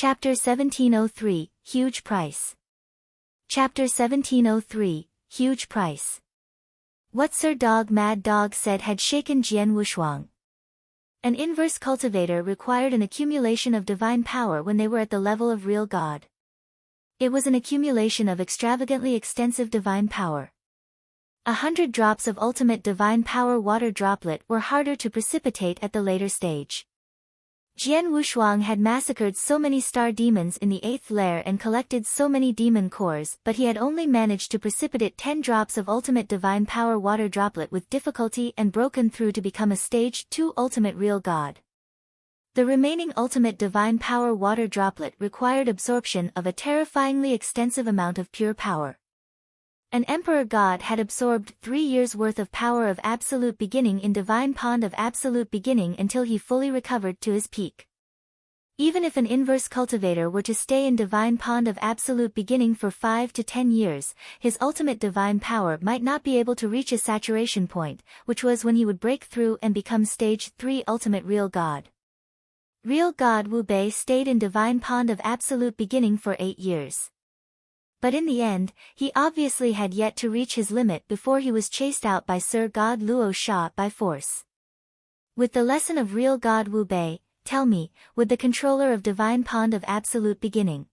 Chapter 1703, Huge Price. Chapter 1703, Huge Price. What Sir Dog Mad Dog said had shaken Jian Wushuang. An inverse cultivator required an accumulation of divine power when they were at the level of real God. It was an accumulation of extravagantly extensive divine power. 100 drops of ultimate divine power water droplet were harder to precipitate at the later stage. Jian Wushuang had massacred so many star demons in the 8th layer and collected so many demon cores, but he had only managed to precipitate 10 drops of ultimate divine power water droplet with difficulty and broken through to become a stage 2 ultimate real God. The remaining ultimate divine power water droplet required absorption of a terrifyingly extensive amount of pure power. An emperor god had absorbed 3 years' worth of power of absolute beginning in divine pond of absolute beginning until he fully recovered to his peak. Even if an inverse cultivator were to stay in divine pond of absolute beginning for 5 to 10 years, his ultimate divine power might not be able to reach a saturation point, which was when he would break through and become stage 3 ultimate real god. Real god Wu Bei stayed in divine pond of absolute beginning for 8 years. But in the end, he obviously had yet to reach his limit before he was chased out by Sir God Luo Sha by force. With the lesson of real God Wu Bei, tell me, would the controller of divine pond of absolute beginning,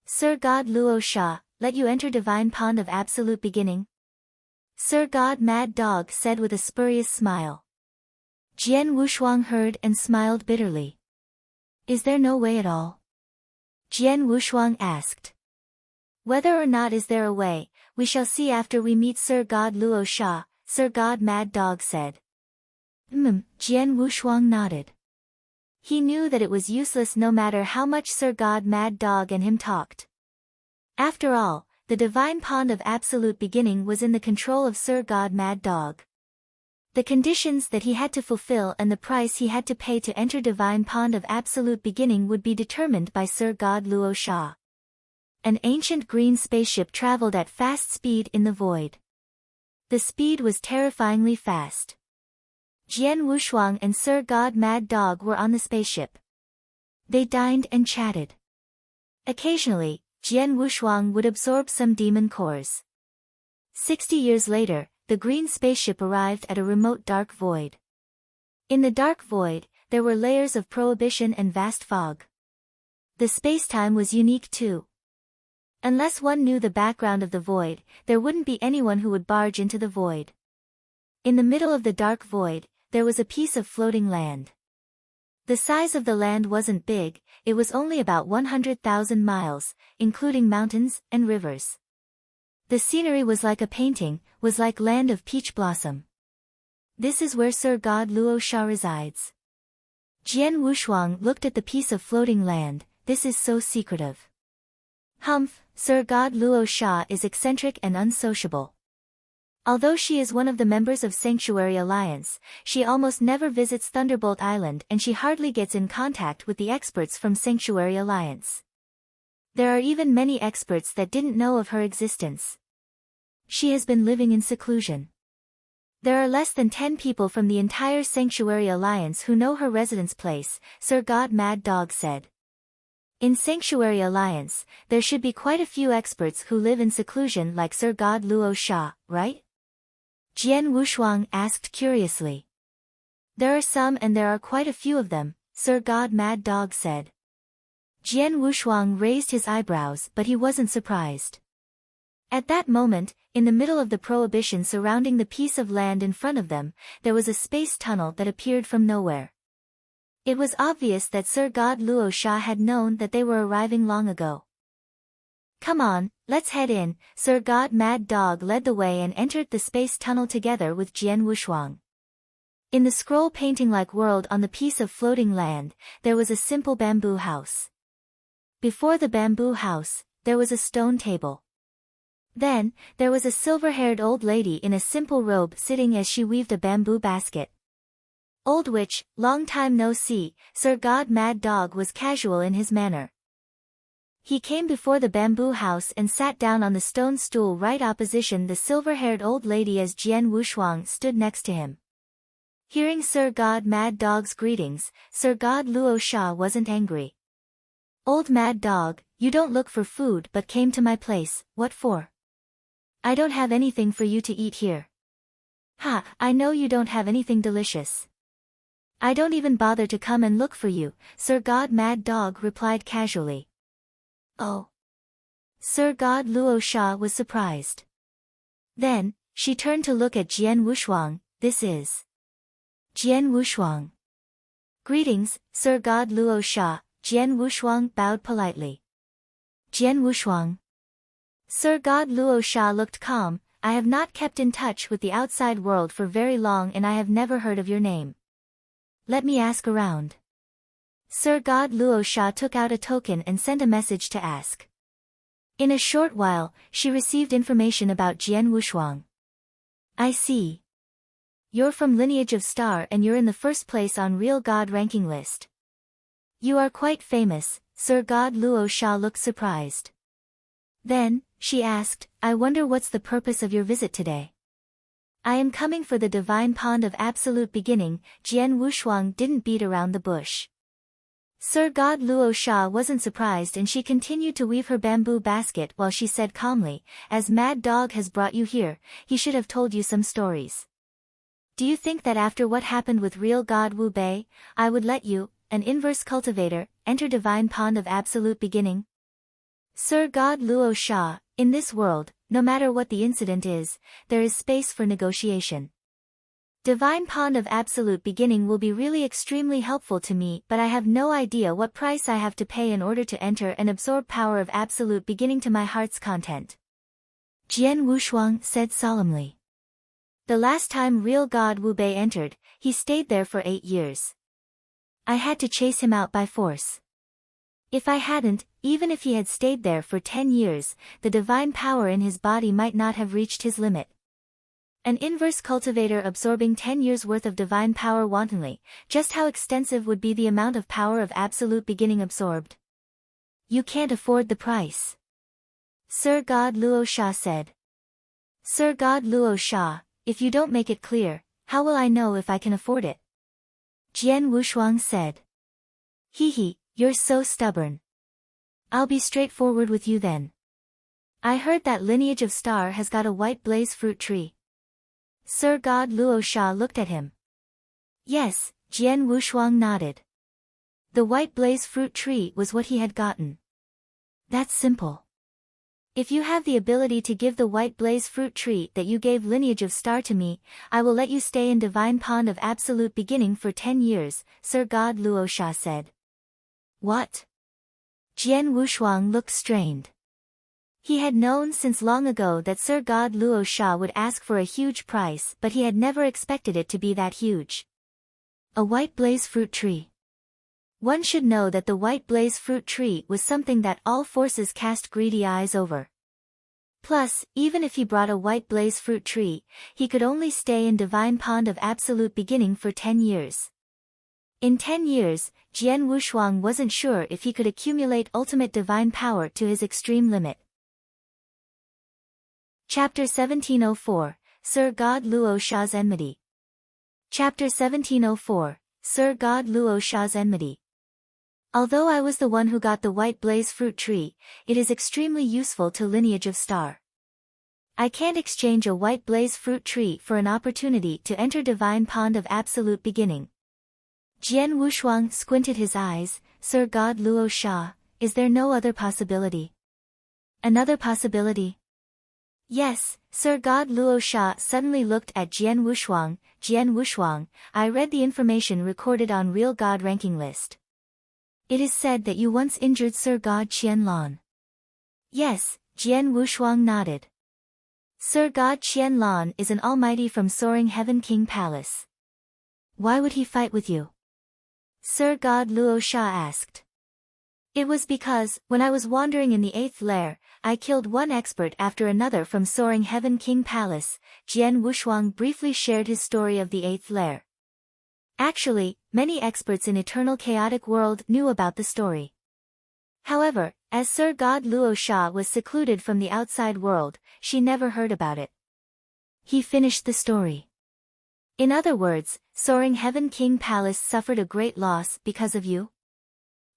Sir God Luo Sha, let you enter divine pond of absolute beginning? Sir God Mad Dog said with a spurious smile. Jian Wushuang heard and smiled bitterly. Is there no way at all? Jian Wushuang asked. Whether or not is there a way, we shall see after we meet Sir God Luo Sha, Sir God Mad Dog said. Jian Wushuang nodded. He knew that it was useless no matter how much Sir God Mad Dog and him talked. After all, the divine pond of absolute beginning was in the control of Sir God Mad Dog. The conditions that he had to fulfill and the price he had to pay to enter divine pond of absolute beginning would be determined by Sir God Luo Sha. An ancient green spaceship traveled at fast speed in the void. The speed was terrifyingly fast. Jian Wushuang and Sir God Mad Dog were on the spaceship. They dined and chatted. Occasionally, Jian Wushuang would absorb some demon cores. 60 years later, the green spaceship arrived at a remote dark void. In the dark void, there were layers of prohibition and vast fog. The spacetime was unique too. Unless one knew the background of the void, there wouldn't be anyone who would barge into the void. In the middle of the dark void, there was a piece of floating land. The size of the land wasn't big, it was only about 100,000 miles, including mountains and rivers. The scenery was like a painting, was like land of peach blossom. This is where Sir God Luo Sha resides. Jian Wushuang looked at the piece of floating land. This is so secretive. Humph, Sir God Luo Sha is eccentric and unsociable. Although she is one of the members of Sanctuary Alliance, she almost never visits Thunderbolt Island and she hardly gets in contact with the experts from Sanctuary Alliance. There are even many experts that didn't know of her existence. She has been living in seclusion. There are less than 10 people from the entire Sanctuary Alliance who know her residence place, Sir God Mad Dog said. In Sanctuary Alliance, there should be quite a few experts who live in seclusion like Sir God Luo Sha, right? Jian Wushuang asked curiously. There are some and there are quite a few of them, Sir God Mad Dog said. Jian Wushuang raised his eyebrows but he wasn't surprised. At that moment, in the middle of the prohibition surrounding the piece of land in front of them, there was a space tunnel that appeared from nowhere. It was obvious that Sir God Luo Sha had known that they were arriving long ago. Come on, let's head in. Sir God Mad Dog led the way and entered the space tunnel together with Jian Wushuang. In the scroll painting-like world on the piece of floating land, there was a simple bamboo house. Before the bamboo house, there was a stone table. Then, there was a silver-haired old lady in a simple robe sitting as she weaved a bamboo basket. Old witch, long time no see, Sir God Mad Dog was casual in his manner. He came before the bamboo house and sat down on the stone stool right opposition the silver-haired old lady as Jian Wushuang stood next to him. Hearing Sir God Mad Dog's greetings, Sir God Luo Sha wasn't angry. Old mad dog, you don't look for food but came to my place, what for? I don't have anything for you to eat here. Ha, I know you don't have anything delicious. I don't even bother to come and look for you, Sir God Mad Dog replied casually. Oh. Sir God Luo Sha was surprised. Then, she turned to look at Jian Wushuang. This is Jian Wushuang. Greetings, Sir God Luo Sha, Jian Wushuang bowed politely. Jian Wushuang. Sir God Luo Sha looked calm. I have not kept in touch with the outside world for very long and I have never heard of your name. Let me ask around. Sir God Luo Sha took out a token and sent a message to ask. In a short while, she received information about Jian Wushuang. I see. You're from lineage of Star and you're in the first place on Real God ranking list. You are quite famous, Sir God Luo Sha looked surprised. Then, she asked, I wonder what's the purpose of your visit today? I am coming for the divine pond of absolute beginning. Jian Wushuang didn't beat around the bush. Sir God Luo Sha wasn't surprised and she continued to weave her bamboo basket while she said calmly, as Mad Dog has brought you here, he should have told you some stories. Do you think that after what happened with real God Wu Bei, I would let you, an inverse cultivator, enter divine pond of absolute beginning? Sir God Luo Sha, in this world, no matter what the incident is, there is space for negotiation. Divine Pond of Absolute Beginning will be really extremely helpful to me but I have no idea what price I have to pay in order to enter and absorb power of Absolute Beginning to my heart's content. Jian Wushuang said solemnly. The last time real God Wu Bei entered, he stayed there for 8 years. I had to chase him out by force. If I hadn't, even if he had stayed there for 10 years, the divine power in his body might not have reached his limit. An inverse cultivator absorbing 10 years' worth of divine power wantonly, just how extensive would be the amount of power of absolute beginning absorbed? You can't afford the price. Sir God Luo Sha said. Sir God Luo Sha, if you don't make it clear, how will I know if I can afford it? Jian Wushuang said. Hee, you're so stubborn. I'll be straightforward with you then. I heard that lineage of Star has got a white blaze fruit tree. Sir God Luo Sha looked at him. Yes, Jian Wushuang nodded. The white blaze fruit tree was what he had gotten. That's simple. If you have the ability to give the white blaze fruit tree that you gave lineage of Star to me, I will let you stay in divine pond of absolute beginning for 10 years, Sir God Luo Sha said. What? Jian Wushuang looked strained. He had known since long ago that Sir God Luo Sha would ask for a huge price but he had never expected it to be that huge. A white blaze fruit tree. One should know that the white blaze fruit tree was something that all forces cast greedy eyes over. Plus, even if he brought a white blaze fruit tree, he could only stay in divine pond of absolute beginning for 10 years. In 10 years, Jian Wushuang wasn't sure if he could accumulate ultimate divine power to his extreme limit. Chapter 1704, Sir God Luo Sha's Enmity. Chapter 1704, Sir God Luo Sha's Enmity. Although I was the one who got the white blaze fruit tree, it is extremely useful to lineage of Star. I can't exchange a white blaze fruit tree for an opportunity to enter divine pond of absolute beginning. Jian Wushuang squinted his eyes. Sir God Luo Sha, is there no other possibility? Another possibility? Yes, Sir God Luo Sha suddenly looked at Jian Wushuang. Jian Wushuang, I read the information recorded on Real God ranking list. It is said that you once injured Sir God Qianlan. Yes, Jian Wushuang nodded. Sir God Qianlan is an almighty from Soaring Heaven King Palace. Why would he fight with you? Sir God Luo Sha asked. It was because, when I was wandering in the 8th lair, I killed one expert after another from Soaring Heaven King Palace. Jian Wushuang briefly shared his story of the 8th lair. Actually, many experts in Eternal Chaotic World knew about the story. However, as Sir God Luo Sha was secluded from the outside world, she never heard about it. He finished the story. In other words, Soaring Heaven King Palace suffered a great loss because of you?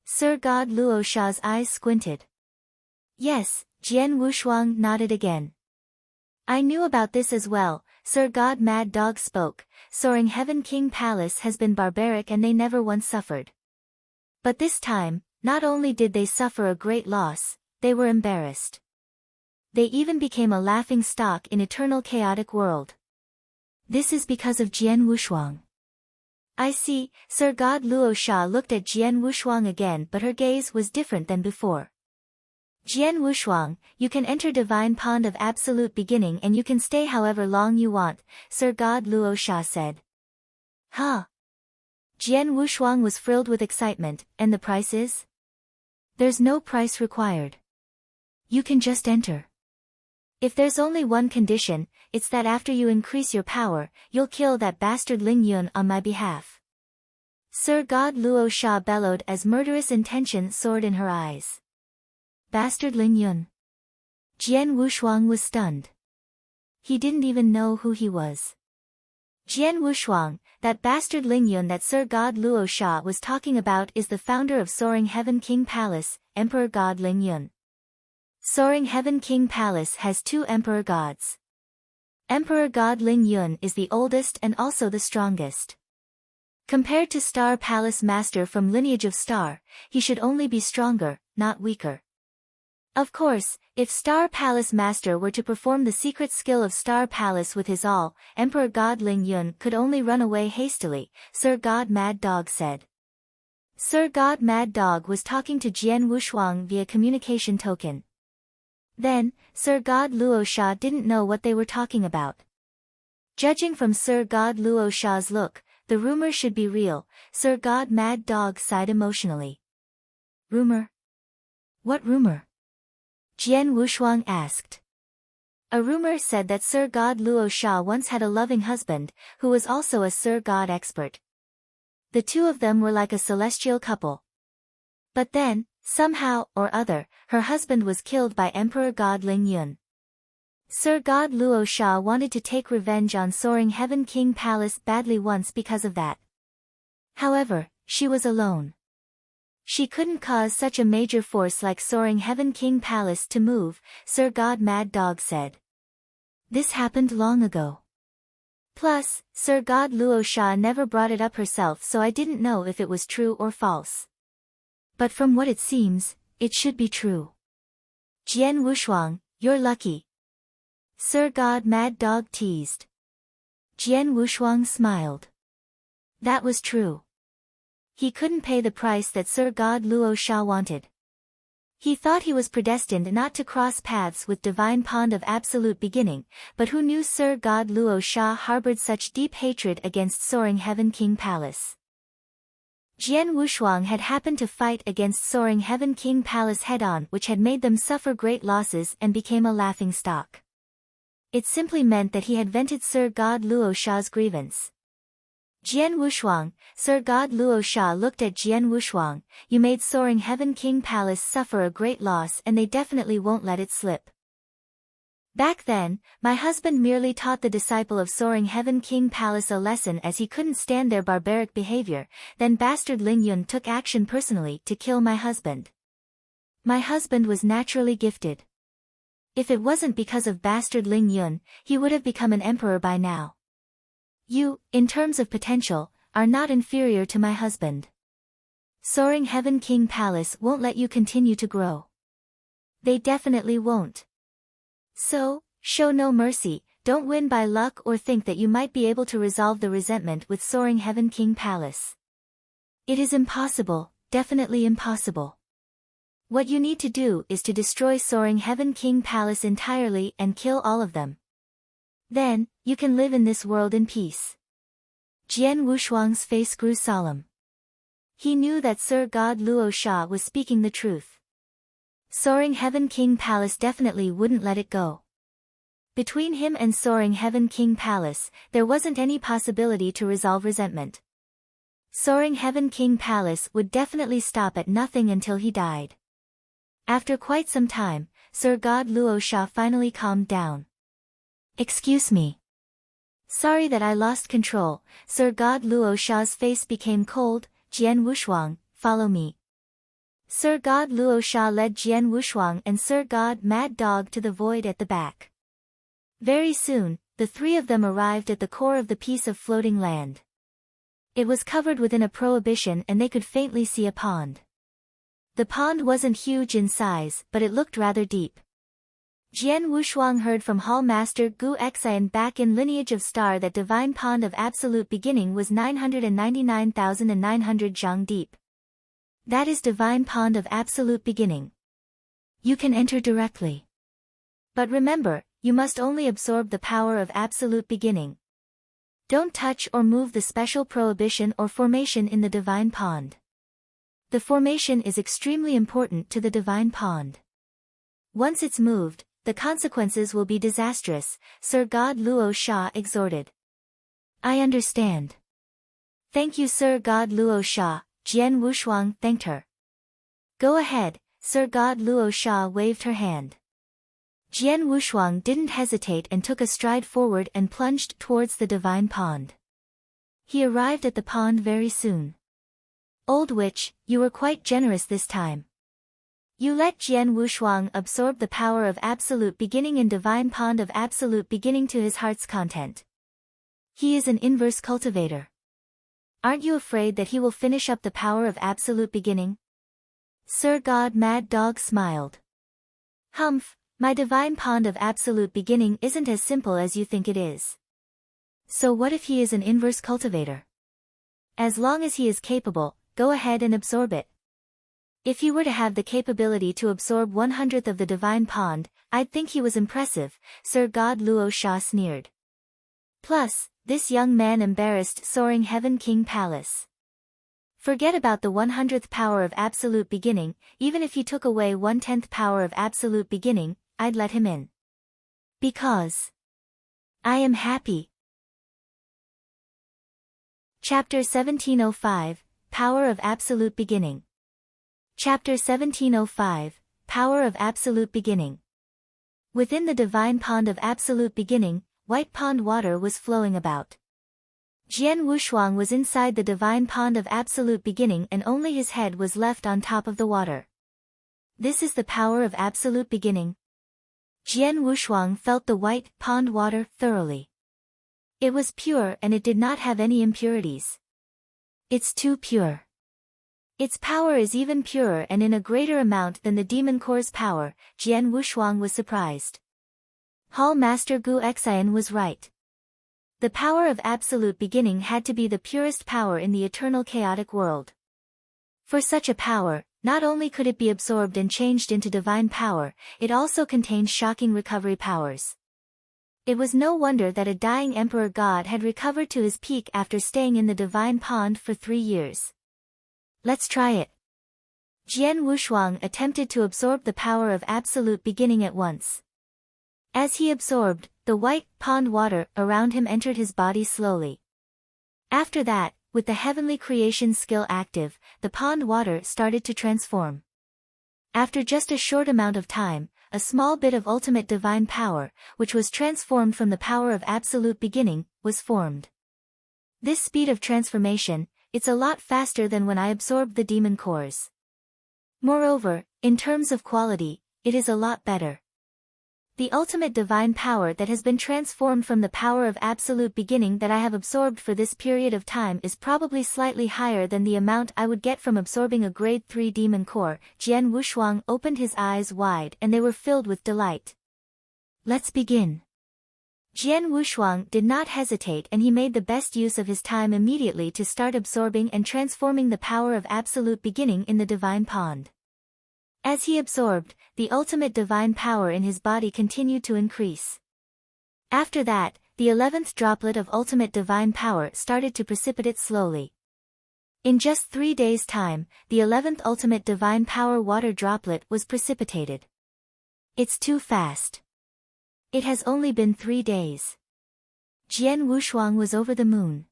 Sir God Luo Sha's eyes squinted. Yes, Jian Wushuang nodded again. I knew about this as well, Sir God Mad Dog spoke. Soaring Heaven King Palace has been barbaric and they never once suffered. But this time, not only did they suffer a great loss, they were embarrassed. They even became a laughing stock in eternal chaotic world. This is because of Jian Wushuang. I see, Sir God Luo Sha looked at Jian Wushuang again, but her gaze was different than before. Jian Wushuang, you can enter Divine Pond of Absolute Beginning and you can stay however long you want, Sir God Luo Sha said. Huh? Jian Wushuang was filled with excitement, and the price is? There's no price required. You can just enter. If there's only one condition, it's that after you increase your power, you'll kill that bastard Ling Yun on my behalf. Sir God Luo Sha bellowed as murderous intention soared in her eyes. Bastard Ling Yun. Jian Wushuang was stunned. He didn't even know who he was. Jian Wushuang, that bastard Ling Yun that Sir God Luo Sha was talking about is the founder of Soaring Heaven King Palace, Emperor God Ling Yun. Soaring Heaven King Palace has two Emperor Gods. Emperor God Ling Yun is the oldest and also the strongest. Compared to Star Palace Master from lineage of Star, he should only be stronger, not weaker. Of course, if Star Palace Master were to perform the secret skill of Star Palace with his all, Emperor God Ling Yun could only run away hastily, Sir God Mad Dog said. Sir God Mad Dog was talking to Jian Wushuang via communication token. Then, Sir God Luo Sha didn't know what they were talking about. Judging from Sir God Luo Sha's look, the rumor should be real, Sir God Mad Dog sighed emotionally. Rumor? What rumor? Jian Wushuang asked. A rumor said that Sir God Luo Sha once had a loving husband, who was also a Sir God expert. The two of them were like a celestial couple. But then, somehow or other, her husband was killed by Emperor God Ling Yun. Sir God Luo Sha wanted to take revenge on Soaring Heaven King Palace badly once because of that. However, she was alone. She couldn't cause such a major force like Soaring Heaven King Palace to move, Sir God Mad Dog said. This happened long ago. Plus, Sir God Luo Sha never brought it up herself, so I didn't know if it was true or false. But from what it seems, it should be true. Jian Wushuang, you're lucky. Sir God Mad Dog teased. Jian Wushuang smiled. That was true. He couldn't pay the price that Sir God Luo Sha wanted. He thought he was predestined not to cross paths with Divine Pond of Absolute Beginning, but who knew Sir God Luo Sha harbored such deep hatred against Soaring Heaven King Palace. Jian Wushuang had happened to fight against Soaring Heaven King Palace head-on, which had made them suffer great losses and became a laughingstock. It simply meant that he had vented Sir God Luo Sha's grievance. Jian Wushuang, Sir God Luo Sha looked at Jian Wushuang, you made Soaring Heaven King Palace suffer a great loss and they definitely won't let it slip. Back then, my husband merely taught the disciple of Soaring Heaven King Palace a lesson as he couldn't stand their barbaric behavior, then bastard Ling Yun took action personally to kill my husband. My husband was naturally gifted. If it wasn't because of bastard Ling Yun, he would have become an emperor by now. You, in terms of potential, are not inferior to my husband. Soaring Heaven King Palace won't let you continue to grow. They definitely won't. So, show no mercy, don't win by luck or think that you might be able to resolve the resentment with Soaring Heaven King Palace. It is impossible, definitely impossible. What you need to do is to destroy Soaring Heaven King Palace entirely and kill all of them. Then, you can live in this world in peace. Jian Wushuang's face grew solemn. He knew that Sir God Luo Sha was speaking the truth. Soaring Heaven King Palace definitely wouldn't let it go. Between him and Soaring Heaven King Palace, there wasn't any possibility to resolve resentment. Soaring Heaven King Palace would definitely stop at nothing until he died. After quite some time, Sir God Luo Sha finally calmed down. Excuse me. Sorry that I lost control, Sir God Luo Sha's face became cold. Jian Wushuang, follow me. Sir God Luo Sha led Jian Wushuang and Sir God Mad Dog to the void at the back. Very soon, the three of them arrived at the core of the piece of floating land. It was covered within a prohibition and they could faintly see a pond. The pond wasn't huge in size, but it looked rather deep. Jian Wushuang heard from Hall Master Gu Xian back in Lineage of Star that Divine Pond of Absolute Beginning was 999,900 zhang deep. That is Divine Pond of Absolute Beginning. You can enter directly. But remember, you must only absorb the power of Absolute Beginning. Don't touch or move the special prohibition or formation in the Divine Pond. The formation is extremely important to the Divine Pond. Once it's moved, the consequences will be disastrous, Sir God Luo Sha exhorted. I understand. Thank you Sir God Luo Sha, Jian Wushuang thanked her. Go ahead, Sir God Luo Sha waved her hand. Jian Wushuang didn't hesitate and took a stride forward and plunged towards the Divine Pond. He arrived at the pond very soon. Old witch, you were quite generous this time. You let Jian Wushuang absorb the power of Absolute Beginning in Divine Pond of Absolute Beginning to his heart's content. He is an inverse cultivator. Aren't you afraid that he will finish up the power of Absolute Beginning? Sir God Mad Dog smiled. Humph, my Divine Pond of Absolute Beginning isn't as simple as you think it is. So what if he is an inverse cultivator? As long as he is capable, go ahead and absorb it. If he were to have the capability to absorb 1/100th of the Divine Pond, I'd think he was impressive, Sir God Luo Sha sneered. Plus, this young man embarrassed Soaring Heaven King Palace. Forget about the 1/100th power of Absolute Beginning, even if he took away 1/10th power of Absolute Beginning, I'd let him in. Because I am happy. Chapter 1705, Power of Absolute Beginning. Chapter 1705, Power of Absolute Beginning. Within the Divine Pond of Absolute Beginning, white pond water was flowing about. Jian Wushuang was inside the Divine Pond of Absolute Beginning and only his head was left on top of the water. This is the power of Absolute Beginning. Jian Wushuang felt the white pond water thoroughly. It was pure and it did not have any impurities. It's too pure. Its power is even purer and in a greater amount than the demon core's power, Jian Wushuang was surprised. Hall Master Gu Xian was right. The power of Absolute Beginning had to be the purest power in the eternal chaotic world. For such a power, not only could it be absorbed and changed into divine power, it also contained shocking recovery powers. It was no wonder that a dying emperor god had recovered to his peak after staying in the Divine Pond for 3 years. Let's try it. Jian Wushuang attempted to absorb the power of Absolute Beginning at once. As he absorbed, the white pond water around him entered his body slowly. After that, with the heavenly creation skill active, the pond water started to transform. After just a short amount of time, a small bit of ultimate divine power, which was transformed from the power of Absolute Beginning, was formed. This speed of transformation, it's a lot faster than when I absorbed the demon cores. Moreover, in terms of quality, it is a lot better. The ultimate divine power that has been transformed from the power of Absolute Beginning that I have absorbed for this period of time is probably slightly higher than the amount I would get from absorbing a grade 3 demon core. Jian Wushuang opened his eyes wide and they were filled with delight. Let's begin. Jian Wushuang did not hesitate and he made the best use of his time immediately to start absorbing and transforming the power of Absolute Beginning in the Divine Pond. As he absorbed, the ultimate divine power in his body continued to increase. After that, the 11th droplet of ultimate divine power started to precipitate slowly. In just 3 days' time, the 11th ultimate divine power water droplet was precipitated. It's too fast. It has only been 3 days. Jian Wushuang was over the moon.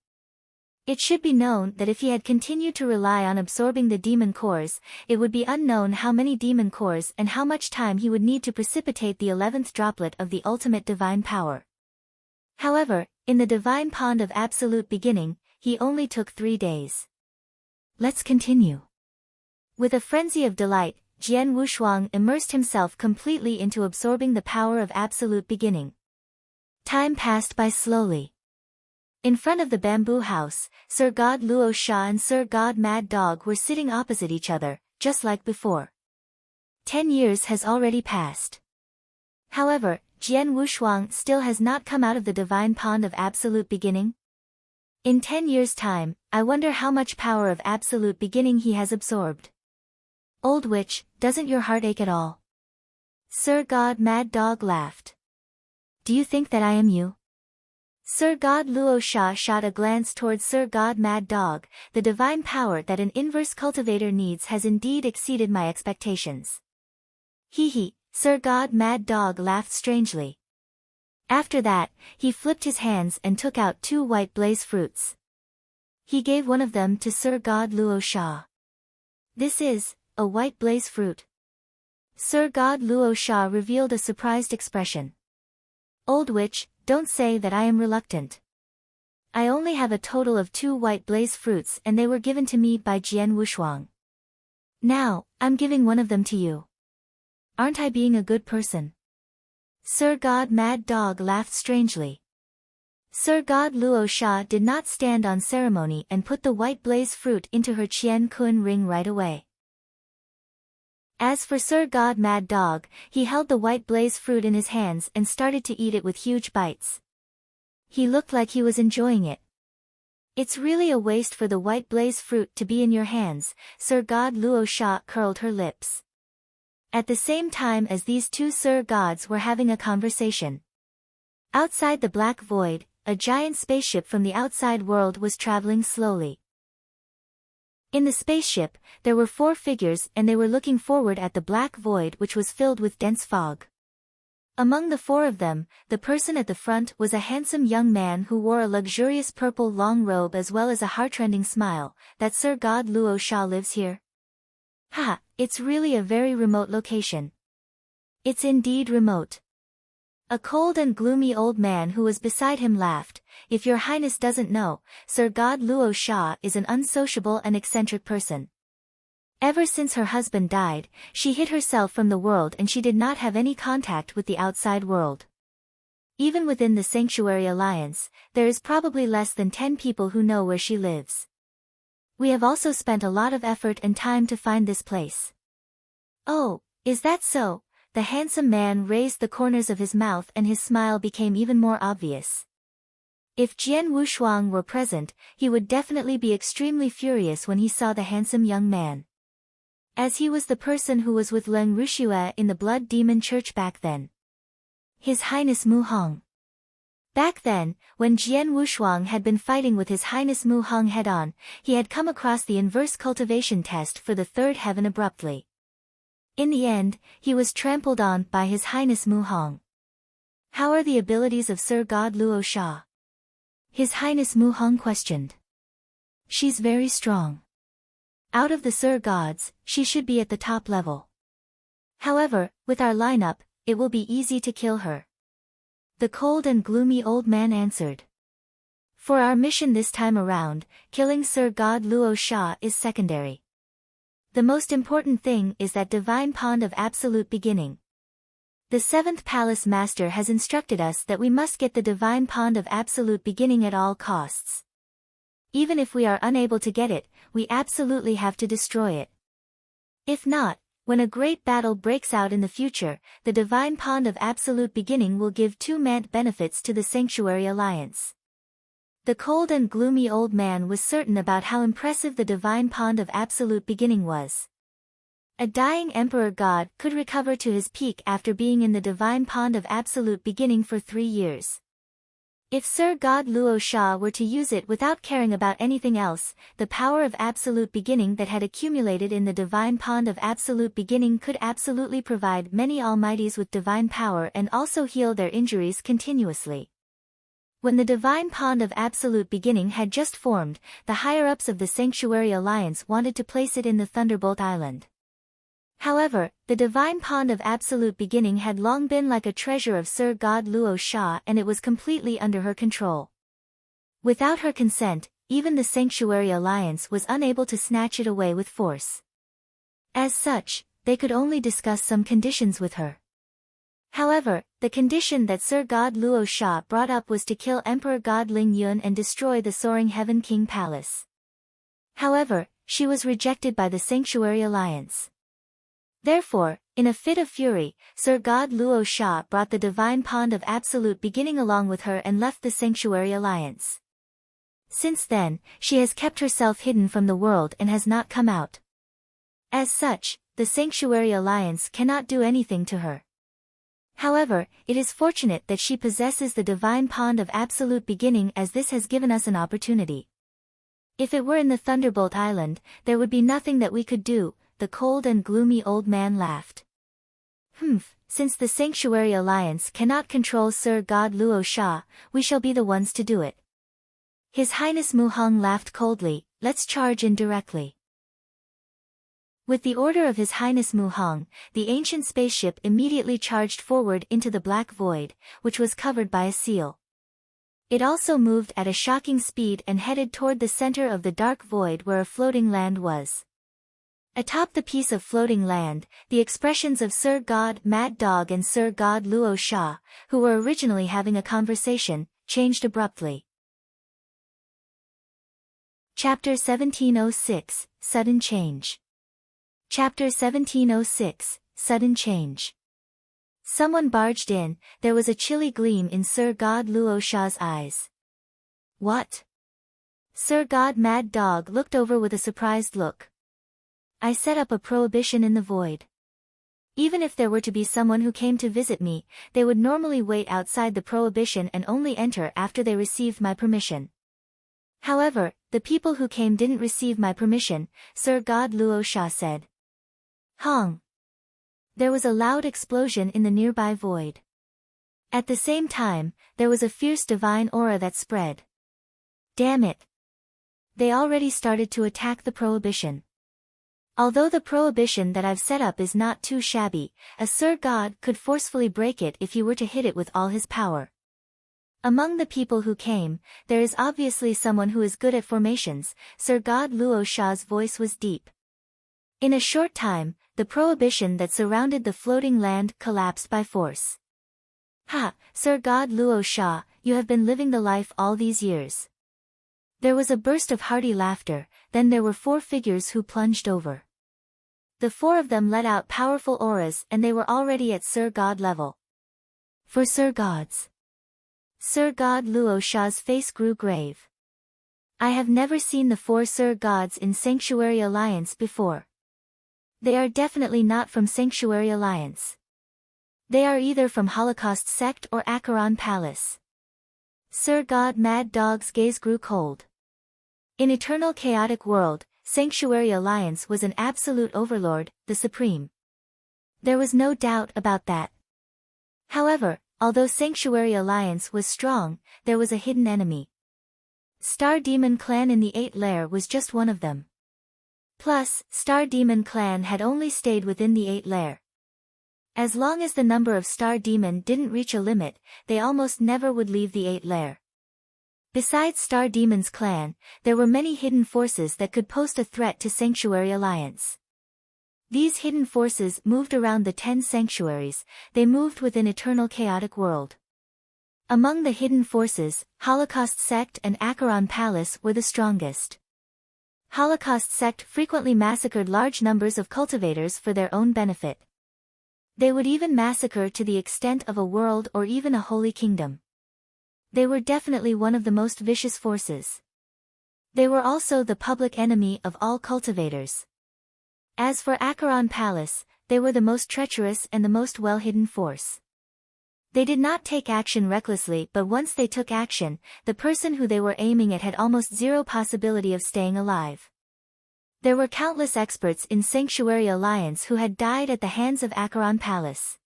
It should be known that if he had continued to rely on absorbing the demon cores, it would be unknown how many demon cores and how much time he would need to precipitate the 11th droplet of the ultimate divine power. However, in the Divine Pond of Absolute Beginning, he only took 3 days. Let's continue. With a frenzy of delight, Jian Wushuang immersed himself completely into absorbing the power of absolute beginning. Time passed by slowly. In front of the bamboo house, Sir God Luo Sha and Sir God Mad Dog were sitting opposite each other, just like before. 10 years has already passed. However, Jian Wushuang still has not come out of the divine pond of absolute beginning. In 10 years' time, I wonder how much power of absolute beginning he has absorbed. Old witch, doesn't your heart ache at all? Sir God Mad Dog laughed. Do you think that I am you? Sir God Luo Sha shot a glance towards Sir God Mad Dog. The divine power that an inverse cultivator needs has indeed exceeded my expectations. Hee, Sir God Mad Dog laughed strangely. After that, he flipped his hands and took out 2 white blaze fruits. He gave one of them to Sir God Luo Sha. This is a white blaze fruit. Sir God Luo Sha revealed a surprised expression. Old witch, don't say that I am reluctant. I only have a total of 2 white blaze fruits and they were given to me by Jian Wushuang. Now, I'm giving one of them to you. Aren't I being a good person? Sir God Mad Dog laughed strangely. Sir God Luo Sha did not stand on ceremony and put the white blaze fruit into her Qian Kun ring right away. As for Sir God Mad Dog, he held the white blaze fruit in his hands and started to eat it with huge bites. He looked like he was enjoying it. It's really a waste for the white blaze fruit to be in your hands, Sir God Luo Sha curled her lips. At the same time as these 2 Sir Gods were having a conversation. Outside the black void, a giant spaceship from the outside world was traveling slowly. In the spaceship, there were 4 figures and they were looking forward at the black void which was filled with dense fog. Among the 4 of them, the person at the front was a handsome young man who wore a luxurious purple long robe as well as a heartrending smile. That Sir God Luo Sha lives here? Haha, it's really a very remote location. It's indeed remote. A cold and gloomy old man who was beside him laughed. If your highness doesn't know, Sir God Luo Sha is an unsociable and eccentric person. Ever since her husband died, she hid herself from the world and she did not have any contact with the outside world. Even within the Sanctuary Alliance, there is probably less than 10 people who know where she lives. We have also spent a lot of effort and time to find this place. Oh, is that so? The handsome man raised the corners of his mouth and his smile became even more obvious. If Jian Wushuang were present, he would definitely be extremely furious when he saw the handsome young man. As he was the person who was with Leng Rushue in the Blood Demon Church back then. His Highness Mu Hong. Back then, when Jian Wushuang had been fighting with His Highness Mu Hong head-on, he had come across the inverse cultivation test for the 3rd heaven abruptly. In the end, he was trampled on by His Highness Mu Hong. How are the abilities of Sir God Luo Sha? His Highness Mu Hong questioned. She's very strong. Out of the Sir Gods, she should be at the top level. However, with our lineup, it will be easy to kill her. The cold and gloomy old man answered. For our mission this time around, killing Sir God Luo Sha is secondary. The most important thing is that divine pond of absolute beginning. The 7th Palace Master has instructed us that we must get the divine pond of absolute beginning at all costs. Even if we are unable to get it, we absolutely have to destroy it. If not, when a great battle breaks out in the future, the divine pond of absolute beginning will give 2 mant benefits to the Sanctuary Alliance. The cold and gloomy old man was certain about how impressive the divine pond of absolute beginning was. A dying emperor god could recover to his peak after being in the divine pond of absolute beginning for 3 years. If Sir God Luo Sha were to use it without caring about anything else, the power of absolute beginning that had accumulated in the divine pond of absolute beginning could absolutely provide many almighties with divine power and also heal their injuries continuously. When the divine pond of absolute beginning had just formed, the higher-ups of the Sanctuary Alliance wanted to place it in the Thunderbolt Island. However, the divine pond of absolute beginning had long been like a treasure of Sir God Luo Sha and it was completely under her control. Without her consent, even the Sanctuary Alliance was unable to snatch it away with force. As such, they could only discuss some conditions with her. However, the condition that Sir God Luo Sha brought up was to kill Emperor God Ling Yun and destroy the Soaring Heaven King Palace. However, she was rejected by the Sanctuary Alliance. Therefore, in a fit of fury, Sir God Luo Sha brought the Divine Pond of Absolute Beginning along with her and left the Sanctuary Alliance. Since then, she has kept herself hidden from the world and has not come out. As such, the Sanctuary Alliance cannot do anything to her. However, it is fortunate that she possesses the Divine Pond of Absolute Beginning, as this has given us an opportunity. If it were in the Thunderbolt Island, there would be nothing that we could do, the cold and gloomy old man laughed. Since the Sanctuary Alliance cannot control Sir God Luo Sha, we shall be the ones to do it. His Highness Mu Hong laughed coldly. Let's charge in directly. With the order of His Highness Mu Hong, the ancient spaceship immediately charged forward into the black void, which was covered by a seal. It also moved at a shocking speed and headed toward the center of the dark void where a floating land was. Atop the piece of floating land, the expressions of Sir God Mad Dog and Sir God Luo Sha, who were originally having a conversation, changed abruptly. Chapter 1706, Sudden Change. Chapter 1706, Sudden Change. Someone barged in. There was a chilly gleam in Sir God Luo Sha's eyes. What? Sir God Mad Dog looked over with a surprised look. I set up a prohibition in the void. Even if there were to be someone who came to visit me, they would normally wait outside the prohibition and only enter after they received my permission. However, the people who came didn't receive my permission, Sir God Luo Sha said. Hong. There was a loud explosion in the nearby void. At the same time, there was a fierce divine aura that spread. Damn it. They already started to attack the prohibition. Although the prohibition that I've set up is not too shabby, a Sir God could forcefully break it if he were to hit it with all his power. Among the people who came, there is obviously someone who is good at formations. Sir God Luo Sha's voice was deep. In a short time, the prohibition that surrounded the floating land collapsed by force. Ha, Sir God Luo Sha, you have been living the life all these years. There was a burst of hearty laughter, then there were 4 figures who plunged over. The 4 of them let out powerful auras and they were already at Sir God level. For Sir Gods. Sir God Luo Sha's face grew grave. I have never seen the 4 Sir Gods in Sanctuary Alliance before. They are definitely not from Sanctuary Alliance. They are either from Holocaust Sect or Acheron Palace. Sir God Mad Dog's gaze grew cold. In Eternal Chaotic World, Sanctuary Alliance was an absolute overlord, the supreme. There was no doubt about that. However, although Sanctuary Alliance was strong, there was a hidden enemy. Star Demon Clan in the 8th lair was just one of them. Plus, Star Demon Clan had only stayed within the 8th lair. As long as the number of Star Demon didn't reach a limit, they almost never would leave the 8th lair. Besides Star Demon's clan, there were many hidden forces that could pose a threat to Sanctuary Alliance. These hidden forces moved around the 10 sanctuaries. They moved within Eternal Chaotic World. Among the hidden forces, Holocaust Sect and Acheron Palace were the strongest. Holocaust Sect frequently massacred large numbers of cultivators for their own benefit. They would even massacre to the extent of a world or even a holy kingdom. They were definitely one of the most vicious forces. They were also the public enemy of all cultivators. As for Acheron Palace, they were the most treacherous and the most well-hidden force. They did not take action recklessly, but once they took action, the person who they were aiming at had almost zero possibility of staying alive. There were countless experts in Sanctuary Alliance who had died at the hands of Acheron Palace.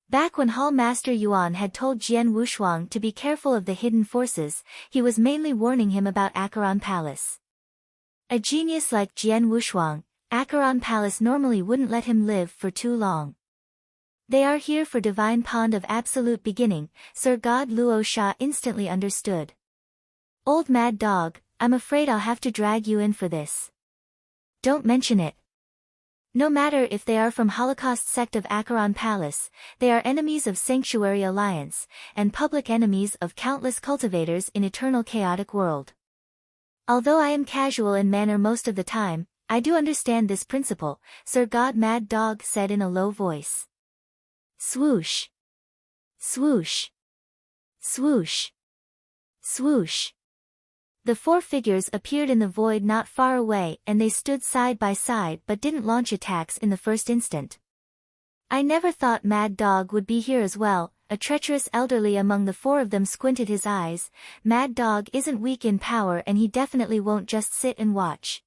Back when Hall Master Yuan had told Jian Wushuang to be careful of the hidden forces, he was mainly warning him about Acheron Palace. A genius like Jian Wushuang, Acheron Palace normally wouldn't let him live for too long. They are here for Divine Pond of Absolute Beginning, Sir God Luo Sha instantly understood. Old Mad Dog, I'm afraid I'll have to drag you in for this. Don't mention it. No matter if they are from Holocaust sect of Acheron Palace, they are enemies of Sanctuary Alliance, and public enemies of countless cultivators in eternal chaotic world. Although I am casual in manner most of the time, I do understand this principle, Sir God Mad Dog said in a low voice. Swoosh. Swoosh. Swoosh. Swoosh. The four figures appeared in the void not far away and they stood side by side but didn't launch attacks in the first instant. I never thought Mad Dog would be here as well. A treacherous elderly among the four of them squinted his eyes. Mad Dog isn't weak in power and he definitely won't just sit and watch.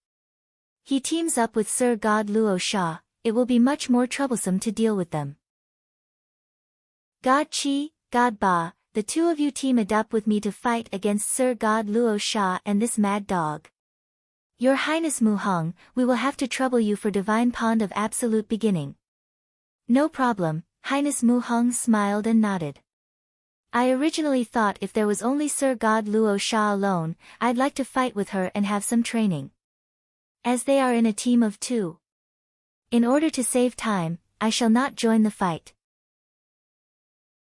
He teams up with Sir God Luo Sha, it will be much more troublesome to deal with them. God Chi, God Ba, the two of you teamed up with me to fight against Sir God Luo Sha and this Mad Dog. Your Highness Mu Hong, we will have to trouble you for Divine Pond of Absolute Beginning. No problem, Highness Mu Hong smiled and nodded. I originally thought if there was only Sir God Luo Sha alone, I'd like to fight with her and have some training. As they are in a team of two. In order to save time, I shall not join the fight.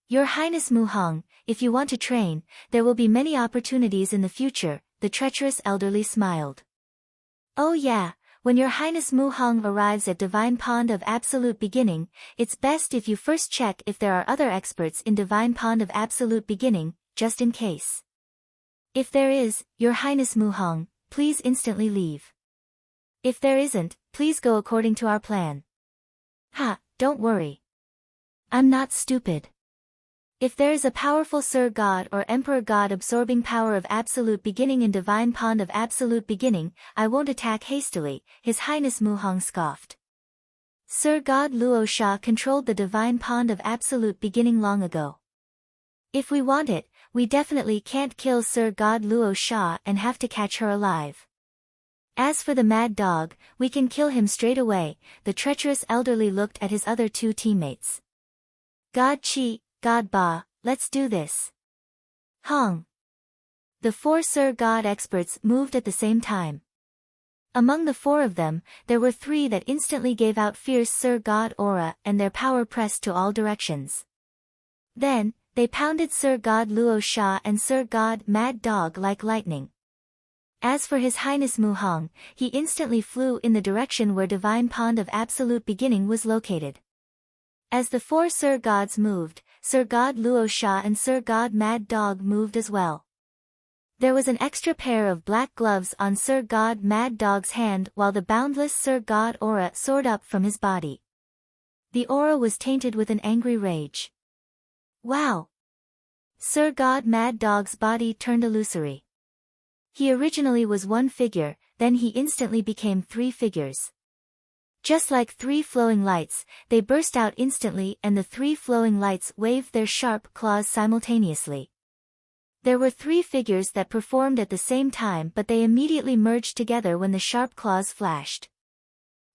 Your Highness Mu Hong, if you want to train, there will be many opportunities in the future, the treacherous elderly smiled. Oh yeah, when Your Highness Mu Hong arrives at Divine Pond of Absolute Beginning, it's best if you first check if there are other experts in Divine Pond of Absolute Beginning, just in case. If there is, Your Highness Mu Hong, please instantly leave. If there isn't, please go according to our plan. Ha, don't worry. I'm not stupid. If there is a powerful Sir God or Emperor God absorbing power of Absolute Beginning in Divine Pond of Absolute Beginning, I won't attack hastily, His Highness Mu Hong scoffed. Sir God Luo Sha controlled the Divine Pond of Absolute Beginning long ago. If we want it, we definitely can't kill Sir God Luo Sha and have to catch her alive. As for the Mad Dog, we can kill him straight away, the treacherous elderly looked at his other two teammates. God Chi, God Ba, let's do this. Hong. The four Sir God experts moved at the same time. Among the four of them, there were three that instantly gave out fierce Sir God aura and their power pressed to all directions. Then, they pounded Sir God Luo Sha and Sir God Mad Dog like lightning. As for His Highness Mu Hong, he instantly flew in the direction where Divine Pond of Absolute Beginning was located. As the four Sir Gods moved, Sir God Luo Sha and Sir God Mad Dog moved as well. There was an extra pair of black gloves on Sir God Mad Dog's hand while the boundless Sir God aura soared up from his body. The aura was tainted with an angry rage. Wow! Sir God Mad Dog's body turned illusory. He originally was one figure, then he instantly became three figures. Just like three flowing lights, they burst out instantly and the three flowing lights waved their sharp claws simultaneously. There were three figures that performed at the same time but they immediately merged together when the sharp claws flashed.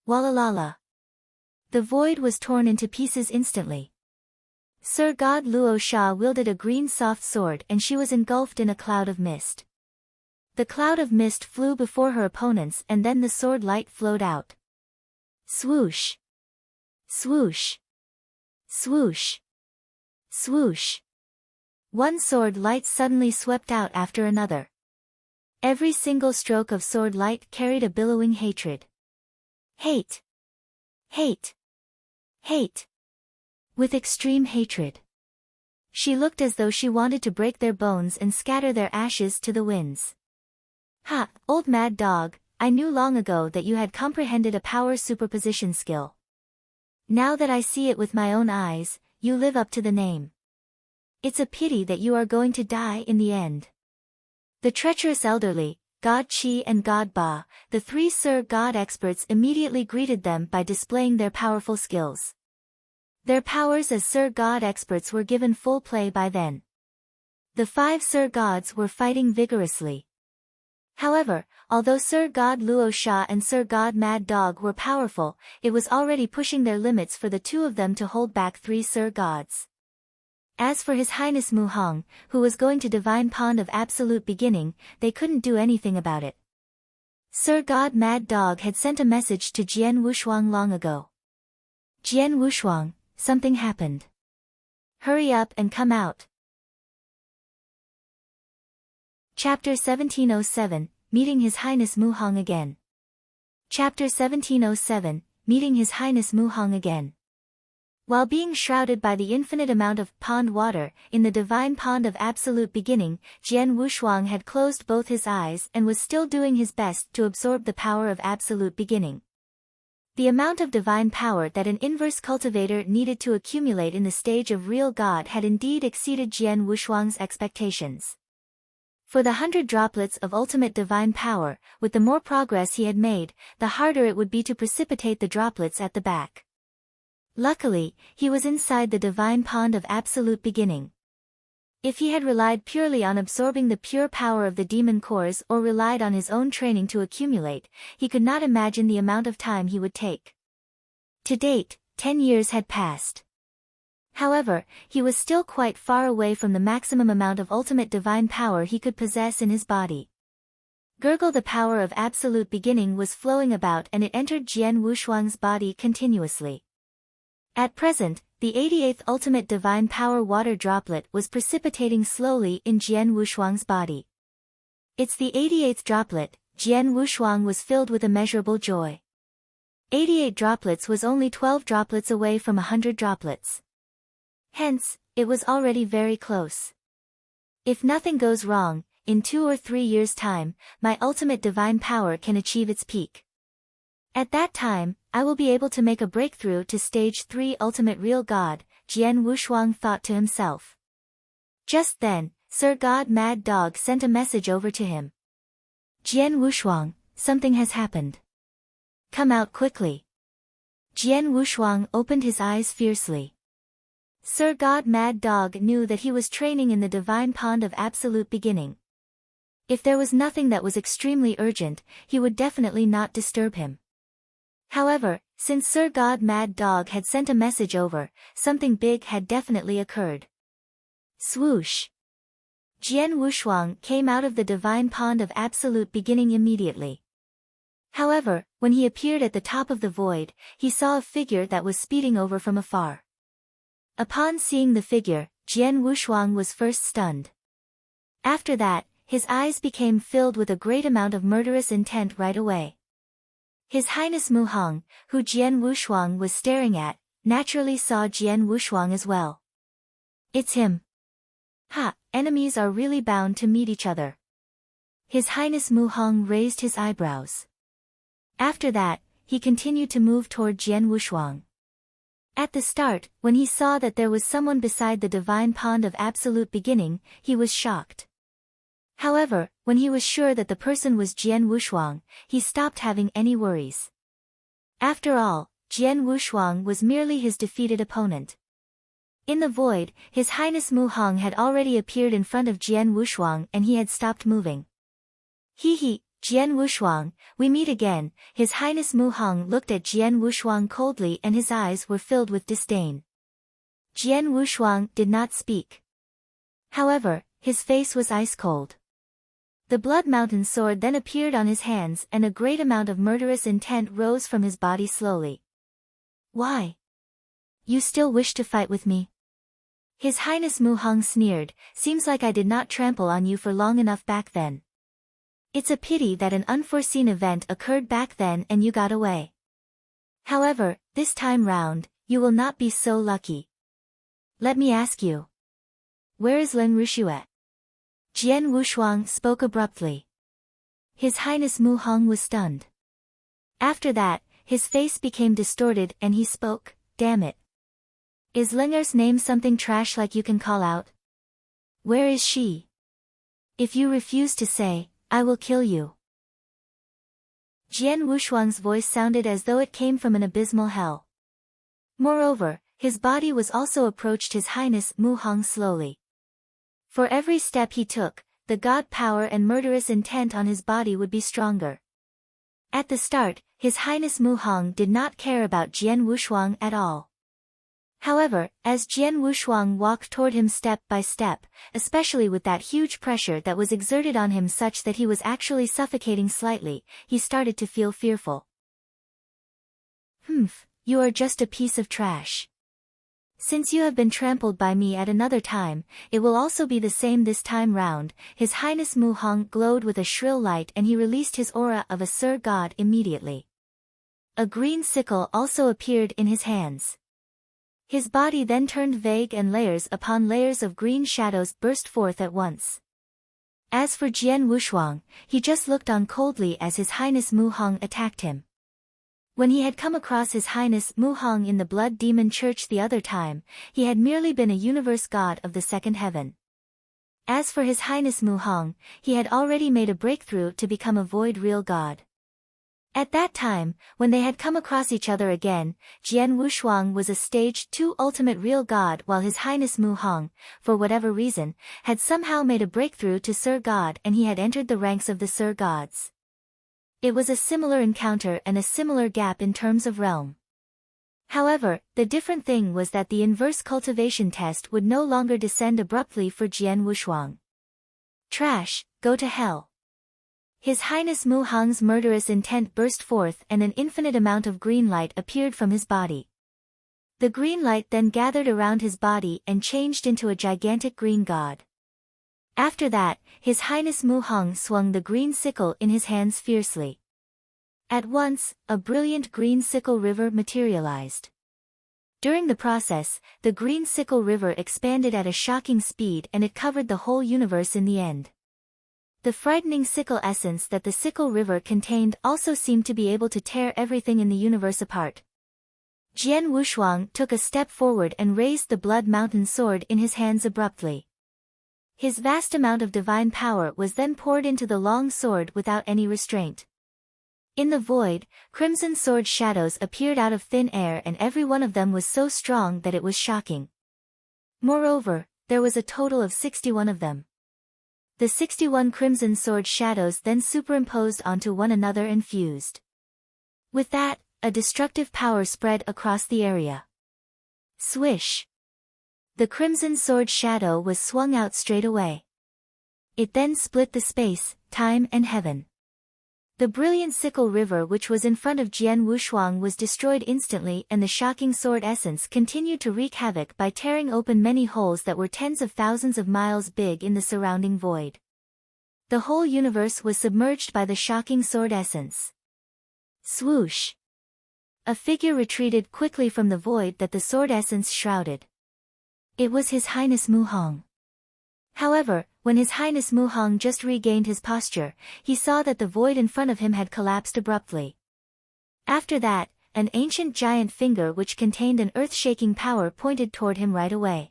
Walalala. The void was torn into pieces instantly. Sir God Luo Sha wielded a green soft sword and she was engulfed in a cloud of mist. The cloud of mist flew before her opponents and then the sword light flowed out. Swoosh. Swoosh. Swoosh. Swoosh. One sword light suddenly swept out after another. Every single stroke of sword light carried a billowing hatred. Hate. Hate. Hate. With extreme hatred. She looked as though she wanted to break their bones and scatter their ashes to the winds. Ha, old Mad Dog, I knew long ago that you had comprehended a power superposition skill. Now that I see it with my own eyes, you live up to the name. It's a pity that you are going to die in the end. The treacherous elderly, God Chi and God Ba, the three Sir God experts immediately greeted them by displaying their powerful skills. Their powers as Sir God experts were given full play by then. The five Sir Gods were fighting vigorously. However, although Sir God Luo Sha and Sir God Mad Dog were powerful, it was already pushing their limits for the two of them to hold back three Sir Gods. As for His Highness Mu Hong, who was going to Divine Pond of Absolute Beginning, they couldn't do anything about it. Sir God Mad Dog had sent a message to Jian Wushuang long ago. Jian Wushuang, something happened. Hurry up and come out. Chapter 1707, Meeting His Highness Mu Hong again. Chapter 1707, Meeting His Highness Mu Hong again. While being shrouded by the infinite amount of pond water in the divine pond of absolute beginning, Jian Wushuang had closed both his eyes and was still doing his best to absorb the power of absolute beginning. The amount of divine power that an inverse cultivator needed to accumulate in the stage of real God had indeed exceeded Jian Wushuang's expectations. For the 100 droplets of ultimate divine power, with the more progress he had made, the harder it would be to precipitate the droplets at the back. Luckily, he was inside the divine pond of absolute beginning. If he had relied purely on absorbing the pure power of the demon cores or relied on his own training to accumulate, he could not imagine the amount of time he would take. To date, 10 years had passed. However, he was still quite far away from the maximum amount of ultimate divine power he could possess in his body. Gurgle, the power of absolute beginning was flowing about and it entered Jian Wushuang's body continuously. At present, the 88th ultimate divine power water droplet was precipitating slowly in Jian Wushuang's body. It's the 88th droplet. Jian Wushuang was filled with immeasurable joy. 88 droplets was only 12 droplets away from 100 droplets. Hence, it was already very close. If nothing goes wrong, in 2 or 3 years' time, my ultimate divine power can achieve its peak. At that time, I will be able to make a breakthrough to stage 3 ultimate real God, Jian Wushuang thought to himself. Just then, Sir God Mad Dog sent a message over to him. Jian Wushuang, something has happened. Come out quickly. Jian Wushuang opened his eyes fiercely. Sir God Mad Dog knew that he was training in the divine pond of absolute beginning. If there was nothing that was extremely urgent, he would definitely not disturb him. However, since Sir God Mad Dog had sent a message over, something big had definitely occurred. Swoosh! Jian Wushuang came out of the divine pond of absolute beginning immediately. However, when he appeared at the top of the void, he saw a figure that was speeding over from afar. Upon seeing the figure, Jian Wushuang was first stunned. After that, his eyes became filled with a great amount of murderous intent right away. His Highness Mu Hong, who Jian Wushuang was staring at, naturally saw Jian Wushuang as well. It's him. Ha, enemies are really bound to meet each other. His Highness Mu Hong raised his eyebrows. After that, he continued to move toward Jian Wushuang. At the start, when he saw that there was someone beside the divine pond of absolute beginning, he was shocked. However, when he was sure that the person was Jian Wushuang, he stopped having any worries. After all, Jian Wushuang was merely his defeated opponent. In the void, His Highness Mu Hong had already appeared in front of Jian Wushuang and he had stopped moving. He, Jian Wushuang, we meet again. His Highness Mu Hong looked at Jian Wushuang coldly and his eyes were filled with disdain. Jian Wushuang did not speak. However, his face was ice cold. The Blood Mountain sword then appeared on his hands and a great amount of murderous intent rose from his body slowly. Why? You still wish to fight with me? His Highness Mu Hong sneered, seems like I did not trample on you for long enough back then. It's a pity that an unforeseen event occurred back then and you got away. However, this time round, you will not be so lucky. Let me ask you. Where is Leng Rishuet? Jian Wushuang spoke abruptly. His Highness Mu Hong was stunned. After that, his face became distorted and he spoke, damn it. Is Lenger's name something trash like you can call out? Where is she? If you refuse to say, I will kill you. Jian Wushuang's voice sounded as though it came from an abysmal hell. Moreover, his body was also approached His Highness Mu Hong slowly. For every step he took, the god power and murderous intent on his body would be stronger. At the start, His Highness Mu Hong did not care about Jian Wushuang at all. However, as Jian Wushuang walked toward him step by step, especially with that huge pressure that was exerted on him such that he was actually suffocating slightly, he started to feel fearful. "Humph, you are just a piece of trash. Since you have been trampled by me at another time, it will also be the same this time round." His Highness Mu Hong glowed with a shrill light and he released his aura of a Sir God immediately. A green sickle also appeared in his hands. His body then turned vague and layers upon layers of green shadows burst forth at once. As for Jian Wushuang, he just looked on coldly as His Highness Mu Hong attacked him. When he had come across His Highness Mu Hong in the Blood Demon Church the other time, he had merely been a universe god of the second heaven. As for His Highness Mu Hong, he had already made a breakthrough to become a void real god. At that time, when they had come across each other again, Jian Wushuang was a stage 2 ultimate real god while His Highness Mu Hong, for whatever reason, had somehow made a breakthrough to Sir God and he had entered the ranks of the Sir Gods. It was a similar encounter and a similar gap in terms of realm. However, the different thing was that the inverse cultivation test would no longer descend abruptly for Jian Wushuang. Trash, go to hell. His Highness Mu Hong's murderous intent burst forth and an infinite amount of green light appeared from his body. The green light then gathered around his body and changed into a gigantic green god. After that, His Highness Mu Hong swung the green sickle in his hands fiercely. At once, a brilliant green sickle river materialized. During the process, the green sickle river expanded at a shocking speed and it covered the whole universe in the end. The frightening sickle essence that the sickle river contained also seemed to be able to tear everything in the universe apart. Jian Wushuang took a step forward and raised the Blood Mountain sword in his hands abruptly. His vast amount of divine power was then poured into the long sword without any restraint. In the void, crimson sword shadows appeared out of thin air and every one of them was so strong that it was shocking. Moreover, there was a total of 61 of them. The 61 crimson sword shadows then superimposed onto one another and fused. With that, a destructive power spread across the area. Swish! The crimson sword shadow was swung out straight away. It then split the space, time and heaven. The brilliant sickle river which was in front of Jian Wushuang was destroyed instantly and the shocking sword essence continued to wreak havoc by tearing open many holes that were tens of thousands of miles big in the surrounding void. The whole universe was submerged by the shocking sword essence. Swoosh! A figure retreated quickly from the void that the sword essence shrouded. It was His Highness Mu Hong. However, when His Highness Mu Hong just regained his posture, he saw that the void in front of him had collapsed abruptly. After that, an ancient giant finger which contained an earth-shaking power pointed toward him right away.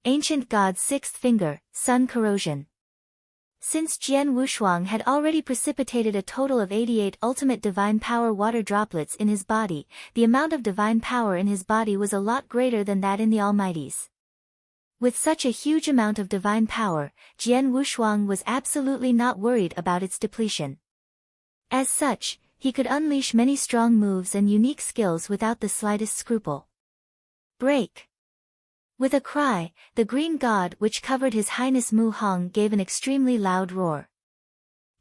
Ancient God's sixth finger, Sun Corrosion. Since Jian Wushuang had already precipitated a total of 88 ultimate divine power water droplets in his body, the amount of divine power in his body was a lot greater than that in the Almighty's. With such a huge amount of divine power, Jian Wushuang was absolutely not worried about its depletion. As such, he could unleash many strong moves and unique skills without the slightest scruple. Break! With a cry, the green god which covered His Highness Mu Hong gave an extremely loud roar.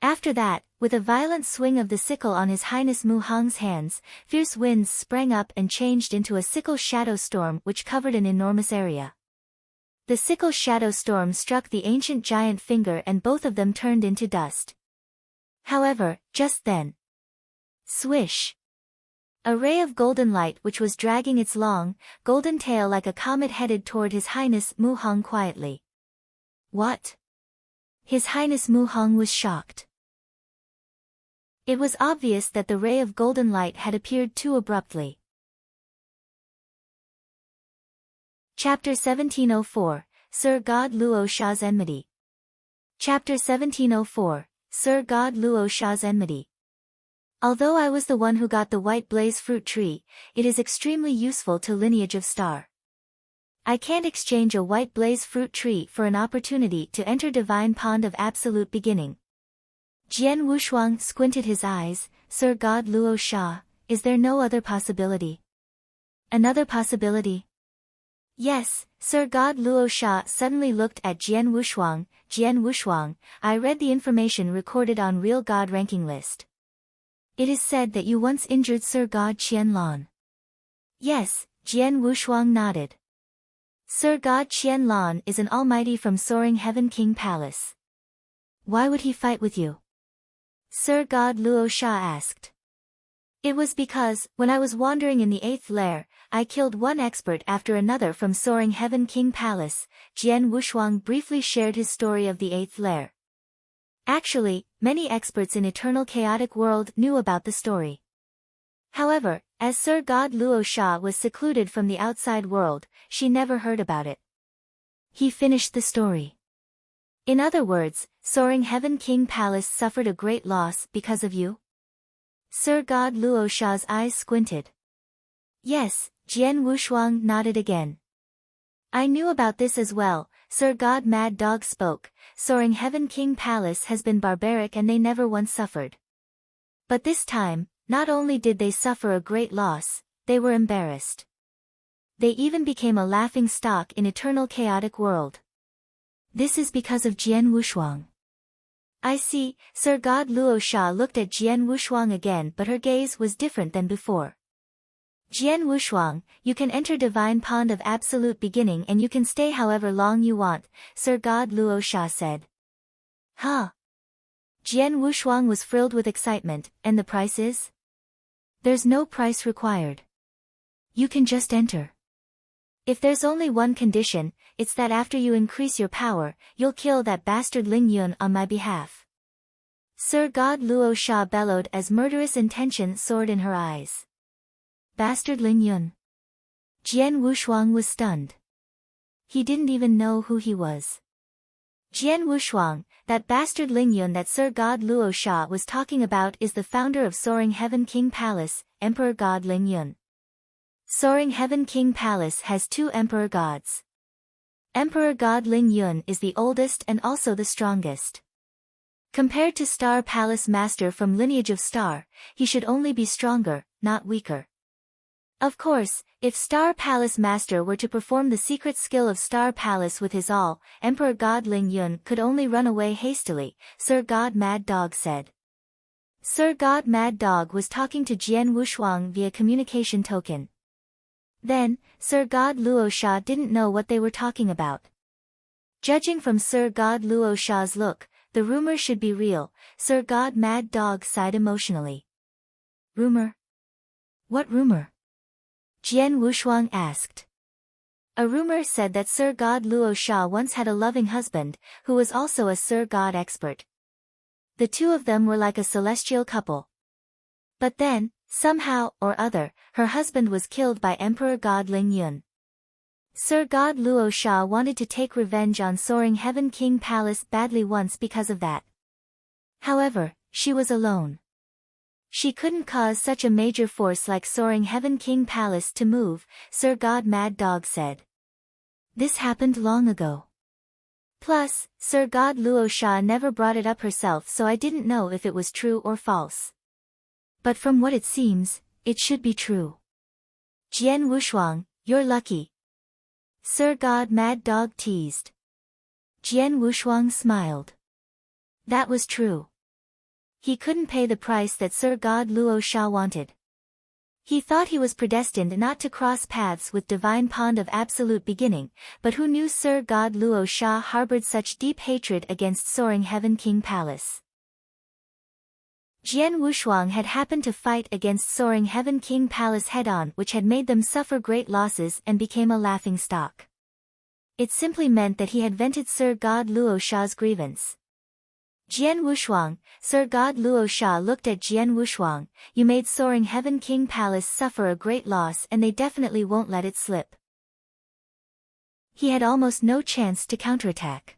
After that, with a violent swing of the sickle on His Highness Mu Hong's hands, fierce winds sprang up and changed into a sickle shadow storm which covered an enormous area. The sickle shadow storm struck the ancient giant finger and both of them turned into dust. However, just then. Swish! A ray of golden light which was dragging its long, golden tail like a comet headed toward His Highness Mu Hong quietly. What? His Highness Mu Hong was shocked. It was obvious that the ray of golden light had appeared too abruptly. Chapter 1704, Sir God Luo Sha's Enmity. Chapter 1704, Sir God Luo Sha's Enmity. Although I was the one who got the white blaze fruit tree, it is extremely useful to lineage of star. I can't exchange a white blaze fruit tree for an opportunity to enter divine pond of absolute beginning. Jian Wushuang squinted his eyes. Sir God Luo Sha, is there no other possibility? Another possibility? Yes, Sir God Luo Sha suddenly looked at Jian Wushuang. Jian Wushuang, I read the information recorded on Real God ranking list. It is said that you once injured Sir God Qianlong. Yes, Jian Wushuang nodded. Sir God Qianlong is an almighty from Soaring Heaven King Palace. Why would he fight with you? Sir God Luo Sha asked. It was because, when I was wandering in the 8th lair, I killed one expert after another from Soaring Heaven King Palace. Jian Wushuang briefly shared his story of the 8th lair. Actually, many experts in Eternal Chaotic World knew about the story. However, as Sir God Luo Sha was secluded from the outside world, she never heard about it. He finished the story. In other words, Soaring Heaven King Palace suffered a great loss because of you? Sir God Luo Sha's eyes squinted. Yes, Jian Wushuang nodded again. I knew about this as well, Sir God Mad Dog spoke. Soaring Heaven King Palace has been barbaric and they never once suffered. But this time, not only did they suffer a great loss, they were embarrassed. They even became a laughing stock in Eternal Chaotic World. This is because of Jian Wushuang. I see, Sir God Luo Sha looked at Jian Wushuang again, but her gaze was different than before. Jian Wushuang, you can enter Divine Pond of Absolute Beginning and you can stay however long you want, Sir God Luo Sha said. Huh? Jian Wushuang was filled with excitement, and the price is? There's no price required. You can just enter. If there's only one condition, it's that after you increase your power, you'll kill that bastard Ling Yun on my behalf. Sir God Luo Sha bellowed as murderous intention soared in her eyes. Bastard Ling Yun. Jian Wushuang was stunned. He didn't even know who he was. Jian Wushuang, that bastard Ling Yun that Sir God Luo Sha was talking about is the founder of Soaring Heaven King Palace, Emperor God Ling Yun. Soaring Heaven King Palace has 2 Emperor Gods. Emperor God Ling Yun is the oldest and also the strongest. Compared to Star Palace Master from lineage of Star, he should only be stronger, not weaker. Of course, if Star Palace Master were to perform the secret skill of Star Palace with his all, Emperor God Ling Yun could only run away hastily, Sir God Mad Dog said. Sir God Mad Dog was talking to Jian Wushuang via communication token. Then, Sir God Luo Sha didn't know what they were talking about. Judging from Sir God Luo Sha's look, the rumor should be real, Sir God Mad Dog sighed emotionally. Rumor? What rumor? Jian Wushuang asked. A rumor said that Sir God Luo Sha once had a loving husband, who was also a Sir God expert. The two of them were like a celestial couple. But then, somehow or other, her husband was killed by Emperor God Ling Yun. Sir God Luo Sha wanted to take revenge on Soaring Heaven King Palace badly once because of that. However, she was alone. She couldn't cause such a major force like Soaring Heaven King Palace to move, Sir God Mad Dog said. This happened long ago. Plus, Sir God Luo Sha never brought it up herself, so I didn't know if it was true or false. But from what it seems, it should be true. Jian Wushuang, you're lucky. Sir God Mad Dog teased. Jian Wushuang smiled. That was true. He couldn't pay the price that Sir God Luo Sha wanted. He thought he was predestined not to cross paths with Divine Pond of Absolute Beginning, but who knew Sir God Luo Sha harbored such deep hatred against Soaring Heaven King Palace. Jian Wushuang had happened to fight against Soaring Heaven King Palace head-on, which had made them suffer great losses and became a laughingstock. It simply meant that he had vented Sir God Luo Sha's grievance. Jian Wushuang, Sir God Luo Sha looked at Jian Wushuang, you made Soaring Heaven King Palace suffer a great loss and they definitely won't let it slip. He had almost no chance to counterattack.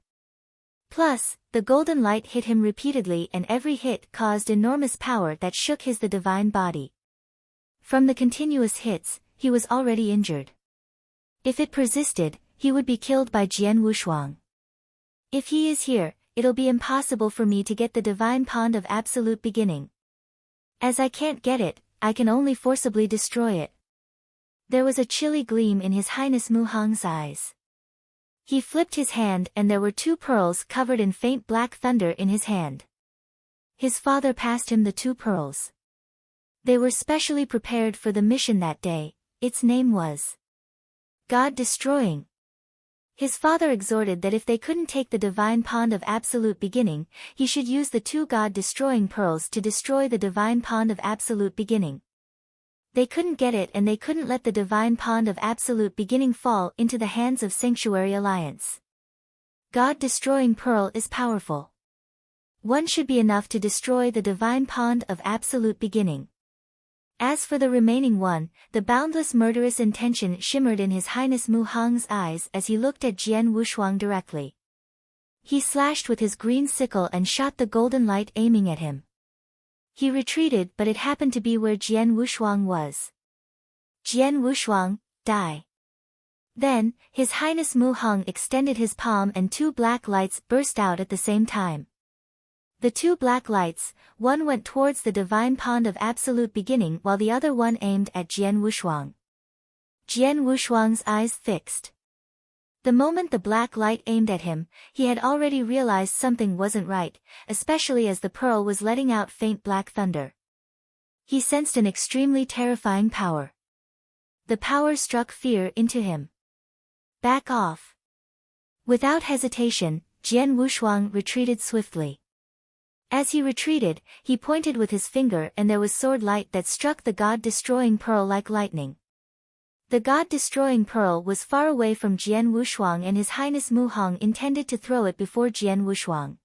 Plus, the golden light hit him repeatedly and every hit caused enormous power that shook the divine body. From the continuous hits, he was already injured. If it persisted, he would be killed by Jian Wushuang. If he is here, it'll be impossible for me to get the Divine Pond of Absolute Beginning. As I can't get it, I can only forcibly destroy it. There was a chilly gleam in His Highness Mu Hong's eyes. He flipped his hand and there were 2 pearls covered in faint black thunder in his hand. His father passed him the 2 pearls. They were specially prepared for the mission that day. Its name was God-destroying. His father exhorted that if they couldn't take the divine pond of absolute beginning, he should use the 2 God-destroying pearls to destroy the divine pond of absolute beginning. They couldn't get it and they couldn't let the divine pond of absolute beginning fall into the hands of Sanctuary Alliance. God-destroying pearl is powerful. One should be enough to destroy the divine pond of absolute beginning. As for the remaining one, the boundless murderous intention shimmered in His Highness Mu Hong's eyes as he looked at Jian Wushuang directly. He slashed with his green sickle and shot the golden light aiming at him. He retreated but it happened to be where Jian Wushuang was. Jian Wushuang, die. Then, His Highness Mu Hong extended his palm and 2 black lights burst out at the same time. The 2 black lights, one went towards the divine pond of absolute beginning while the other one aimed at Jian Wushuang. Jian Wushuang's eyes fixed. The moment the black light aimed at him, he had already realized something wasn't right, especially as the pearl was letting out faint black thunder. He sensed an extremely terrifying power. The power struck fear into him. Back off. Without hesitation, Jian Wushuang retreated swiftly. As he retreated, he pointed with his finger and there was sword light that struck the God-destroying pearl like lightning. The God-destroying pearl was far away from Jian Wushuang and His Highness Mu Hong intended to throw it before Jian Wushuang.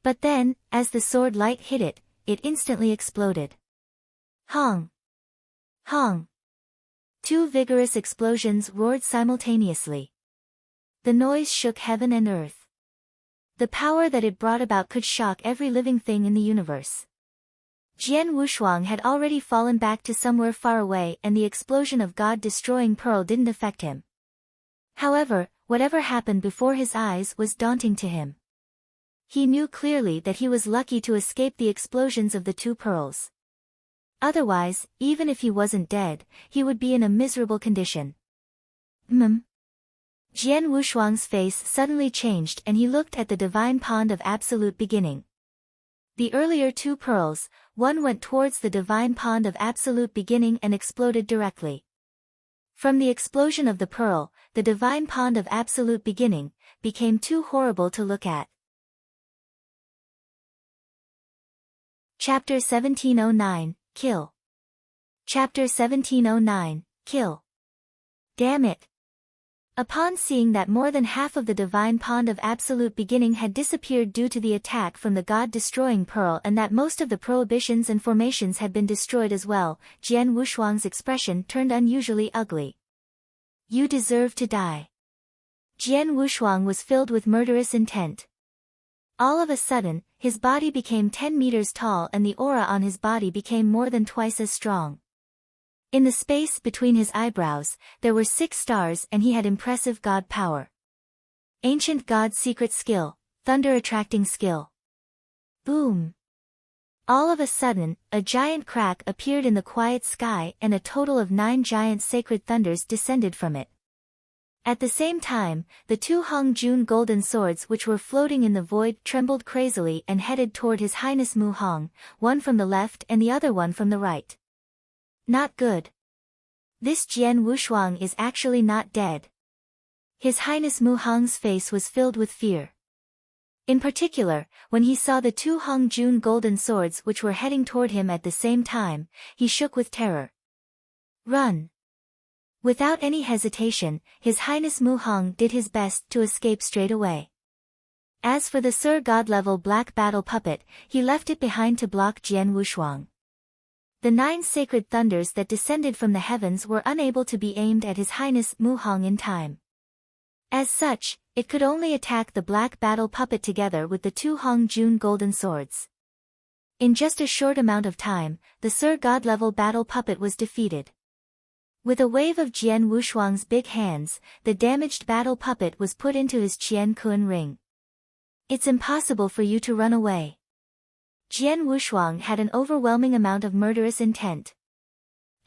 But then, as the sword light hit it, it instantly exploded. Hong! Hong! 2 vigorous explosions roared simultaneously. The noise shook heaven and earth. The power that it brought about could shock every living thing in the universe. Jian Wushuang had already fallen back to somewhere far away and the explosion of God-destroying pearl didn't affect him. However, whatever happened before his eyes was daunting to him. He knew clearly that he was lucky to escape the explosions of the 2 pearls. Otherwise, even if he wasn't dead, he would be in a miserable condition. Jian Wushuang's face suddenly changed and he looked at the divine pond of absolute beginning. The earlier 2 pearls, one went towards the divine pond of absolute beginning and exploded directly. From the explosion of the pearl, the divine pond of absolute beginning became too horrible to look at. Chapter 1709, Kill. Chapter 1709, Kill. Damn it. Upon seeing that more than half of the divine pond of absolute beginning had disappeared due to the attack from the God-destroying pearl and that most of the prohibitions and formations had been destroyed as well, Jian Wushuang's expression turned unusually ugly. You deserve to die. Jian Wushuang was filled with murderous intent. All of a sudden, his body became 10 meters tall and the aura on his body became more than twice as strong. In the space between his eyebrows, there were 6 stars and he had impressive god power. Ancient god secret skill, thunder attracting skill. Boom! All of a sudden, a giant crack appeared in the quiet sky and a total of 9 giant sacred thunders descended from it. At the same time, the 2 Hung Jun golden swords which were floating in the void trembled crazily and headed toward His Highness Mu Hong, one from the left and the other one from the right. Not good. This Jian Wushuang is actually not dead. His Highness Mu Hong's face was filled with fear. In particular, when he saw the 2 Hung Jun golden swords which were heading toward him at the same time, he shook with terror. Run! Without any hesitation, His Highness Mu Hong did his best to escape straight away. As for the Sir God-level black battle puppet, he left it behind to block Jian Wushuang. The 9 sacred thunders that descended from the heavens were unable to be aimed at His Highness Mu Hong in time. As such, it could only attack the black battle puppet together with the 2 Hung Jun golden swords. In just a short amount of time, the Sir God-level battle puppet was defeated. With a wave of Jian Wushuang's big hands, the damaged battle puppet was put into his Qian Kun ring. It's impossible for you to run away. Jian Wushuang had an overwhelming amount of murderous intent.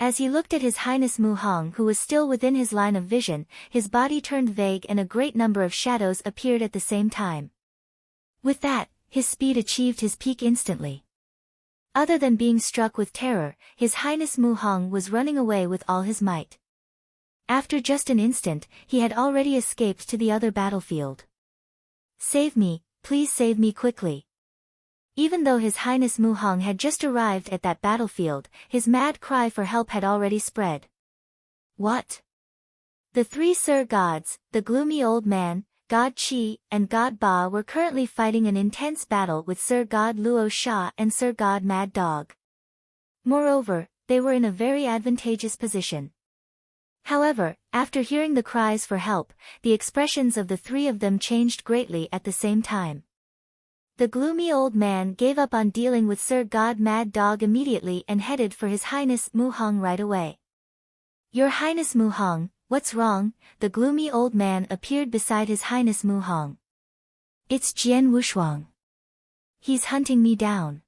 As he looked at His Highness Mu Hong, who was still within his line of vision, his body turned vague and a great number of shadows appeared at the same time. With that, his speed achieved his peak instantly. Other than being struck with terror, His Highness Mu Hong was running away with all his might. After just an instant, he had already escaped to the other battlefield. "Save me, please save me quickly." Even though His Highness Mu Hong had just arrived at that battlefield, his mad cry for help had already spread. What? The three Sir Gods, the gloomy old man, God Qi, and God Ba were currently fighting an intense battle with Sir God Luo Sha and Sir God Mad Dog. Moreover, they were in a very advantageous position. However, after hearing the cries for help, the expressions of the three of them changed greatly at the same time. The gloomy old man gave up on dealing with Sir God Mad Dog immediately and headed for His Highness Mu Hong right away. "Your Highness Mu Hong, what's wrong?" The gloomy old man appeared beside His Highness Mu Hong. "It's Jian Wushuang. He's hunting me down."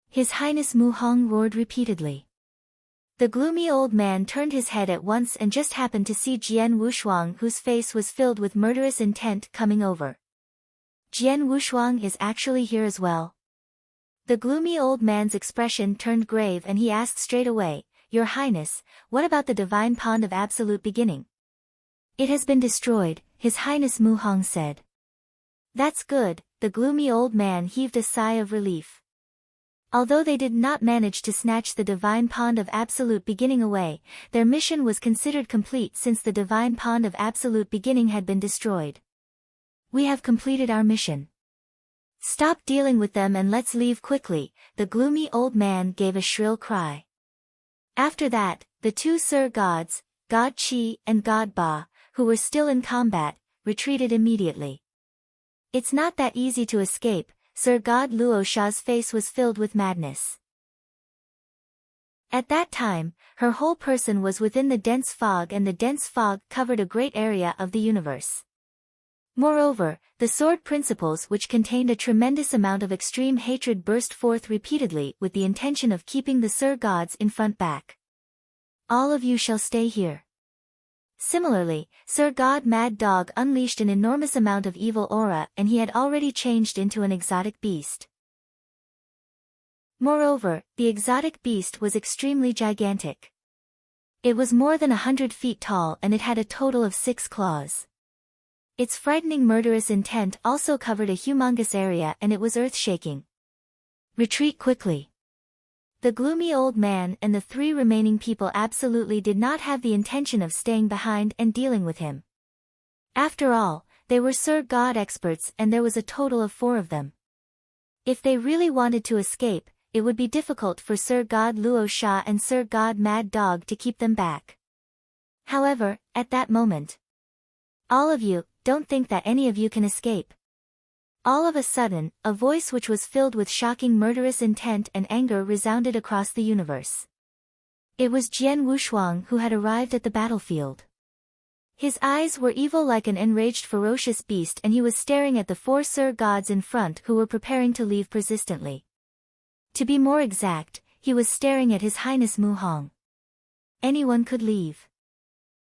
His Highness Mu Hong roared repeatedly. The gloomy old man turned his head at once and just happened to see Jian Wushuang, whose face was filled with murderous intent, coming over. "Jian Wushuang is actually here as well." The gloomy old man's expression turned grave and he asked straight away, "Your Highness, what about the divine pond of absolute beginning?" "It has been destroyed," His Highness Mu Hong said. "That's good," the gloomy old man heaved a sigh of relief. Although they did not manage to snatch the divine pond of absolute beginning away, their mission was considered complete since the divine pond of absolute beginning had been destroyed. "We have completed our mission. Stop dealing with them and let's leave quickly," the gloomy old man gave a shrill cry. After that, the two Sir Gods, God Qi and God Ba, who were still in combat, retreated immediately. "It's not that easy to escape," Sir God Luo Sha's face was filled with madness. At that time, her whole person was within the dense fog and the dense fog covered a great area of the universe. Moreover, the sword principles which contained a tremendous amount of extreme hatred burst forth repeatedly with the intention of keeping the Sir Gods in front back. "All of you shall stay here." Similarly, Sir God Mad Dog unleashed an enormous amount of evil aura and he had already changed into an exotic beast. Moreover, the exotic beast was extremely gigantic. It was more than 100 feet tall and it had a total of 6 claws. Its frightening murderous intent also covered a humongous area and it was earth-shaking. "Retreat quickly." The gloomy old man and the 3 remaining people absolutely did not have the intention of staying behind and dealing with him. After all, they were Sir God experts and there was a total of 4 of them. If they really wanted to escape, it would be difficult for Sir God Luo Sha and Sir God Mad Dog to keep them back. However, at that moment, "All of you, don't think that any of you can escape." All of a sudden, a voice which was filled with shocking murderous intent and anger resounded across the universe. It was Jian Wushuang who had arrived at the battlefield. His eyes were evil like an enraged ferocious beast and he was staring at the 4 Sir Gods in front who were preparing to leave persistently. To be more exact, he was staring at His Highness Mu Hong. Anyone could leave.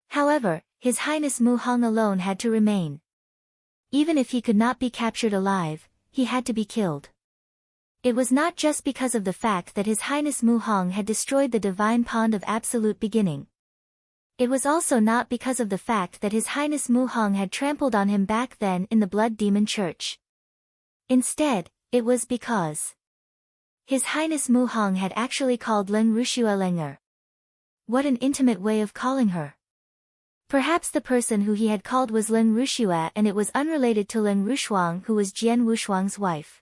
However, His Highness Mu Hong alone had to remain. Even if he could not be captured alive, he had to be killed. It was not just because of the fact that His Highness Mu Hong had destroyed the divine pond of absolute beginning. It was also not because of the fact that His Highness Mu Hong had trampled on him back then in the Blood Demon Church. Instead, it was because His Highness Mu Hong had actually called Leng Rushua Lenger. What an intimate way of calling her. Perhaps the person who he had called was Leng Rushua and it was unrelated to Leng Rushuang who was Jian Wushuang's wife.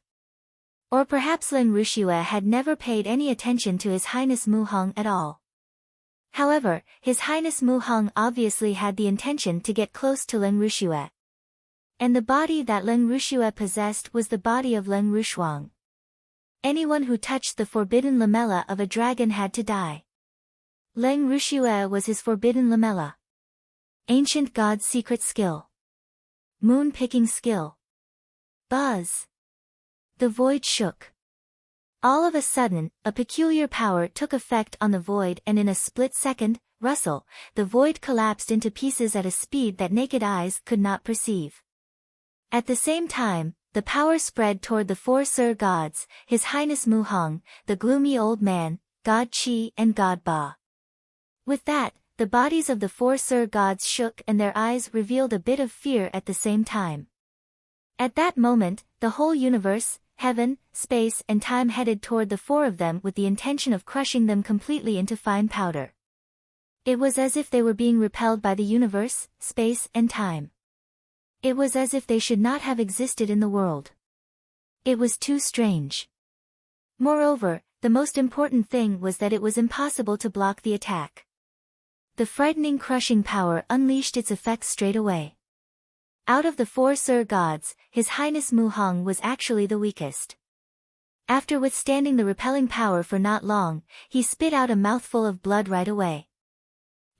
Or perhaps Leng Rushua had never paid any attention to His Highness Mu Hong at all. However, His Highness Mu Hong obviously had the intention to get close to Leng Rushua. And the body that Leng Rushua possessed was the body of Leng Rushuang. Anyone who touched the forbidden lamella of a dragon had to die. Leng Rushua was his forbidden lamella. Ancient God's secret skill. Moon-picking skill. Buzz. The void shook. All of a sudden, a peculiar power took effect on the void and in a split second, rustle, the void collapsed into pieces at a speed that naked eyes could not perceive. At the same time, the power spread toward the four Sir Gods, His Highness Mu Hong, the gloomy old man, God Chi and God Ba. With that, the bodies of the four Sir Gods shook and their eyes revealed a bit of fear at the same time. At that moment, the whole universe, heaven, space and time headed toward the four of them with the intention of crushing them completely into fine powder. It was as if they were being repelled by the universe, space and time. It was as if they should not have existed in the world. It was too strange. Moreover, the most important thing was that it was impossible to block the attack. The frightening crushing power unleashed its effects straight away. Out of the four Sir Gods, His Highness Mu Hong was actually the weakest. After withstanding the repelling power for not long, he spit out a mouthful of blood right away.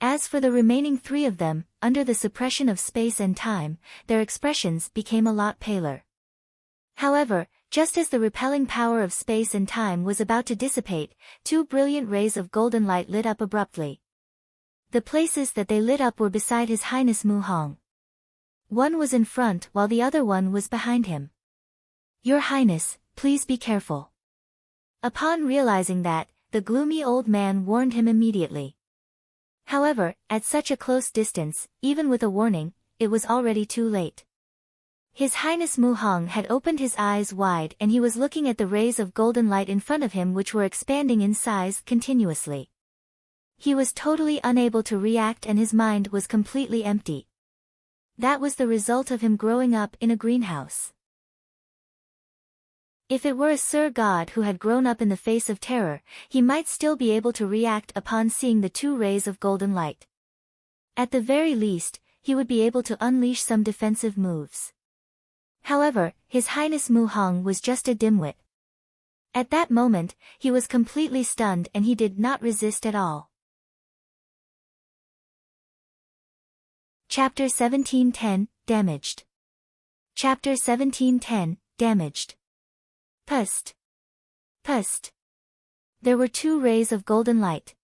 As for the remaining three of them, under the suppression of space and time, their expressions became a lot paler. However, just as the repelling power of space and time was about to dissipate, two brilliant rays of golden light lit up abruptly. The places that they lit up were beside His Highness Mu Hong. One was in front while the other one was behind him. "Your Highness, please be careful." Upon realizing that, the gloomy old man warned him immediately. However, at such a close distance, even with a warning, it was already too late. His Highness Mu Hong had opened his eyes wide and he was looking at the rays of golden light in front of him which were expanding in size continuously. He was totally unable to react and his mind was completely empty. That was the result of him growing up in a greenhouse. If it were a Sir God who had grown up in the face of terror, he might still be able to react upon seeing the two rays of golden light. At the very least, he would be able to unleash some defensive moves. However, His Highness Mu Hong was just a dimwit. At that moment, he was completely stunned and he did not resist at all. Chapter 1710, Damaged. Chapter 1710, Damaged. Pust. Pust. There were two rays of golden light.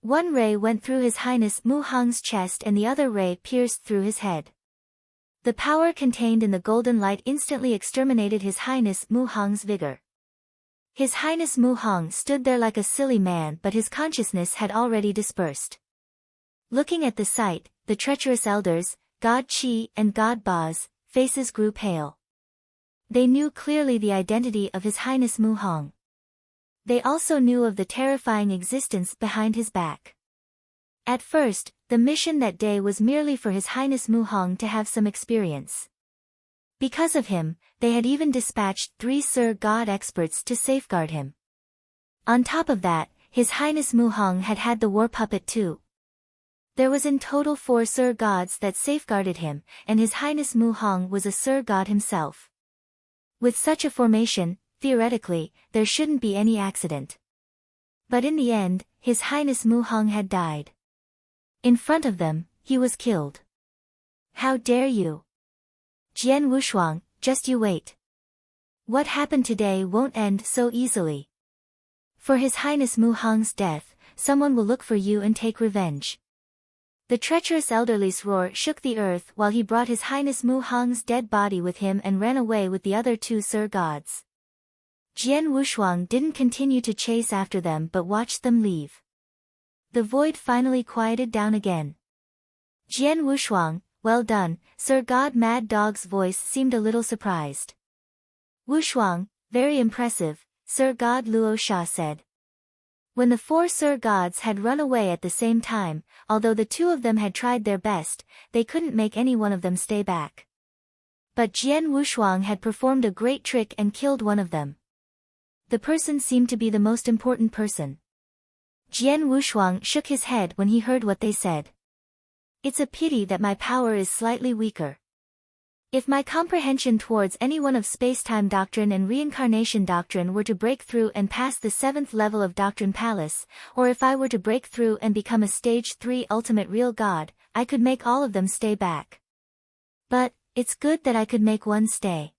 One ray went through His Highness Mu Hong's chest and the other ray pierced through his head. The power contained in the golden light instantly exterminated His Highness Mu Hong's vigor. His Highness Mu Hong stood there like a silly man but his consciousness had already dispersed. Looking at the sight, the treacherous elders, God Chi and God Ba's, faces grew pale. They knew clearly the identity of His Highness Mu Hong. They also knew of the terrifying existence behind his back. At first, the mission that day was merely for His Highness Mu Hong to have some experience. Because of him, they had even dispatched 3 Sir God experts to safeguard him. On top of that, His Highness Mu Hong had had the war puppet too. There was in total 4 Sir Gods that safeguarded him, and His Highness Mu Hong was a Sir God himself. With such a formation, theoretically, there shouldn't be any accident. But in the end, His Highness Mu Hong had died. In front of them, he was killed. "How dare you? Jian Wushuang, just you wait. What happened today won't end so easily. For His Highness Mu Hong's death, someone will look for you and take revenge." The treacherous elderly's roar shook the earth while he brought His Highness Mu Hong's dead body with him and ran away with the other 2 Sir Gods. Jian Wushuang didn't continue to chase after them but watched them leave. The void finally quieted down again. "Jian Wushuang, well done," Sir God Mad Dog's voice seemed a little surprised. "Wushuang, very impressive," Sir God Luo Sha said. When the 4 Sir Gods had run away at the same time, although the 2 of them had tried their best, they couldn't make any one of them stay back. But Jian Wushuang had performed a great trick and killed one of them. The person seemed to be the most important person. Jian Wushuang shook his head when he heard what they said. "It's a pity that my power is slightly weaker. If my comprehension towards any one of spacetime doctrine and reincarnation doctrine were to break through and pass the 7th level of Doctrine Palace, or if I were to break through and become a stage 3 ultimate real god, I could make all of them stay back. But, it's good that I could make one stay."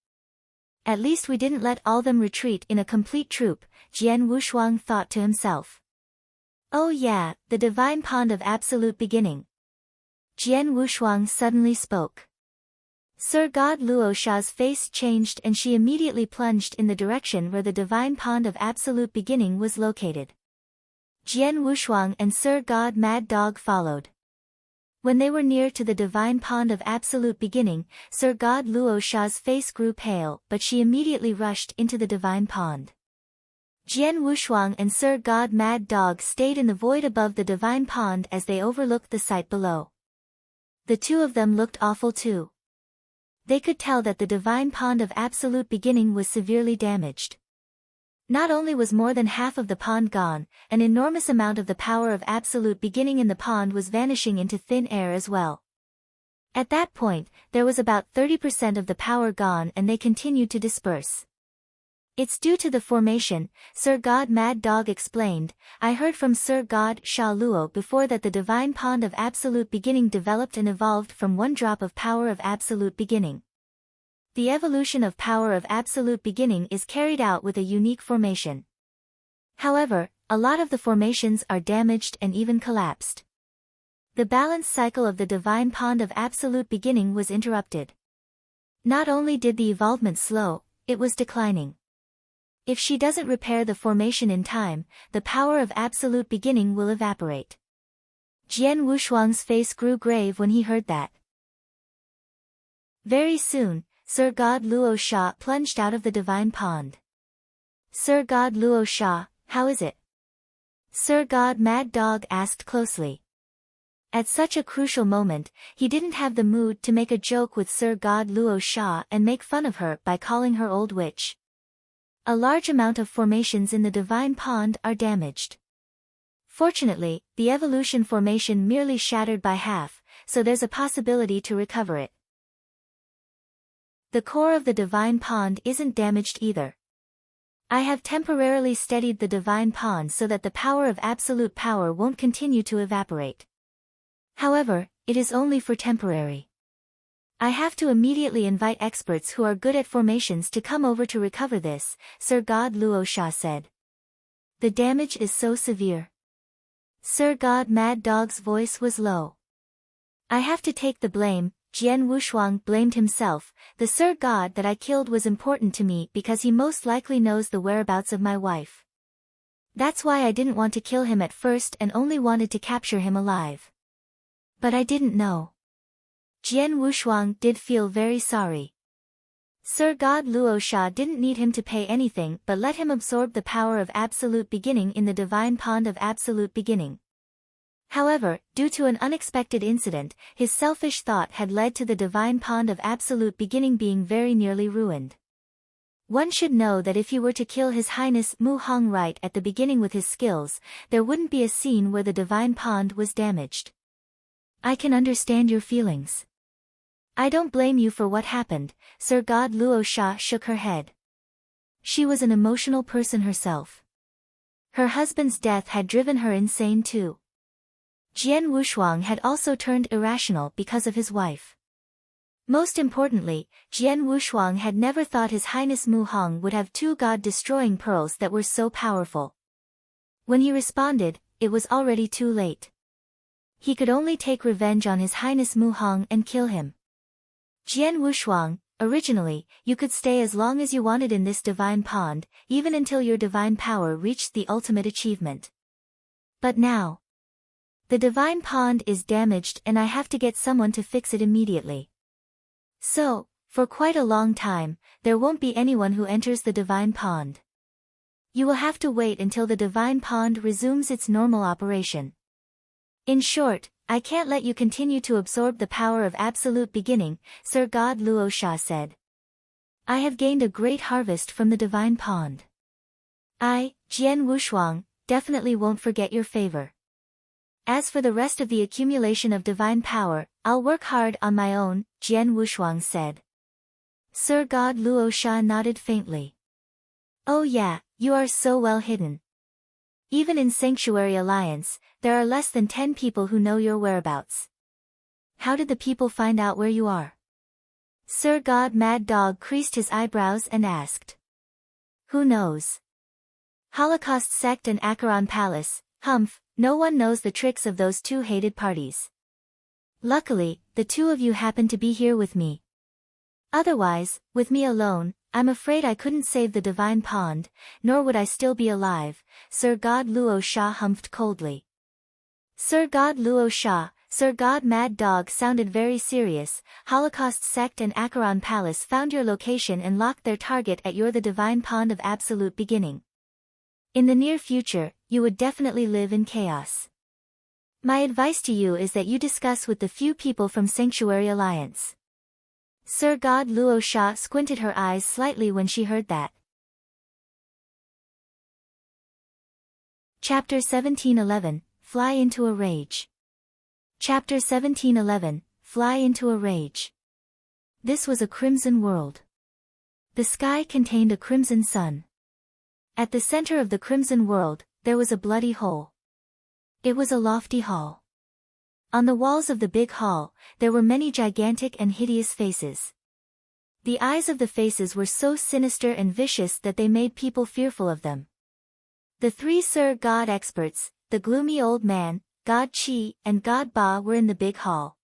At least we didn't let all them retreat in a complete troop, Jian Wushuang thought to himself. Oh yeah, the divine pond of absolute beginning. Jian Wushuang suddenly spoke. Sir God Luo Sha's face changed and she immediately plunged in the direction where the divine pond of absolute beginning was located. Jian Wushuang and Sir God Mad Dog followed. When they were near to the divine pond of absolute beginning, Sir God Luo Sha's face grew pale, but she immediately rushed into the divine pond. Jian Wushuang and Sir God Mad Dog stayed in the void above the divine pond as they overlooked the sight below. The two of them looked awful too. They could tell that the divine pond of absolute beginning was severely damaged. Not only was more than half of the pond gone, an enormous amount of the power of absolute beginning in the pond was vanishing into thin air as well. At that point, there was about 30% of the power gone and they continued to disperse. It's due to the formation, Sir God Mad Dog explained. I heard from Sir God Sha Luo before that the divine pond of absolute beginning developed and evolved from one drop of power of absolute beginning. The evolution of power of absolute beginning is carried out with a unique formation. However, a lot of the formations are damaged and even collapsed. The balance cycle of the divine pond of absolute beginning was interrupted. Not only did the evolvement slow, it was declining. If she doesn't repair the formation in time, the power of absolute beginning will evaporate. Jian Wushuang's face grew grave when he heard that. Very soon, Sir God Luo Sha plunged out of the divine pond. Sir God Luo Sha, how is it? Sir God Mad Dog asked closely. At such a crucial moment, he didn't have the mood to make a joke with Sir God Luo Sha and make fun of her by calling her old witch. A large amount of formations in the divine pond are damaged. Fortunately, the evolution formation merely shattered by half, so there's a possibility to recover it. The core of the divine pond isn't damaged either. I have temporarily steadied the divine pond so that the power of absolute power won't continue to evaporate. However, it is only for temporary. I have to immediately invite experts who are good at formations to come over to recover this, Sir God Luo Sha said. The damage is so severe. Sir God Mad Dog's voice was low. I have to take the blame. Jian Wushuang blamed himself. The Sir God that I killed was important to me because he most likely knows the whereabouts of my wife. That's why I didn't want to kill him at first and only wanted to capture him alive. But I didn't know. Jian Wushuang did feel very sorry. Sir God Luo Sha didn't need him to pay anything but let him absorb the power of absolute beginning in the divine pond of absolute beginning. However, due to an unexpected incident, his selfish thought had led to the divine pond of absolute beginning being very nearly ruined. One should know that if he were to kill His Highness Mu Hong right at the beginning with his skills, there wouldn't be a scene where the divine pond was damaged. I can understand your feelings. I don't blame you for what happened. Sir God Luo Sha shook her head. She was an emotional person herself. Her husband's death had driven her insane too. Jian Wushuang had also turned irrational because of his wife. Most importantly, Jian Wushuang had never thought His Highness Mu Hong would have two god-destroying pearls that were so powerful. When he responded, it was already too late. He could only take revenge on His Highness Mu Hong and kill him. Jian Wushuang, originally, you could stay as long as you wanted in this divine pond, even until your divine power reached the ultimate achievement. But now, the divine pond is damaged and I have to get someone to fix it immediately. So, for quite a long time, there won't be anyone who enters the divine pond. You will have to wait until the divine pond resumes its normal operation. In short, I can't let you continue to absorb the power of absolute beginning, Sir God Luo Sha said. I have gained a great harvest from the divine pond. I, Jian Wushuang, definitely won't forget your favor. As for the rest of the accumulation of divine power, I'll work hard on my own, Jian Wushuang said. Sir God Luo Sha nodded faintly. Oh yeah, you are so well hidden. Even in Sanctuary Alliance, there are less than 10 people who know your whereabouts. How did the people find out where you are? Sir God Mad Dog creased his eyebrows and asked. Who knows? Holocaust sect and Acheron Palace, humph, no one knows the tricks of those two hated parties. Luckily, the two of you happen to be here with me. Otherwise, with me alone, I'm afraid I couldn't save the divine pond, nor would I still be alive, Sir God Luo Sha humphed coldly. Sir God Luo Sha, Sir God Mad Dog sounded very serious. Holocaust sect and Acheron Palace found your location and locked their target at the divine pond of absolute beginning. In the near future, you would definitely live in chaos. My advice to you is that you discuss with the few people from Sanctuary Alliance. Sir God Luo Sha squinted her eyes slightly when she heard that. Chapter 1711, Fly into a Rage. Chapter 1711, Fly into a Rage. This was a crimson world. The sky contained a crimson sun. At the center of the crimson world, there was a bloody hole. It was a lofty hall. On the walls of the big hall, there were many gigantic and hideous faces. The eyes of the faces were so sinister and vicious that they made people fearful of them. The three Sir God experts, the gloomy old man, God Chi, and God Ba were in the big hall.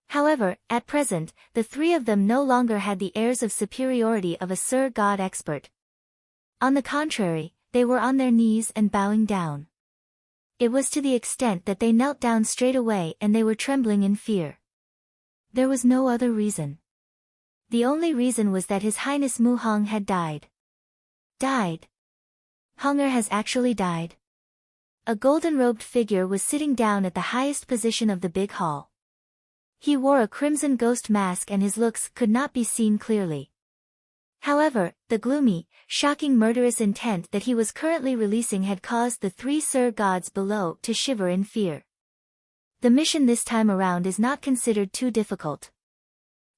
However, at present, the three of them no longer had the airs of superiority of a Sir God expert. On the contrary, they were on their knees and bowing down. It was to the extent that they knelt down straight away and they were trembling in fear. There was no other reason. The only reason was that His Highness Mu Hong had died. Died? Hunger has actually died? A golden-robed figure was sitting down at the highest position of the big hall. He wore a crimson ghost mask and his looks could not be seen clearly. However, the gloomy, shocking murderous intent that he was currently releasing had caused the three Sir Gods below to shiver in fear. The mission this time around is not considered too difficult.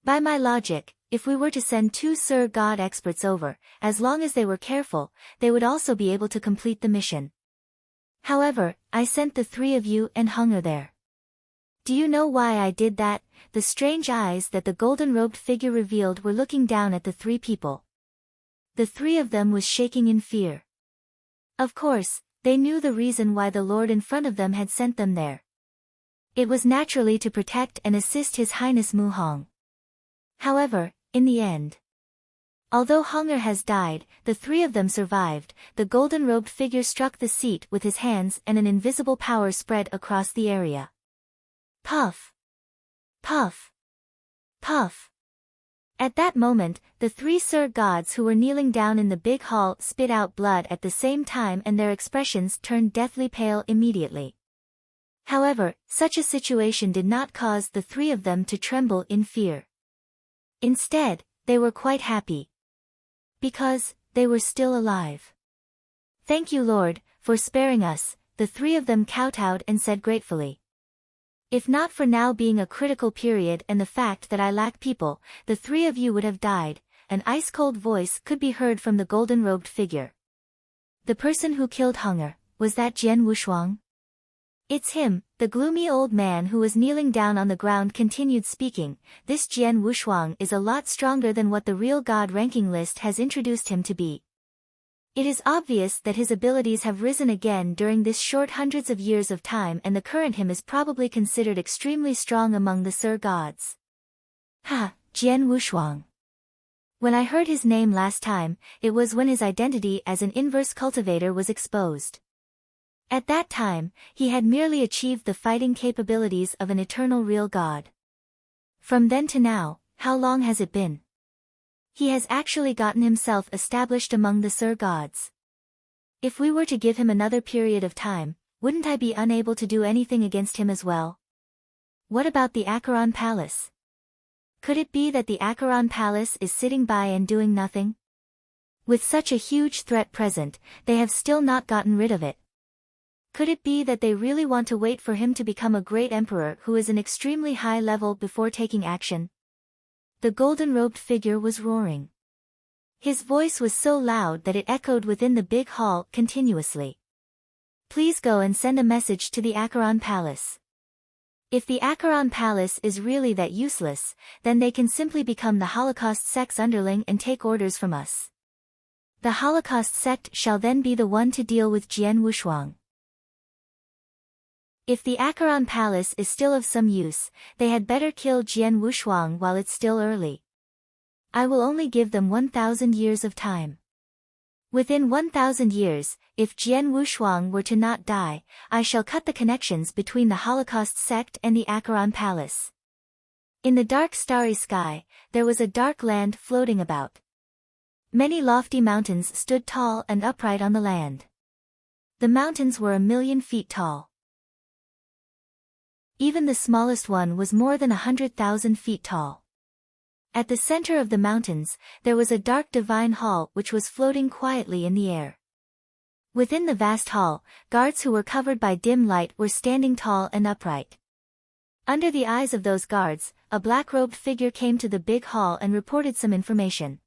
By my logic, if we were to send two Sir God experts over, as long as they were careful, they would also be able to complete the mission. However, I sent the three of you and Hunger there. Do you know why I did that? The strange eyes that the golden-robed figure revealed were looking down at the three people. The three of them was shaking in fear. Of course, they knew the reason why the Lord in front of them had sent them there. It was naturally to protect and assist His Highness Mu Hong. However, in the end, although Hunger has died, the three of them survived. The golden-robed figure struck the seat with his hands and an invisible power spread across the area. Puff! Puff! Puff! At that moment, the three Sir Gods who were kneeling down in the big hall spit out blood at the same time and their expressions turned deathly pale immediately. However, such a situation did not cause the three of them to tremble in fear. Instead, they were quite happy. Because, they were still alive. Thank you, Lord, for sparing us, the three of them kowtowed and said gratefully. If not for now being a critical period and the fact that I lack people, the three of you would have died. An ice-cold voice could be heard from the golden-robed figure. The person who killed Hunger, was that Jian Wushuang? It's him, the gloomy old man who was kneeling down on the ground continued speaking. This Jian Wushuang is a lot stronger than what the real God ranking list has introduced him to be. It is obvious that his abilities have risen again during this short hundreds of years of time and the current him is probably considered extremely strong among the Sir Gods. Ha, Jian Wushuang. When I heard his name last time, it was when his identity as an inverse cultivator was exposed. At that time, he had merely achieved the fighting capabilities of an eternal real god. From then to now, how long has it been? He has actually gotten himself established among the Sir Gods. If we were to give him another period of time, wouldn't I be unable to do anything against him as well? What about the Acheron Palace? Could it be that the Acheron Palace is sitting by and doing nothing? With such a huge threat present, they have still not gotten rid of it. Could it be that they really want to wait for him to become a great emperor who is an extremely high level before taking action? The golden-robed figure was roaring. His voice was so loud that it echoed within the big hall continuously. Please go and send a message to the Acheron Palace. If the Acheron Palace is really that useless, then they can simply become the Holocaust sect's underling and take orders from us. The Holocaust sect shall then be the one to deal with Jian Wushuang. If the Acheron Palace is still of some use, they had better kill Jian Wushuang while it's still early. I will only give them 1,000 years of time. Within 1,000 years, if Jian Wushuang were to not die, I shall cut the connections between the Holocaust sect and the Acheron Palace. In the dark starry sky, there was a dark land floating about. Many lofty mountains stood tall and upright on the land. The mountains were 1,000,000 feet tall. Even the smallest one was more than 100,000 feet tall. At the center of the mountains, there was a dark divine hall which was floating quietly in the air. Within the vast hall, guards who were covered by dim light were standing tall and upright. Under the eyes of those guards, a black-robed figure came to the big hall and reported some information.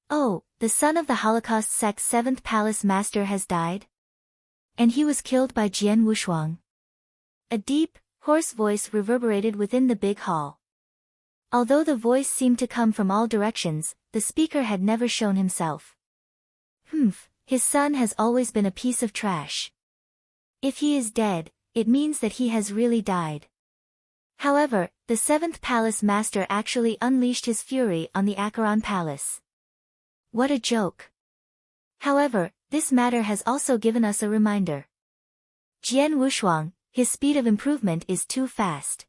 "Oh, the son of the Holocaust sect's 7th palace master has died? And he was killed by Jian Wushuang." A deep, hoarse voice reverberated within the big hall. Although the voice seemed to come from all directions, the speaker had never shown himself. His son has always been a piece of trash. If he is dead, it means that he has really died. However, the 7th palace master actually unleashed his fury on the Acheron Palace. What a joke. However, this matter has also given us a reminder. Jian Wushuang, his speed of improvement is too fast.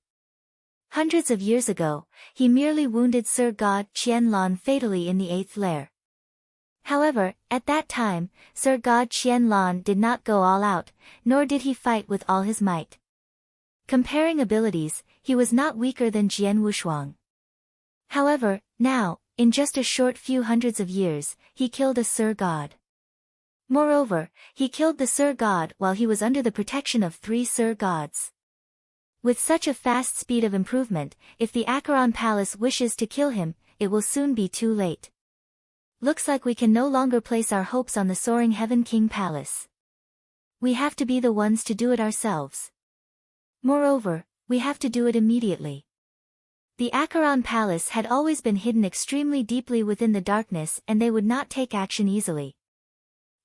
Hundreds of years ago, he merely wounded Sir God Qianlong fatally in the 8th lair. However, at that time, Sir God Qianlong did not go all out, nor did he fight with all his might. Comparing abilities, he was not weaker than Jian Wushuang. However, now, in just a short few hundreds of years, he killed a Sir God. Moreover, he killed the Sir God while he was under the protection of 3 Sir Gods. With such a fast speed of improvement, if the Acheron Palace wishes to kill him, it will soon be too late. Looks like we can no longer place our hopes on the soaring Heaven King Palace. We have to be the ones to do it ourselves. Moreover, we have to do it immediately. The Acheron Palace had always been hidden extremely deeply within the darkness and they would not take action easily.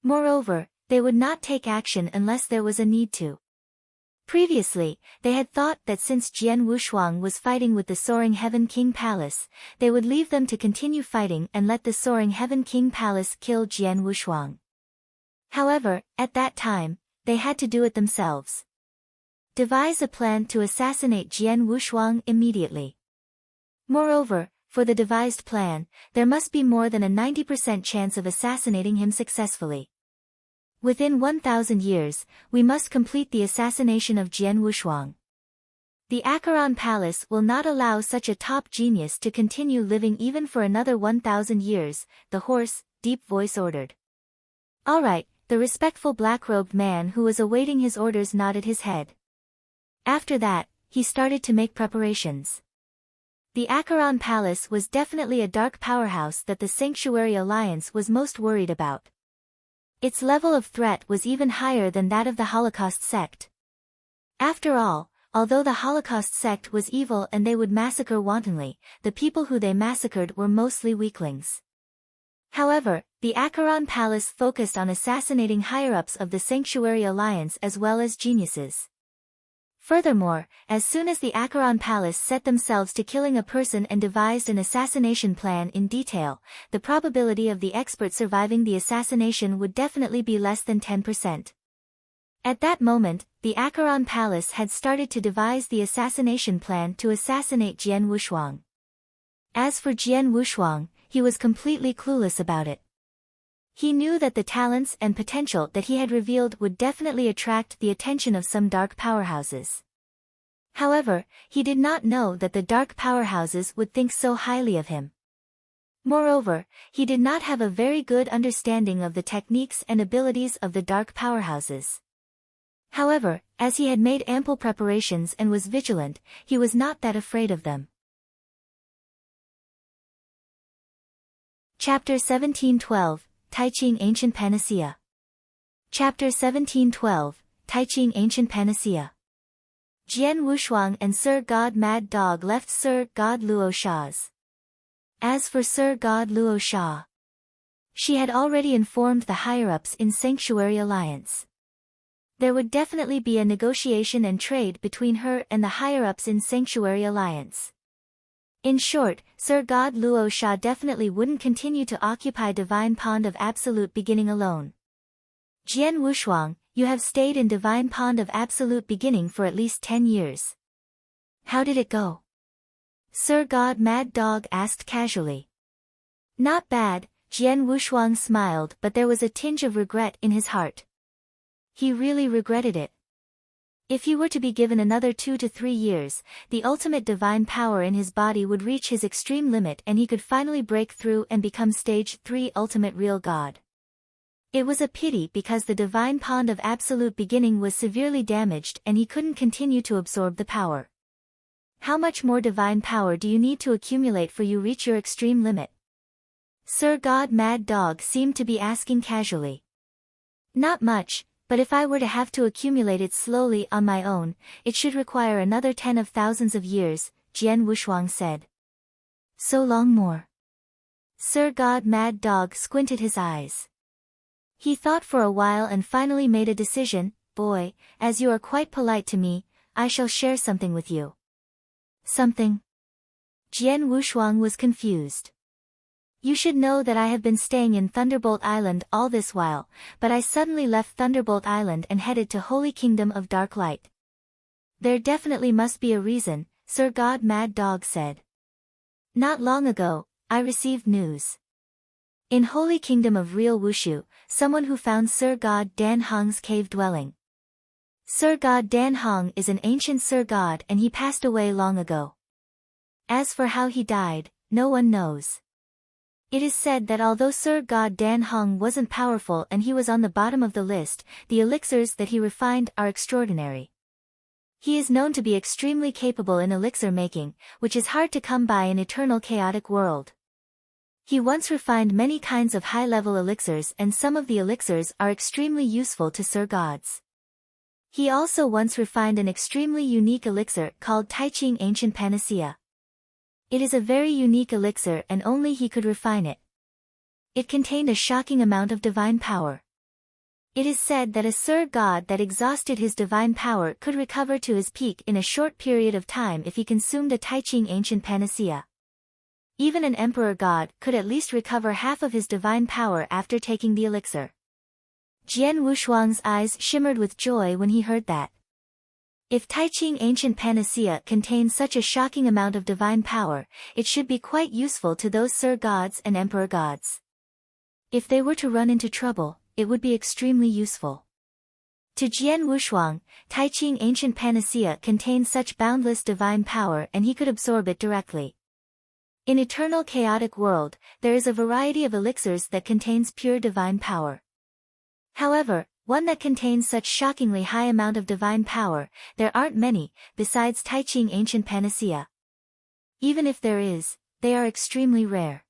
Moreover, they would not take action unless there was a need to. Previously, they had thought that since Jian Wushuang was fighting with the Soaring Heaven King Palace, they would leave them to continue fighting and let the Soaring Heaven King Palace kill Jian Wushuang. However, at that time, they had to do it themselves. Devise a plan to assassinate Jian Wushuang immediately. Moreover, for the devised plan, there must be more than a 90% chance of assassinating him successfully. Within 1,000 years, we must complete the assassination of Jian Wushuang. The Acheron Palace will not allow such a top genius to continue living even for another 1,000 years, the hoarse, deep voice ordered. All right, the respectful black-robed man who was awaiting his orders nodded his head. After that, he started to make preparations. The Acheron Palace was definitely a dark powerhouse that the Sanctuary Alliance was most worried about. Its level of threat was even higher than that of the Holocaust sect. After all, although the Holocaust sect was evil and they would massacre wantonly, the people who they massacred were mostly weaklings. However, the Acheron Palace focused on assassinating higher-ups of the Sanctuary Alliance as well as geniuses. Furthermore, as soon as the Acheron Palace set themselves to killing a person and devised an assassination plan in detail, the probability of the expert surviving the assassination would definitely be less than 10%. At that moment, the Acheron Palace had started to devise the assassination plan to assassinate Jian Wushuang. As for Jian Wushuang, he was completely clueless about it. He knew that the talents and potential that he had revealed would definitely attract the attention of some dark powerhouses. However, he did not know that the dark powerhouses would think so highly of him. Moreover, he did not have a very good understanding of the techniques and abilities of the dark powerhouses. However, as he had made ample preparations and was vigilant, he was not that afraid of them. Chapter 1712, Taiqing Ancient Panacea. Chapter 1712, Taiqing Ancient Panacea. Jian Wushuang and Sir God Mad Dog left Sir God Luo Sha's. As for Sir God Luo Sha, she had already informed the higher-ups in Sanctuary Alliance. There would definitely be a negotiation and trade between her and the higher-ups in Sanctuary Alliance. In short, Sir God Luo Sha definitely wouldn't continue to occupy Divine Pond of Absolute Beginning alone. Jian Wushuang, you have stayed in Divine Pond of Absolute Beginning for at least 10 years. How did it go? Sir God Mad Dog asked casually. Not bad, Jian Wushuang smiled, but there was a tinge of regret in his heart. He really regretted it. If he were to be given another 2 to 3 years, the ultimate divine power in his body would reach his extreme limit and he could finally break through and become Stage 3 Ultimate Real God. It was a pity because the divine pond of absolute beginning was severely damaged and he couldn't continue to absorb the power. How much more divine power do you need to accumulate for you reach your extreme limit? Sir God Mad Dog seemed to be asking casually. Not much, but if I were to have to accumulate it slowly on my own, it should require another 10 of thousands of years, Jian Wushuang said. So long more. Sir God Mad Dog squinted his eyes. He thought for a while and finally made a decision. Boy, as you are quite polite to me, I shall share something with you. Something? Jian Wushuang was confused. You should know that I have been staying in Thunderbolt Island all this while, but I suddenly left Thunderbolt Island and headed to Holy Kingdom of Dark Light. There definitely must be a reason, Sir God Mad Dog said. Not long ago, I received news. In Holy Kingdom of Real Wushu, someone who found Sir God Dan Hong's cave dwelling. Sir God Dan Hong is an ancient Sir God and he passed away long ago. As for how he died, no one knows. It is said that although Sir God Dan Hong wasn't powerful and he was on the bottom of the list, the elixirs that he refined are extraordinary. He is known to be extremely capable in elixir making, which is hard to come by in eternal chaotic world. He once refined many kinds of high-level elixirs and some of the elixirs are extremely useful to Sir Gods. He also once refined an extremely unique elixir called Taiqing Ancient Panacea. It is a very unique elixir and only he could refine it. It contained a shocking amount of divine power. It is said that a Sir God that exhausted his divine power could recover to his peak in a short period of time if he consumed a Taiqing Ancient Panacea. Even an Emperor God could at least recover half of his divine power after taking the elixir. Jian Wushuang's eyes shimmered with joy when he heard that. If Taiqing Ancient Panacea contains such a shocking amount of divine power, it should be quite useful to those Sir Gods and Emperor Gods. If they were to run into trouble, it would be extremely useful. To Jian Wushuang, Taiqing Ancient Panacea contains such boundless divine power and he could absorb it directly. In eternal chaotic world, there is a variety of elixirs that contains pure divine power. However, one that contains such shockingly high amount of divine power, there aren't many, besides Taiqing Ancient Panacea. Even if there is, they are extremely rare.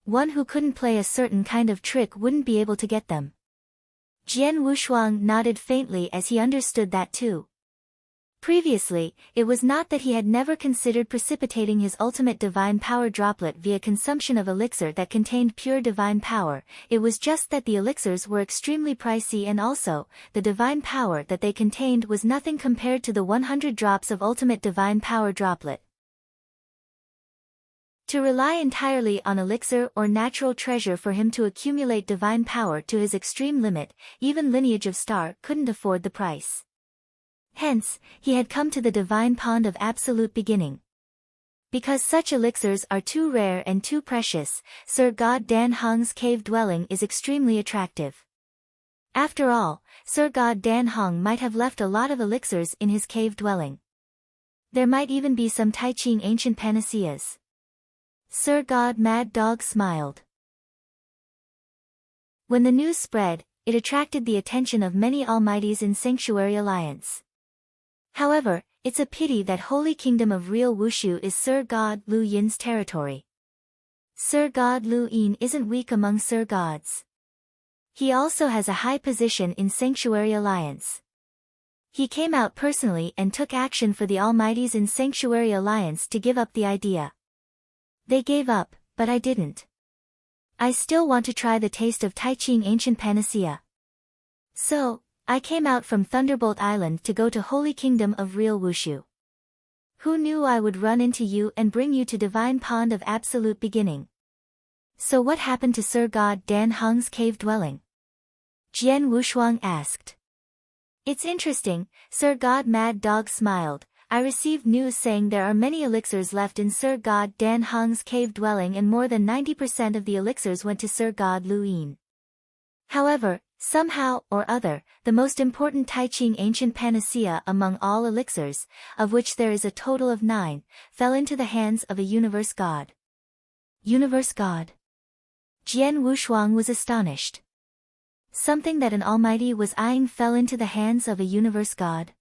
One who couldn't play a certain kind of trick wouldn't be able to get them. Jian Wushuang nodded faintly as he understood that too. Previously, it was not that he had never considered precipitating his ultimate divine power droplet via consumption of elixir that contained pure divine power, it was just that the elixirs were extremely pricey and also, the divine power that they contained was nothing compared to the 100 drops of ultimate divine power droplet. To rely entirely on elixir or natural treasure for him to accumulate divine power to his extreme limit, even Lineage of Star couldn't afford the price. Hence, he had come to the divine pond of absolute beginning. Because such elixirs are too rare and too precious, Sir God Dan Hong's cave dwelling is extremely attractive. After all, Sir God Dan Hong might have left a lot of elixirs in his cave dwelling. There might even be some Taiqing Ancient Panaceas. Sir God Mad Dog smiled. When the news spread, it attracted the attention of many almighties in Sanctuary Alliance. However, it's a pity that Holy Kingdom of Real Wushu is Sir God Lu Yin's territory. Sir God Lu Yin isn't weak among Sir Gods. He also has a high position in Sanctuary Alliance. He came out personally and took action for the Almighty's in Sanctuary Alliance to give up the idea. They gave up, but I didn't. I still want to try the taste of Taiching Ancient Panacea. So, I came out from Thunderbolt Island to go to Holy Kingdom of Real Wushu. Who knew I would run into you and bring you to Divine Pond of Absolute Beginning? So what happened to Sir God Dan Heng's cave dwelling? Jian Wushuang asked. It's interesting, Sir God Mad Dog smiled. I received news saying there are many elixirs left in Sir God Dan Heng's cave dwelling and more than 90% of the elixirs went to Sir God Luin. However, somehow or other, the most important Taiching Ancient Panacea among all elixirs, of which there is a total of 9, fell into the hands of a universe god. Universe god? Jian Wushuang was astonished. Something that an almighty was eyeing fell into the hands of a universe god?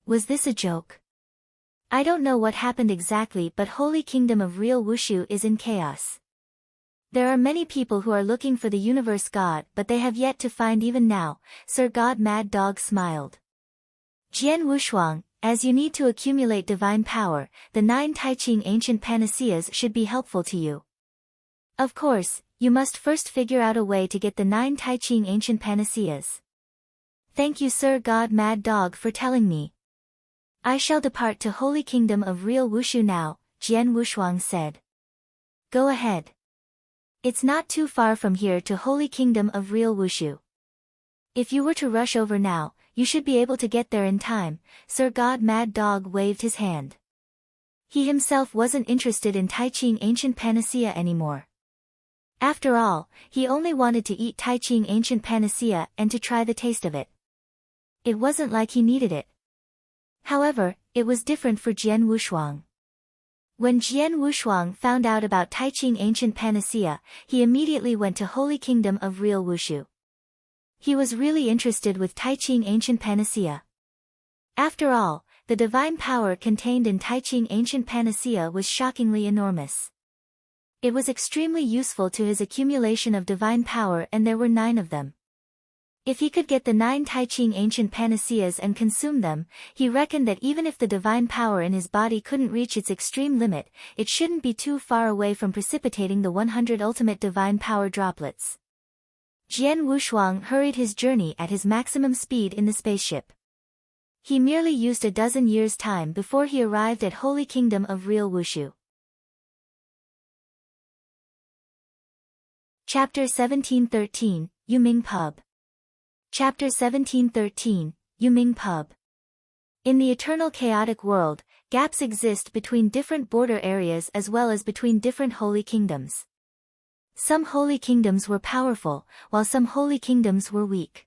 Was this a joke? I don't know what happened exactly, but Holy Kingdom of Real Wushu is in chaos. There are many people who are looking for the universe god, but they have yet to find even now. Sir God Mad Dog smiled. Jian Wushuang, as you need to accumulate divine power, the 9 Taiching Ancient Panaceas should be helpful to you. Of course, you must first figure out a way to get the 9 Taiching Ancient Panaceas. Thank you Sir God Mad Dog for telling me. I shall depart to Holy Kingdom of Real Wushu now, Jian Wushuang said. Go ahead. It's not too far from here to Holy Kingdom of Real Wushu. If you were to rush over now, you should be able to get there in time. Sir God Mad Dog waved his hand. He himself wasn't interested in Taiching Ancient Panacea anymore. After all, he only wanted to eat Taiching Ancient Panacea and to try the taste of it. It wasn't like he needed it. However, it was different for Jian Wushuang. When Jian Wushuang found out about Taiching Ancient Panacea, he immediately went to Holy Kingdom of Real Wushu. He was really interested with Taiching Ancient Panacea. After all, the divine power contained in Taiching Ancient Panacea was shockingly enormous. It was extremely useful to his accumulation of divine power, and there were 9 of them. If he could get the 9 Taiching Ancient Panaceas and consume them, he reckoned that even if the divine power in his body couldn't reach its extreme limit, it shouldn't be too far away from precipitating the 100 ultimate divine power droplets. Jian Wushuang hurried his journey at his maximum speed in the spaceship. He merely used a dozen years' time before he arrived at Holy Kingdom of Real Wushu. Chapter 1713, Yuming Pub. Chapter 1713, Yuming Pub. In the eternal chaotic world, gaps exist between different border areas as well as between different holy kingdoms. Some holy kingdoms were powerful, while some holy kingdoms were weak.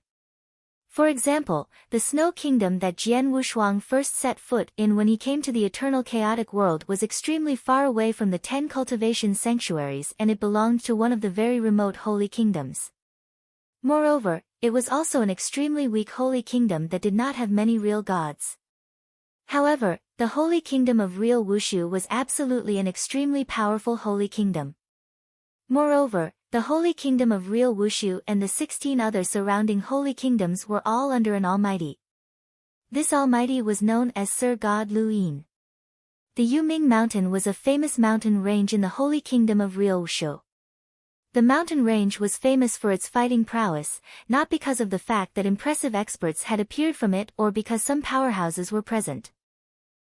For example, the Snow Kingdom that Jian Wushuang first set foot in when he came to the eternal chaotic world was extremely far away from the 10 cultivation sanctuaries, and it belonged to one of the very remote holy kingdoms. Moreover, it was also an extremely weak holy kingdom that did not have many real gods. However, the Holy Kingdom of Real Wushu was absolutely an extremely powerful holy kingdom. Moreover, the Holy Kingdom of Real Wushu and the 16 other surrounding holy kingdoms were all under an almighty. This almighty was known as Sir God Luin. The Yuming Mountain was a famous mountain range in the Holy Kingdom of Real Wushu. The mountain range was famous for its fighting prowess, not because of the fact that impressive experts had appeared from it or because some powerhouses were present.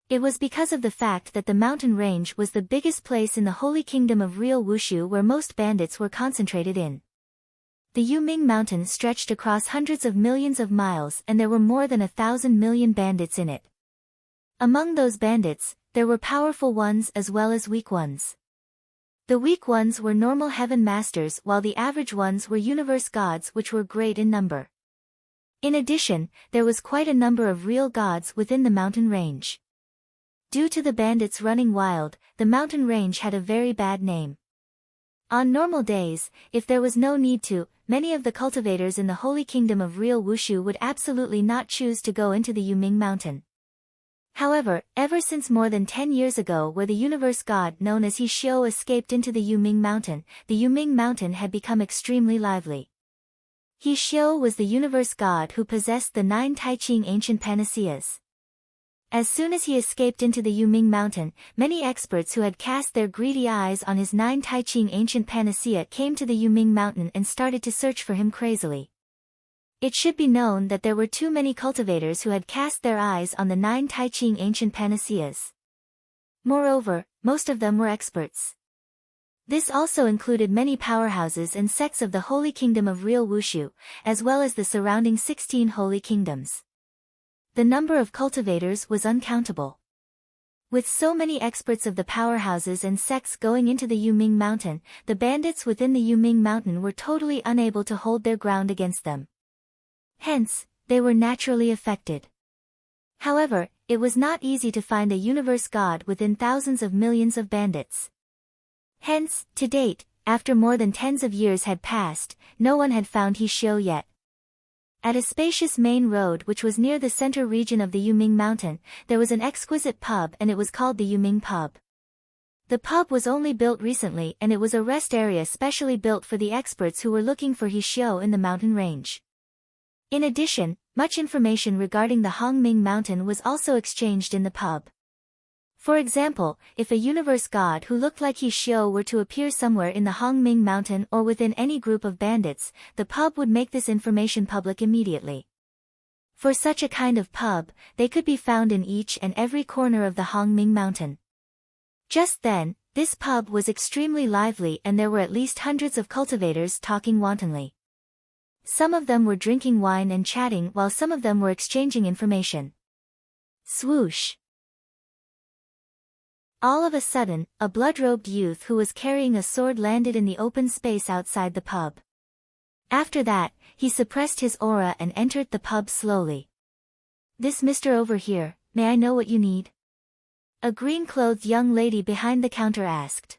It was because of the fact that the mountain range was the biggest place in the Holy Kingdom of Real Wushu where most bandits were concentrated in. The Yuming Mountain stretched across hundreds of millions of miles and there were more than 1,000 million bandits in it. Among those bandits, there were powerful ones as well as weak ones. The weak ones were normal heaven masters while the average ones were universe gods which were great in number. In addition, there was quite a number of real gods within the mountain range. Due to the bandits running wild, the mountain range had a very bad name. On normal days, if there was no need to, many of the cultivators in the Holy Kingdom of Real Wushu would absolutely not choose to go into the Yuming Mountain. However, ever since more than 10 years ago where the universe god known as He Xiu escaped into the Yuming Mountain had become extremely lively. He Xiu was the universe god who possessed the 9 Taiqing ancient panaceas. As soon as he escaped into the Yuming mountain, many experts who had cast their greedy eyes on his 9 Taiqing ancient panacea came to the Yuming mountain and started to search for him crazily. It should be known that there were too many cultivators who had cast their eyes on the 9 Taiqing ancient panaceas. Moreover, most of them were experts. This also included many powerhouses and sects of the Holy Kingdom of Real Wushu, as well as the surrounding 16 holy kingdoms. The number of cultivators was uncountable. With so many experts of the powerhouses and sects going into the Yuming mountain, the bandits within the Yuming mountain were totally unable to hold their ground against them. Hence, they were naturally affected. However, it was not easy to find a universe god within thousands of millions of bandits. Hence, to date, after more than tens of years had passed, no one had found He Xiu yet. At a spacious main road which was near the center region of the Yuming mountain, there was an exquisite pub and it was called the Yuming pub. The pub was only built recently and it was a rest area specially built for the experts who were looking for He Xiu in the mountain range. In addition, much information regarding the Hongming mountain was also exchanged in the pub. For example, if a universe god who looked like He Xiu were to appear somewhere in the Hongming mountain or within any group of bandits, the pub would make this information public immediately. For such a kind of pub, they could be found in each and every corner of the Hongming mountain. Just then, this pub was extremely lively and there were at least hundreds of cultivators talking wantonly. Some of them were drinking wine and chatting while some of them were exchanging information. Swoosh! All of a sudden, a blood-robed youth who was carrying a sword landed in the open space outside the pub. After that, he suppressed his aura and entered the pub slowly. "This mister over here, may I know what you need?" A green-clothed young lady behind the counter asked.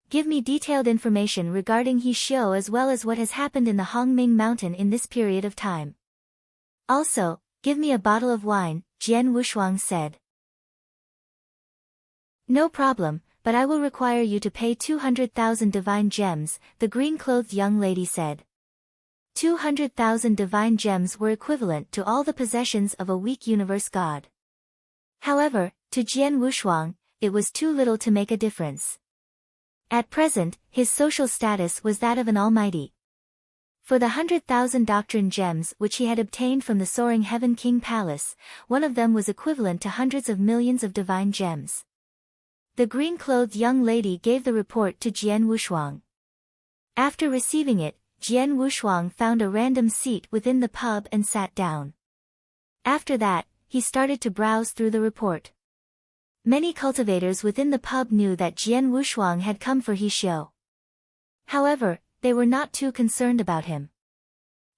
"Give me detailed information regarding He Xiu as well as what has happened in the Hongming mountain in this period of time. Also, give me a bottle of wine," Jian Wushuang said. "No problem, but I will require you to pay 200,000 divine gems," the green-clothed young lady said. 200,000 divine gems were equivalent to all the possessions of a weak universe god. However, to Jian Wushuang, it was too little to make a difference. At present, his social status was that of an almighty. For the 100,000 doctrine gems which he had obtained from the Soaring Heaven King Palace, one of them was equivalent to hundreds of millions of divine gems. The green-clothed young lady gave the report to Jian Wushuang. After receiving it, Jian Wushuang found a random seat within the pub and sat down. After that, he started to browse through the report. Many cultivators within the pub knew that Jian Wushuang had come for He Xiu. However, they were not too concerned about him.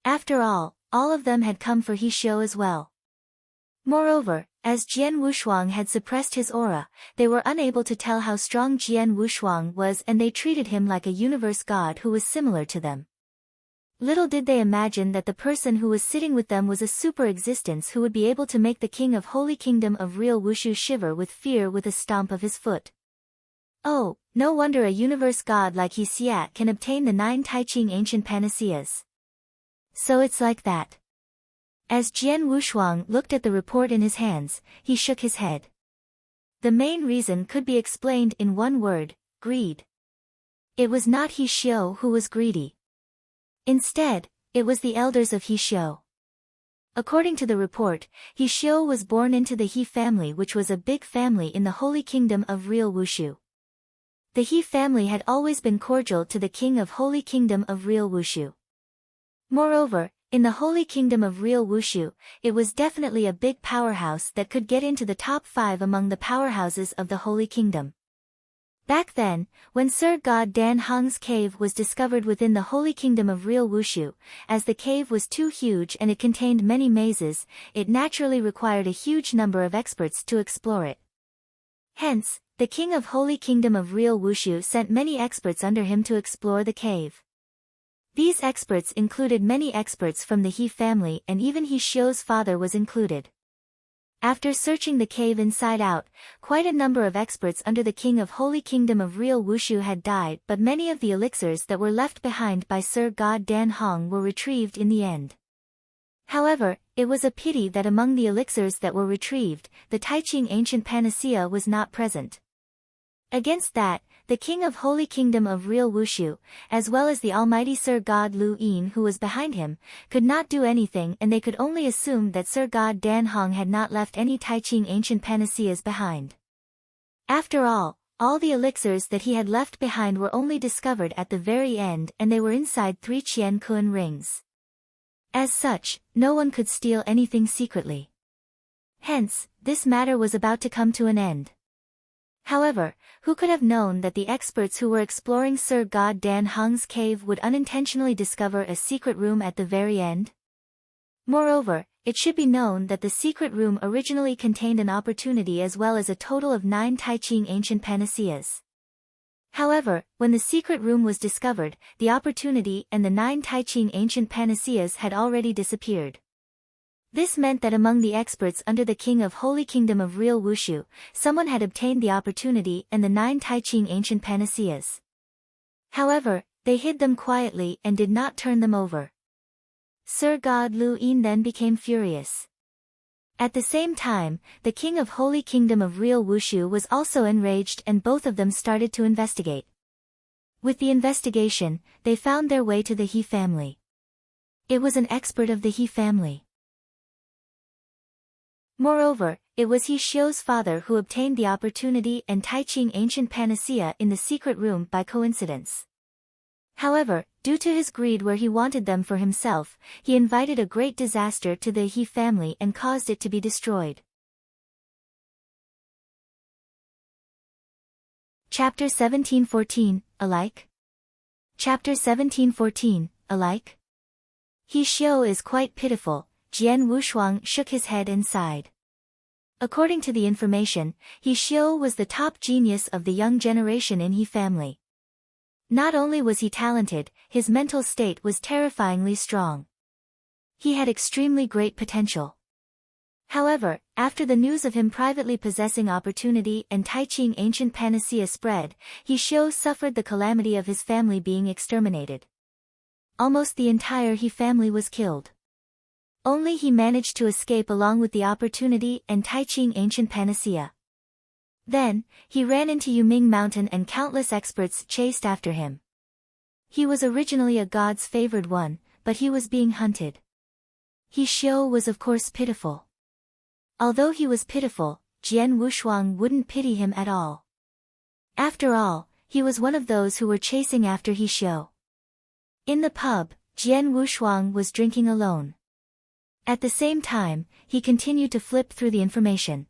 After all of them had come for He Xiu as well. Moreover, as Jian Wushuang had suppressed his aura, they were unable to tell how strong Jian Wushuang was and they treated him like a universe god who was similar to them. Little did they imagine that the person who was sitting with them was a super existence who would be able to make the king of Holy Kingdom of Real Wushu shiver with fear with a stomp of his foot. Oh, no wonder a universe god like He Xiu can obtain the 9 Taiqing ancient panaceas. So it's like that. As Jian Wushuang looked at the report in his hands, he shook his head. The main reason could be explained in one word: greed. It was not He Xiu who was greedy. Instead, it was the elders of He Xiu. According to the report, He Xiu was born into the He family, which was a big family in the Holy Kingdom of Real Wushu. The He family had always been cordial to the king of Holy Kingdom of Real Wushu. Moreover, in the Holy Kingdom of Real Wushu, it was definitely a big powerhouse that could get into the top 5 among the powerhouses of the Holy Kingdom. Back then, when Sir God Dan Hong's cave was discovered within the Holy Kingdom of Real Wushu, as the cave was too huge and it contained many mazes, it naturally required a huge number of experts to explore it. Hence, the king of Holy Kingdom of Real Wushu sent many experts under him to explore the cave. These experts included many experts from the He family and even He Xiu's father was included. After searching the cave inside out, quite a number of experts under the king of Holy Kingdom of Real Wushu had died, but many of the elixirs that were left behind by Sir God Dan Hong were retrieved in the end. However, it was a pity that among the elixirs that were retrieved, the Taiching ancient panacea was not present. Against that, the king of Holy Kingdom of Real Wushu, as well as the almighty Sir God Lu Yin who was behind him, could not do anything, and they could only assume that Sir God Dan Hong had not left any Taiching ancient panaceas behind. After all the elixirs that he had left behind were only discovered at the very end, and they were inside 3 Qian Kun rings. As such, no one could steal anything secretly. Hence, this matter was about to come to an end. However, who could have known that the experts who were exploring Sir God Dan Hong's cave would unintentionally discover a secret room at the very end? Moreover, it should be known that the secret room originally contained an opportunity as well as a total of 9 Taiching ancient panaceas. However, when the secret room was discovered, the opportunity and the 9 Taiching ancient panaceas had already disappeared. This meant that among the experts under the king of Holy Kingdom of Real Wushu, someone had obtained the opportunity and the 9 Taiching ancient panaceas. However, they hid them quietly and did not turn them over. Sir God Lu Yin then became furious. At the same time, the king of Holy Kingdom of Real Wushu was also enraged, and both of them started to investigate. With the investigation, they found their way to the He family. It was an expert of the He family. Moreover, it was He Xiu's father who obtained the opportunity and Taiching ancient panacea in the secret room by coincidence. However, due to his greed where he wanted them for himself, he invited a great disaster to the He family and caused it to be destroyed. Chapter 1714, Alike? Chapter 1714, Alike? He Xiu is quite pitiful. Jian Wushuang shook his head and sighed. According to the information, He Xiu was the top genius of the young generation in He family. Not only was he talented, his mental state was terrifyingly strong. He had extremely great potential. However, after the news of him privately possessing opportunity and Taiching ancient panacea spread, He Xiu suffered the calamity of his family being exterminated. Almost the entire He family was killed. Only he managed to escape along with the opportunity and Taiching ancient panacea. Then, he ran into Yuming Mountain and countless experts chased after him. He was originally a god's favored one, but he was being hunted. He Xiu was of course pitiful. Although he was pitiful, Jian Wushuang wouldn't pity him at all. After all, he was one of those who were chasing after He Xiu. In the pub, Jian Wushuang was drinking alone. At the same time, he continued to flip through the information.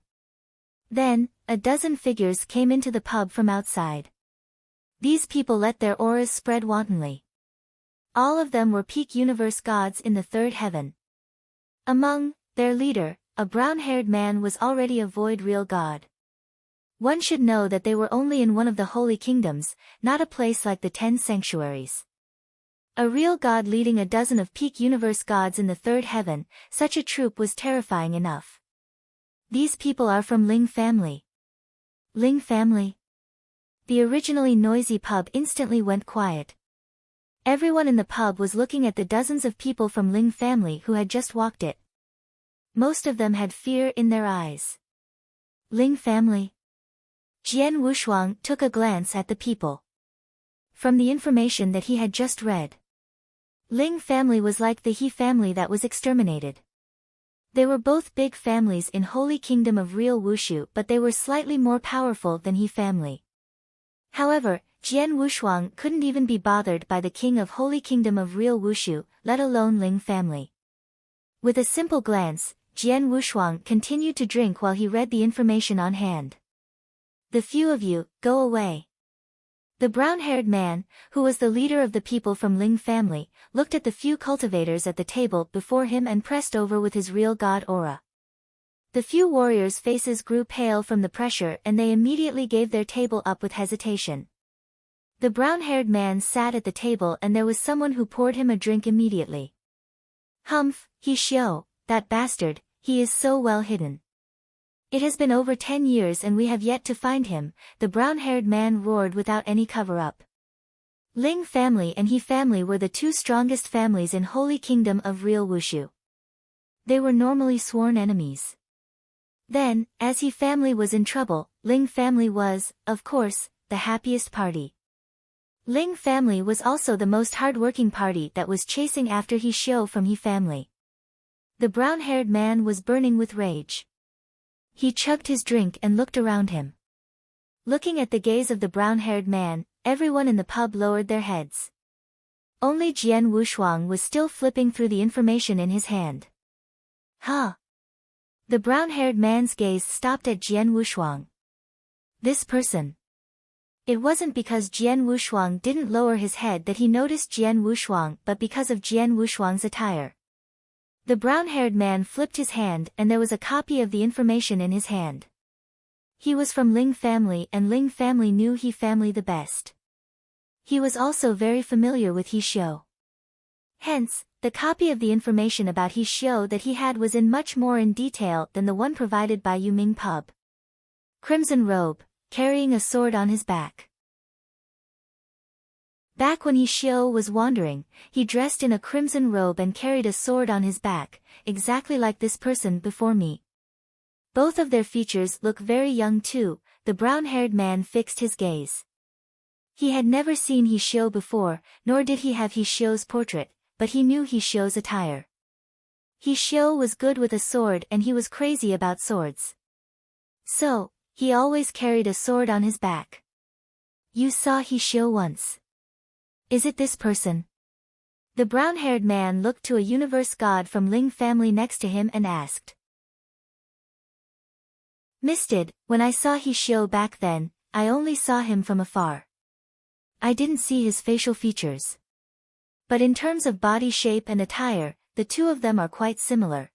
Then, a dozen figures came into the pub from outside. These people let their auras spread wantonly. All of them were peak universe gods in the third heaven. Among their leader, a brown-haired man was already a void real god. One should know that they were only in one of the holy kingdoms, not a place like the 10 sanctuaries. A real god leading a dozen of peak universe gods in the third heaven, such a troop was terrifying enough. These people are from Ling family. Ling family? The originally noisy pub instantly went quiet. Everyone in the pub was looking at the dozens of people from Ling family who had just walked it. Most of them had fear in their eyes. Ling family? Jian Wushuang took a glance at the people. From the information that he had just read, Ling family was like the He family that was exterminated. They were both big families in Holy Kingdom of Real Wushu, but they were slightly more powerful than He family. However, Jian Wushuang couldn't even be bothered by the king of Holy Kingdom of Real Wushu, let alone Ling family. With a simple glance, Jian Wushuang continued to drink while he read the information on hand. The few of you, go away. The brown-haired man, who was the leader of the people from Ling family, looked at the few cultivators at the table before him and pressed over with his real god aura. The few warriors' faces grew pale from the pressure and they immediately gave their table up with hesitation. The brown-haired man sat at the table and there was someone who poured him a drink immediately. Humph, He Xiu, that bastard, he is so well hidden. It has been over 10 years and we have yet to find him, the brown-haired man roared without any cover-up. Ling family and He family were the two strongest families in Holy Kingdom of Real Wushu. They were normally sworn enemies. Then, as He family was in trouble, Ling family was, of course, the happiest party. Ling family was also the most hard-working party that was chasing after He Xiu from He family. The brown-haired man was burning with rage. He chugged his drink and looked around him. Looking at the gaze of the brown-haired man, everyone in the pub lowered their heads. Only Jian Wushuang was still flipping through the information in his hand. Huh? The brown-haired man's gaze stopped at Jian Wushuang. This person. It wasn't because Jian Wushuang didn't lower his head that he noticed Jian Wushuang, but because of Jian Wushuang's attire. The brown-haired man flipped his hand and there was a copy of the information in his hand. He was from Ling family and Ling family knew He family the best. He was also very familiar with He Xiu. Hence, the copy of the information about He Xiu that he had was in much more in detail than the one provided by Yuming Pub. Crimson robe, carrying a sword on his back. Back when He Xiu was wandering, he dressed in a crimson robe and carried a sword on his back, exactly like this person before me. Both of their features look very young too, the brown-haired man fixed his gaze. He had never seen He Xiu before, nor did he have He Xiu's portrait, but he knew He Xiu's attire. He Xiu was good with a sword and he was crazy about swords. So, he always carried a sword on his back. You saw He Xiu once. Is it this person? The brown-haired man looked to a universe god from Ling family next to him and asked. Misted, when I saw He Xiu back then, I only saw him from afar. I didn't see his facial features. But in terms of body shape and attire, the two of them are quite similar.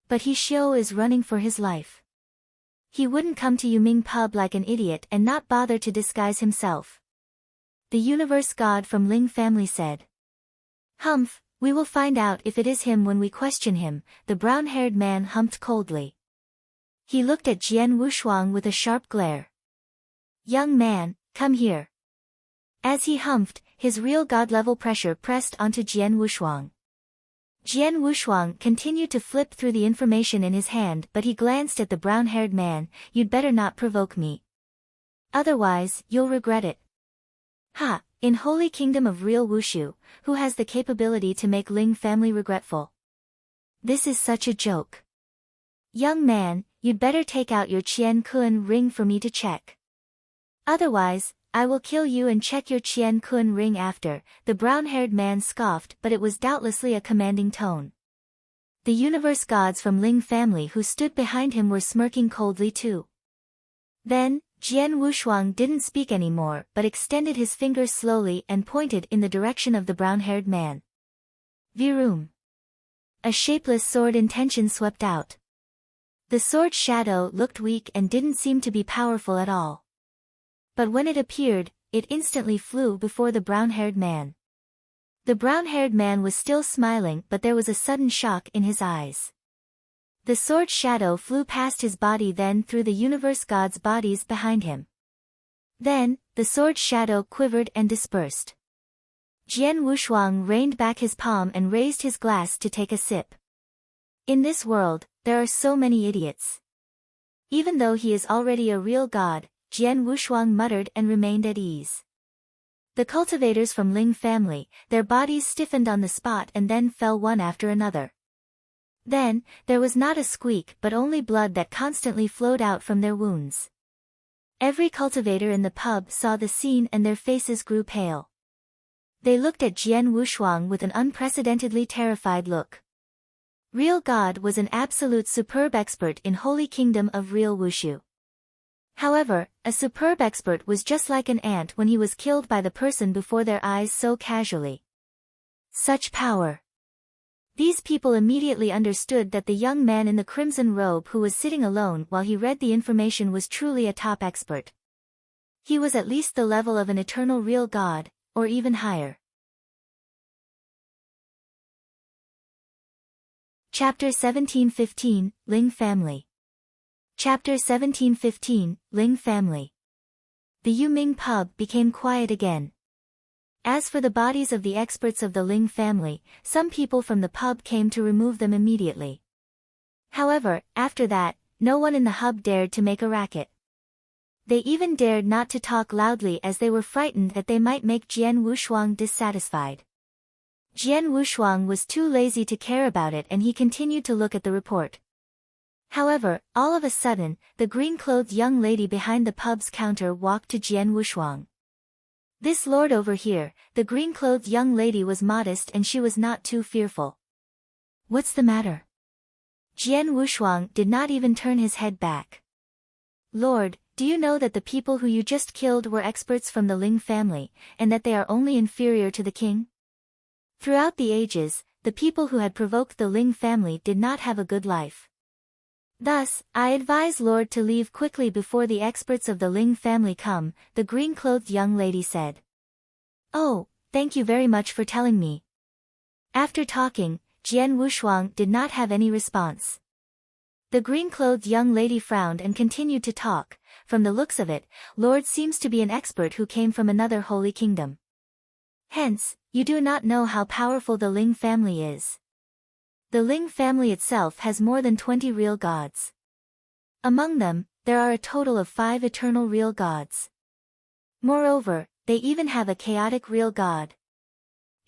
But He Xiu is running for his life. He wouldn't come to Yuming Pub like an idiot and not bother to disguise himself. The universe god from Ling family said. Humph, we will find out if it is him when we question him, the brown-haired man humped coldly. He looked at Jian Wushuang with a sharp glare. Young man, come here. As he humphed, his real god-level pressure pressed onto Jian Wushuang. Jian Wushuang continued to flip through the information in his hand but he glanced at the brown-haired man, you'd better not provoke me. Otherwise, you'll regret it. Ha, in Holy Kingdom of Real Wushu, who has the capability to make Ling family regretful? This is such a joke. Young man, you'd better take out your Qian Kun ring for me to check. Otherwise, I will kill you and check your Qian Kun ring after, the brown-haired man scoffed but it was doubtlessly a commanding tone. The universe gods from Ling family who stood behind him were smirking coldly too. Then, Jian Wushuang didn't speak anymore but extended his fingers slowly and pointed in the direction of the brown-haired man. Virum. A shapeless sword intention swept out. The sword shadow looked weak and didn't seem to be powerful at all. But when it appeared, it instantly flew before the brown-haired man. The brown-haired man was still smiling but there was a sudden shock in his eyes. The sword shadow flew past his body then through the universe gods' bodies behind him. Then, the sword shadow quivered and dispersed. Jian Wushuang reined back his palm and raised his glass to take a sip. In this world, there are so many idiots. Even though he is already a real god, Jian Wushuang muttered and remained at ease. The cultivators from Ling family, their bodies stiffened on the spot and then fell one after another. Then, there was not a squeak but only blood that constantly flowed out from their wounds. Every cultivator in the pub saw the scene and their faces grew pale. They looked at Jian Wushuang with an unprecedentedly terrified look. Real God was an absolute superb expert in Holy Kingdom of Real Wushu. However, a superb expert was just like an ant when he was killed by the person before their eyes so casually. Such power! These people immediately understood that the young man in the crimson robe who was sitting alone while he read the information was truly a top expert. He was at least the level of an eternal real god, or even higher. Chapter 1715, Ling Family. Chapter 1715, Ling Family. The Yuming pub became quiet again. As for the bodies of the experts of the Ling family, some people from the pub came to remove them immediately. However, after that, no one in the hub dared to make a racket. They even dared not to talk loudly as they were frightened that they might make Jian Wushuang dissatisfied. Jian Wushuang was too lazy to care about it and he continued to look at the report. However, all of a sudden, the green-clothed young lady behind the pub's counter walked to Jian Wushuang. This lord over here, the green-clothed young lady was modest and she was not too fearful. What's the matter? Jian Wushuang did not even turn his head back. Lord, do you know that the people who you just killed were experts from the Ling family, and that they are only inferior to the king? Throughout the ages, the people who had provoked the Ling family did not have a good life. Thus, I advise Lord to leave quickly before the experts of the Ling family come, the green-clothed young lady said. Oh, thank you very much for telling me. After talking, Jian Wushuang did not have any response. The green-clothed young lady frowned and continued to talk. From the looks of it, Lord seems to be an expert who came from another holy kingdom. Hence, you do not know how powerful the Ling family is. The Ling family itself has more than 20 real gods. Among them, there are a total of 5 eternal real gods. Moreover, they even have a chaotic real god.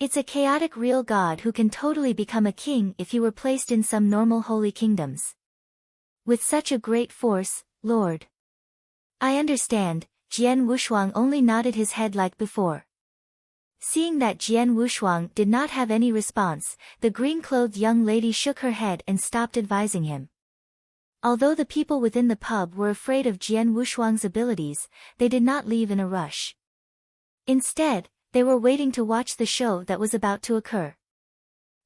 It's a chaotic real god who can totally become a king if he were placed in some normal holy kingdoms. With such a great force, Lord. I understand, Jian Wushuang only nodded his head like before. Seeing that Jian Wushuang did not have any response, the green-clothed young lady shook her head and stopped advising him. Although the people within the pub were afraid of Jian Wushuang's abilities, they did not leave in a rush. Instead, they were waiting to watch the show that was about to occur.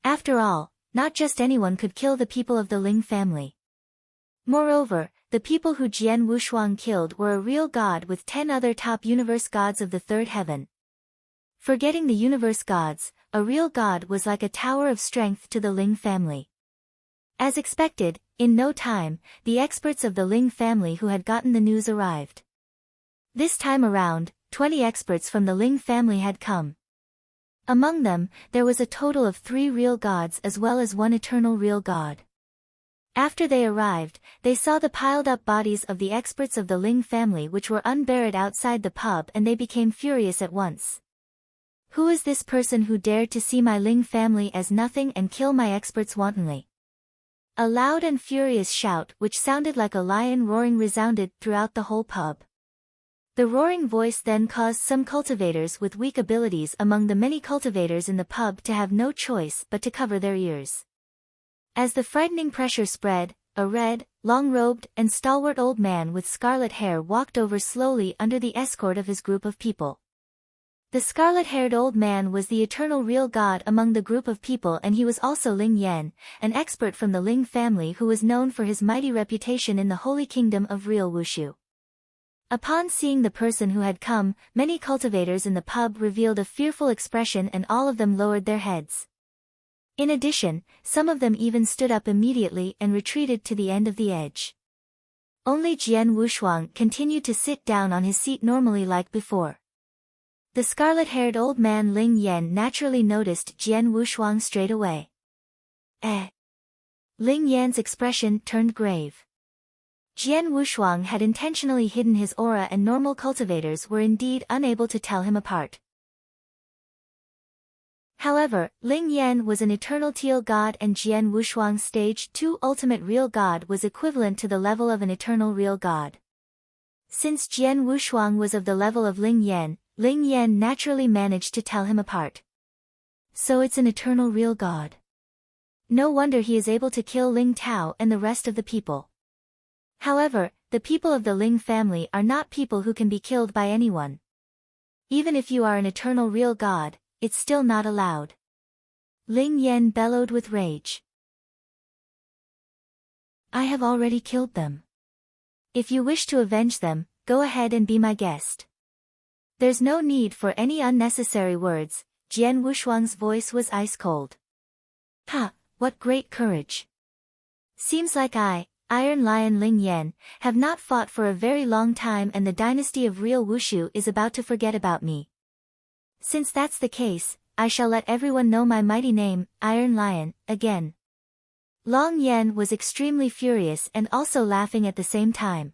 After all, not just anyone could kill the people of the Ling family. Moreover, the people who Jian Wushuang killed were a real god with 10 other top universe gods of the third heaven. Forgetting the universe gods, a real god was like a tower of strength to the Ling family. As expected, in no time, the experts of the Ling family who had gotten the news arrived. This time around, 20 experts from the Ling family had come. Among them, there was a total of 3 real gods as well as 1 eternal real god. After they arrived, they saw the piled-up bodies of the experts of the Ling family which were unburied outside the pub and they became furious at once. Who is this person who dared to see my Ling family as nothing and kill my experts wantonly? A loud and furious shout which sounded like a lion roaring resounded throughout the whole pub. The roaring voice then caused some cultivators with weak abilities among the many cultivators in the pub to have no choice but to cover their ears. As the frightening pressure spread, a red, long-robed, and stalwart old man with scarlet hair walked over slowly under the escort of his group of people. The scarlet-haired old man was the eternal real god among the group of people and he was also Ling Yan, an expert from the Ling family who was known for his mighty reputation in the holy kingdom of real Wushu. Upon seeing the person who had come, many cultivators in the pub revealed a fearful expression and all of them lowered their heads. In addition, some of them even stood up immediately and retreated to the end of the edge. Only Jian Wushuang continued to sit down on his seat normally like before. The scarlet-haired old man Ling Yan naturally noticed Jian Wushuang straight away. Ling Yan's expression turned grave. Jian Wushuang had intentionally hidden his aura and normal cultivators were indeed unable to tell him apart. However, Ling Yan was an eternal teal god and Jian Wushuang's stage 2 ultimate real god was equivalent to the level of an eternal real god. Since Jian Wushuang was of the level of Ling Yan naturally managed to tell him apart. So it's an eternal real god. No wonder he is able to kill Ling Tao and the rest of the people. However, the people of the Ling family are not people who can be killed by anyone. Even if you are an eternal real god, it's still not allowed. Ling Yan bellowed with rage. I have already killed them. If you wish to avenge them, go ahead and be my guest. There's no need for any unnecessary words, Jian Wushuang's voice was ice cold. Ha, what great courage. Seems like I Iron Lion Ling Yan, have not fought for a very long time and the dynasty of real Wushu is about to forget about me. Since that's the case, I shall let everyone know my mighty name, Iron Lion, again. Long Yan was extremely furious and also laughing at the same time.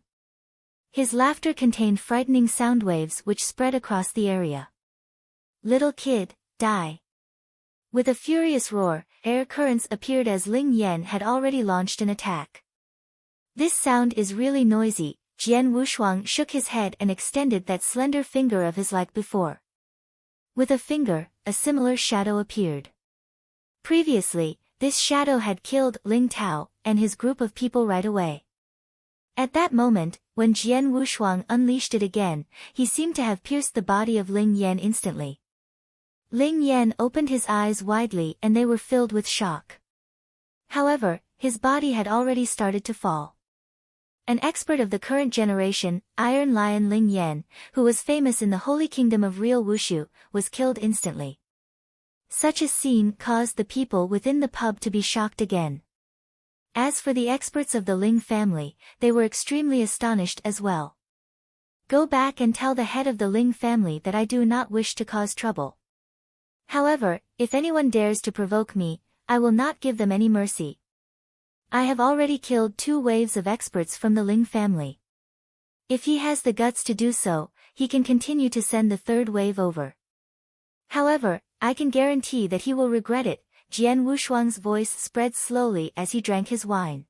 His laughter contained frightening sound waves which spread across the area. Little kid, die. With a furious roar, air currents appeared as Ling Yan had already launched an attack. This sound is really noisy. Jian Wushuang shook his head and extended that slender finger of his like before. With a finger, a similar shadow appeared. Previously, this shadow had killed Ling Tao and his group of people right away. At that moment, when Jian Wushuang unleashed it again, he seemed to have pierced the body of Ling Yan instantly. Ling Yan opened his eyes widely and they were filled with shock. However, his body had already started to fall. An expert of the current generation, Iron Lion Ling Yan, who was famous in the Holy Kingdom of real Wushu, was killed instantly. Such a scene caused the people within the pub to be shocked again. As for the experts of the Ling family, they were extremely astonished as well. Go back and tell the head of the Ling family that I do not wish to cause trouble. However, if anyone dares to provoke me, I will not give them any mercy. I have already killed 2 waves of experts from the Ling family. If he has the guts to do so, he can continue to send the 3rd wave over. However, I can guarantee that he will regret it. Jian Wushuang's voice spread slowly as he drank his wine.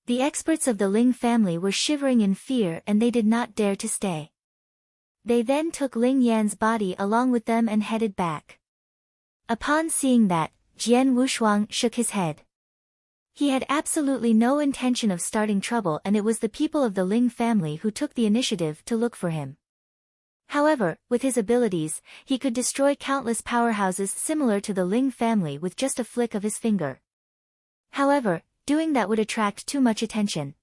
The experts of the Ling family were shivering in fear and they did not dare to stay. They then took Ling Yan's body along with them and headed back. Upon seeing that, Jian Wushuang shook his head. He had absolutely no intention of starting trouble and it was the people of the Ling family who took the initiative to look for him. However, with his abilities, he could destroy countless powerhouses similar to the Ling family with just a flick of his finger. However, doing that would attract too much attention.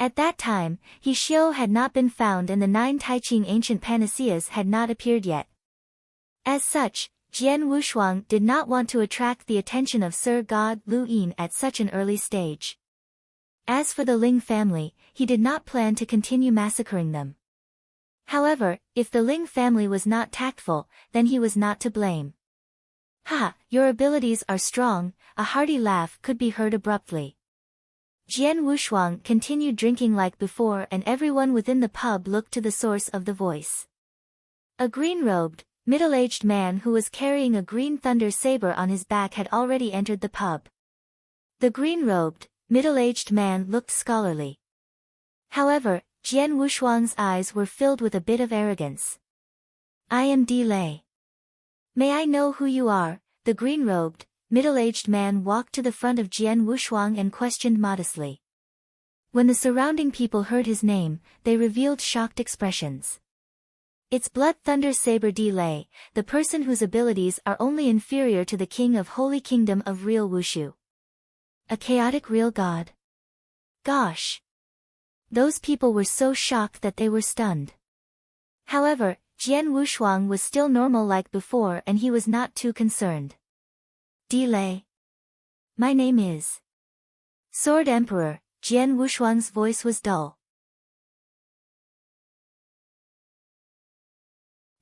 At that time, He Xiu had not been found and the 9 Taiqing ancient panaceas had not appeared yet. As such, Jian Wushuang did not want to attract the attention of Sir God Lu Yin at such an early stage. As for the Ling family, he did not plan to continue massacring them. However, if the Ling family was not tactful, then he was not to blame. Ha, your abilities are strong, a hearty laugh could be heard abruptly. Jian Wushuang continued drinking like before and everyone within the pub looked to the source of the voice. A green-robed, middle-aged man who was carrying a green thunder saber on his back had already entered the pub. The green-robed, middle-aged man looked scholarly. However, Jian Wushuang's eyes were filled with a bit of arrogance. I am Di Lei. May I know who you are? The green-robed, middle-aged man walked to the front of Jian Wushuang and questioned modestly. When the surrounding people heard his name, they revealed shocked expressions. It's Blood Thunder Saber Di Lei, the person whose abilities are only inferior to the king of Holy Kingdom of real Wushu. A chaotic real god. Gosh! Those people were so shocked that they were stunned. However, Jian Wushuang was still normal like before and he was not too concerned. Di Lei. My name is Sword Emperor. Jian Wushuang's voice was dull.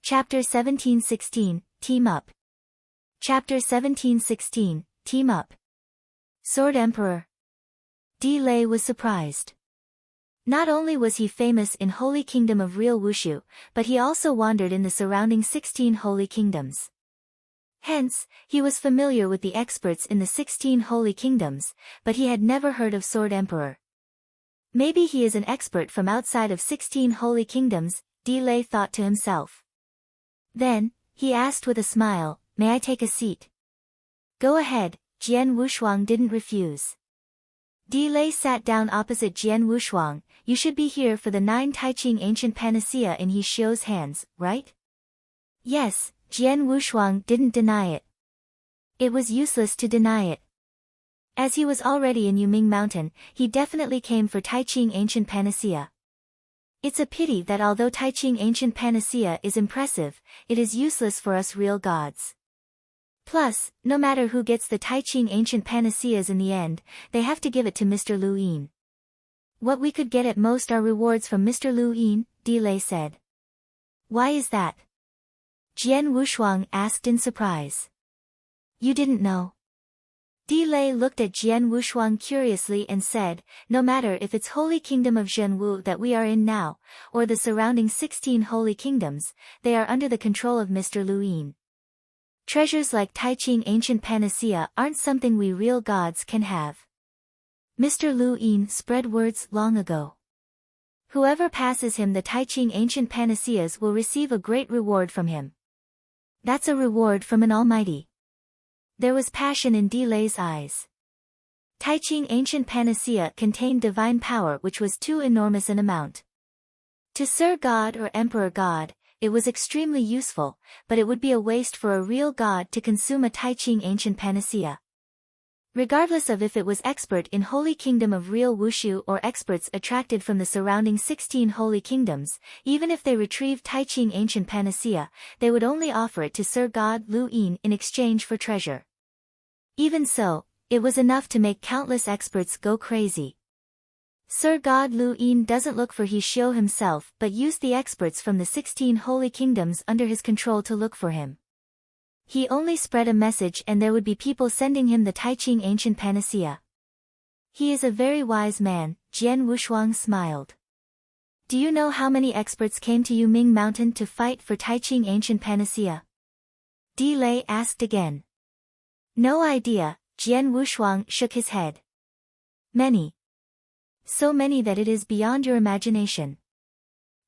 Chapter 1716, Team Up. Chapter 1716, Team Up. Sword Emperor. Di Lei was surprised. Not only was he famous in Holy Kingdom of real Wushu, but he also wandered in the surrounding 16 Holy Kingdoms. Hence, he was familiar with the experts in the 16 Holy Kingdoms, but he had never heard of Sword Emperor. Maybe he is an expert from outside of 16 Holy Kingdoms, Di Lei thought to himself. Then, he asked with a smile, may I take a seat? Go ahead, Jian Wushuang didn't refuse. Di Lei sat down opposite Jian Wushuang. You should be here for the 9 Taiqing ancient panacea in He Xiu's hands, right? Yes, Jian Wushuang didn't deny it. It was useless to deny it. As he was already in Yuming Mountain, he definitely came for Taiqing ancient panacea. It's a pity that although Taiqing ancient panacea is impressive, it is useless for us real gods. Plus, no matter who gets the Taiqing ancient panaceas in the end, they have to give it to Mr. Lu Yin. What we could get at most are rewards from Mr. Lu Yin, Delay said. Why is that? Jian Wushuang asked in surprise. You didn't know? Delay looked at Jian Wushuang curiously and said, no matter if it's Holy Kingdom of Zhenwu that we are in now, or the surrounding 16 Holy Kingdoms, they are under the control of Mr. Lu Yin. Treasures like Taiqing Ancient Panacea aren't something we real gods can have. Mr. Lu Yin spread words long ago. Whoever passes him the Taiqing Ancient Panaceas will receive a great reward from him. That's a reward from an almighty. There was passion in Delay's eyes. Taiqing Ancient Panacea contained divine power which was too enormous an amount. To Sir God or Emperor God, it was extremely useful, but it would be a waste for a real god to consume a Taiqing Ancient Panacea. Regardless of if it was expert in Holy Kingdom of Real Wushu or experts attracted from the surrounding 16 Holy Kingdoms, even if they retrieved Taiqing Ancient Panacea, they would only offer it to Sir God Lu Yin in exchange for treasure. Even so, it was enough to make countless experts go crazy. Sir God Lu Yin doesn't look for He Xiu himself but used the experts from the 16 Holy Kingdoms under his control to look for him. He only spread a message and there would be people sending him the Taiqing Ancient Panacea. He is a very wise man, Jian Wushuang smiled. Do you know how many experts came to Yuming Mountain to fight for Taiqing Ancient Panacea? Delay asked again. No idea, Jian Wushuang shook his head. Many. So many that it is beyond your imagination.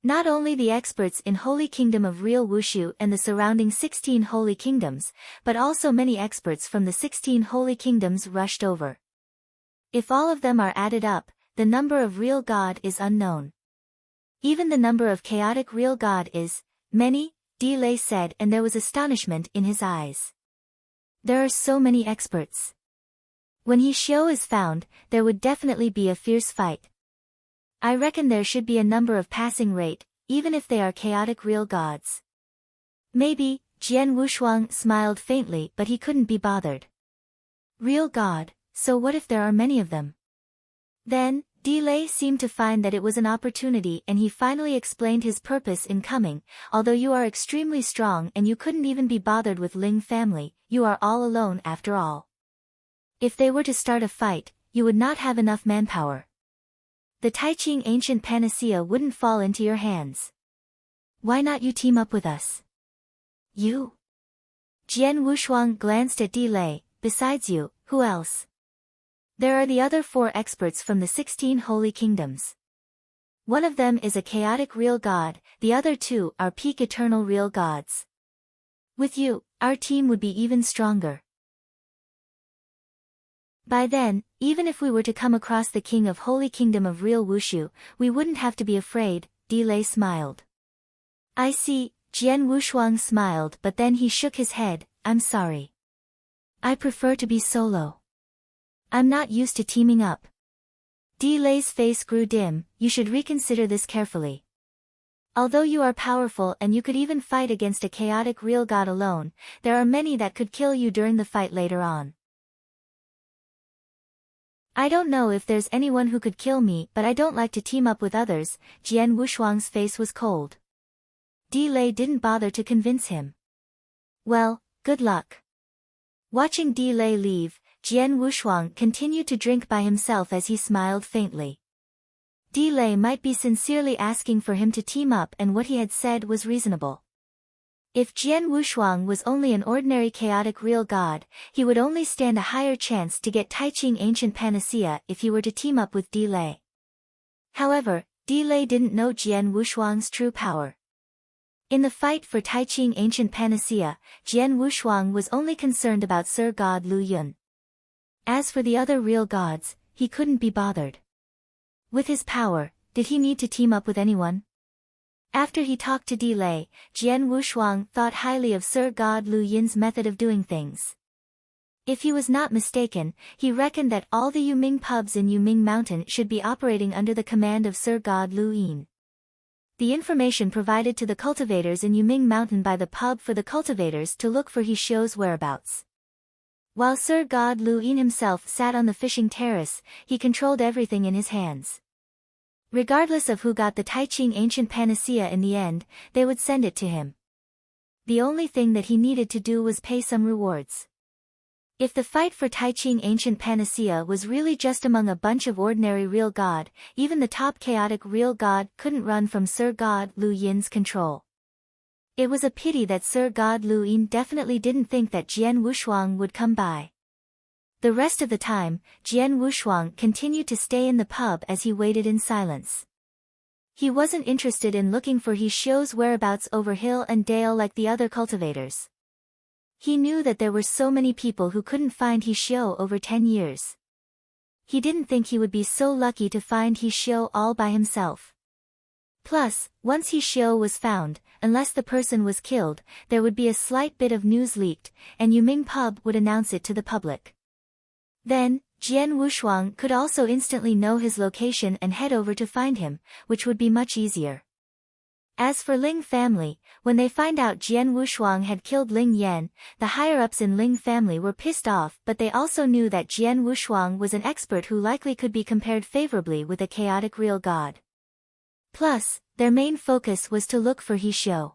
Not only the experts in Holy Kingdom of Real Wushu and the surrounding 16 Holy Kingdoms, but also many experts from the 16 Holy Kingdoms rushed over. If all of them are added up, the number of real God is unknown. Even the number of chaotic real God is many, Delay said, and there was astonishment in his eyes. There are so many experts. When He Xiu is found, there would definitely be a fierce fight. I reckon there should be a number of passing rate, even if they are chaotic real gods. Maybe, Jian Wushuang smiled faintly but he couldn't be bothered. Real god, so what if there are many of them? Then, Delay seemed to find that it was an opportunity and he finally explained his purpose in coming. Although you are extremely strong and you couldn't even be bothered with Ling family, you are all alone after all. If they were to start a fight, you would not have enough manpower. The Taiqing Ancient Panacea wouldn't fall into your hands. Why not you team up with us? You? Jian Wushuang glanced at Delay. Besides you, who else? There are the other 4 experts from the 16 Holy Kingdoms. One of them is a chaotic real god, the other 2 are peak eternal real gods. With you, our team would be even stronger. By then, even if we were to come across the king of Holy Kingdom of Real Wushu, we wouldn't have to be afraid, Delay smiled. I see, Jian Wushuang smiled but then he shook his head, I'm sorry. I prefer to be solo. I'm not used to teaming up. Delay's face grew dim, you should reconsider this carefully. Although you are powerful and you could even fight against a chaotic real god alone, there are many that could kill you during the fight later on. I don't know if there's anyone who could kill me but I don't like to team up with others, Jian Wushuang's face was cold. Delay didn't bother to convince him. Well, good luck. Watching Delay leave, Jian Wushuang continued to drink by himself as he smiled faintly. Delay might be sincerely asking for him to team up and what he had said was reasonable. If Jian Wushuang was only an ordinary chaotic real god, he would only stand a higher chance to get Taiqing Ancient Panacea if he were to team up with Delay. However, Delay didn't know Jian Wushuang's true power. In the fight for Taiqing Ancient Panacea, Jian Wushuang was only concerned about Sir God Lu Yun. As for the other real gods, he couldn't be bothered. With his power, did he need to team up with anyone? After he talked to Delay, Jian Wushuang thought highly of Sir God Lu Yin's method of doing things. If he was not mistaken, he reckoned that all the Yuming pubs in Yuming Mountain should be operating under the command of Sir God Lu Yin. The information provided to the cultivators in Yuming Mountain by the pub for the cultivators to look for He Xiu's whereabouts. While Sir God Lu Yin himself sat on the fishing terrace, he controlled everything in his hands. Regardless of who got the Taiqing ancient panacea in the end, they would send it to him. The only thing that he needed to do was pay some rewards. If the fight for Taiqing ancient panacea was really just among a bunch of ordinary real god, even the top chaotic real god couldn't run from Sir God Lu Yin's control. It was a pity that Sir God Lu Yin definitely didn't think that Jian Wushuang would come by. The rest of the time, Jian Wushuang continued to stay in the pub as he waited in silence. He wasn't interested in looking for He Xiu's whereabouts over hill and dale like the other cultivators. He knew that there were so many people who couldn't find He Xiu over 10 years. He didn't think he would be so lucky to find He Xiu all by himself. Plus, once He Xiu was found, unless the person was killed, there would be a slight bit of news leaked, and Yuming Pub would announce it to the public. Then, Jian Wushuang could also instantly know his location and head over to find him, which would be much easier. As for Ling family, when they find out Jian Wushuang had killed Ling Yan, the higher-ups in Ling family were pissed off, but they also knew that Jian Wushuang was an expert who likely could be compared favorably with a chaotic real god. Plus, their main focus was to look for He Xiu.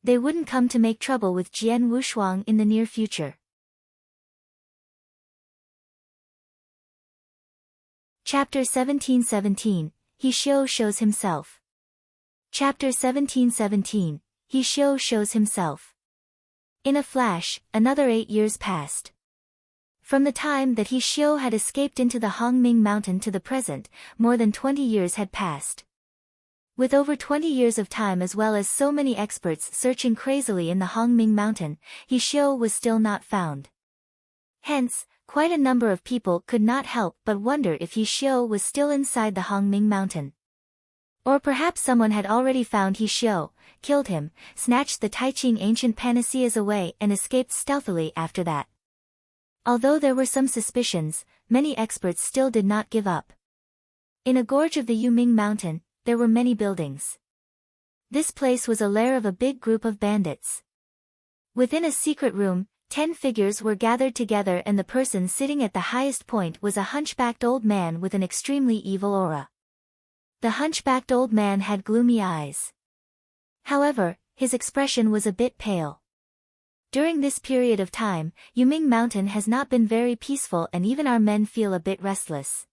They wouldn't come to make trouble with Jian Wushuang in the near future. Chapter 1717, He Xiu shows himself. Chapter 1717, He Xiu shows himself. In a flash, another 8 years passed. From the time that He Xiu had escaped into the Hongming Mountain to the present, more than 20 years had passed. With over 20 years of time as well as so many experts searching crazily in the Hongming Mountain, He Xiu was still not found. Hence, quite a number of people could not help but wonder if He Xiu was still inside the Hongming Mountain. Or perhaps someone had already found He Xiu, killed him, snatched the Taiqing ancient panaceas away and escaped stealthily after that. Although there were some suspicions, many experts still did not give up. In a gorge of the Yuming Mountain, there were many buildings. This place was a lair of a big group of bandits. Within a secret room, 10 figures were gathered together, and the person sitting at the highest point was a hunchbacked old man with an extremely evil aura. The hunchbacked old man had gloomy eyes. However, his expression was a bit pale. During this period of time, Yuming Mountain has not been very peaceful, and even our men feel a bit restless.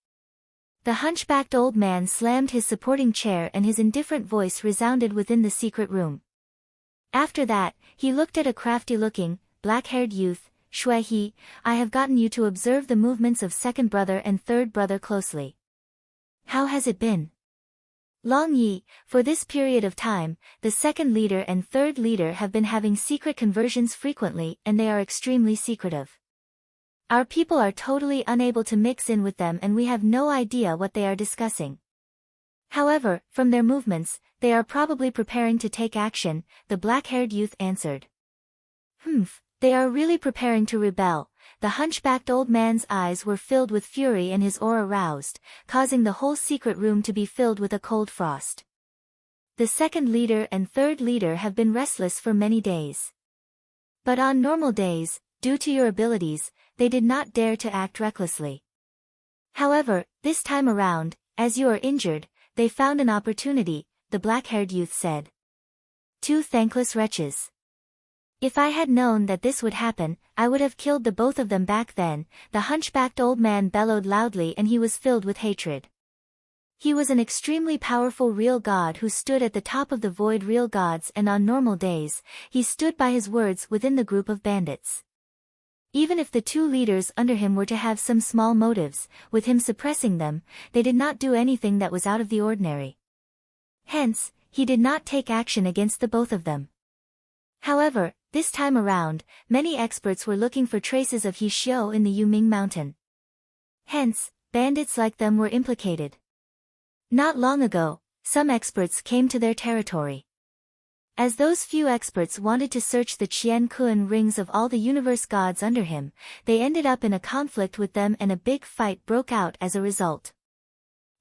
The hunchbacked old man slammed his supporting chair and his indifferent voice resounded within the secret room. After that, he looked at a crafty-looking, black-haired youth. Shui He, I have gotten you to observe the movements of second brother and third brother closely. How has it been? Long Yi, for this period of time, the second leader and third leader have been having secret conversions frequently, and they are extremely secretive. Our people are totally unable to mix in with them, and we have no idea what they are discussing. However, from their movements, they are probably preparing to take action, the black-haired youth answered. They are really preparing to rebel. The hunchbacked old man's eyes were filled with fury and his aura roused, causing the whole secret room to be filled with a cold frost. The second leader and third leader have been restless for many days. But on normal days, due to your abilities, they did not dare to act recklessly. However, this time around, as you are injured, they found an opportunity, the black-haired youth said. 2 thankless wretches. If I had known that this would happen, I would have killed the both of them back then, the hunchbacked old man bellowed loudly, and he was filled with hatred. He was an extremely powerful real god who stood at the top of the void real gods, and on normal days, he stood by his words within the group of bandits. Even if the 2 leaders under him were to have some small motives, with him suppressing them, they did not do anything that was out of the ordinary. Hence, he did not take action against the both of them. However, this time around, many experts were looking for traces of He Xiu in the Yuming Mountain. Hence, bandits like them were implicated. Not long ago, some experts came to their territory. As those few experts wanted to search the Qian Kun rings of all the universe gods under him, they ended up in a conflict with them, and a big fight broke out as a result.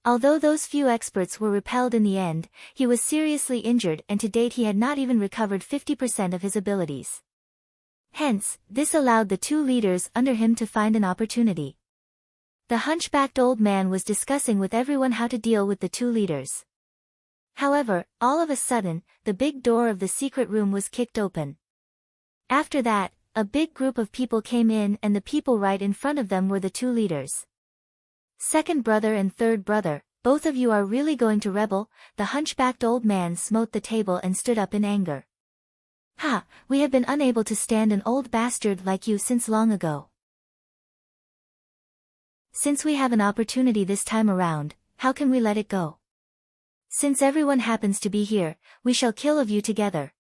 Although those few experts were repelled in the end, he was seriously injured, and to date he had not even recovered 50% of his abilities. Hence, this allowed the 2 leaders under him to find an opportunity. The hunchbacked old man was discussing with everyone how to deal with the two leaders. However, all of a sudden, the big door of the secret room was kicked open. After that, a big group of people came in and the people right in front of them were the two leaders. Second brother and third brother, both of you are really going to rebel? The hunchbacked old man smote the table and stood up in anger. Ha, we have been unable to stand an old bastard like you since long ago. Since we have an opportunity this time around, how can we let it go? Since everyone happens to be here, we shall kill of you together.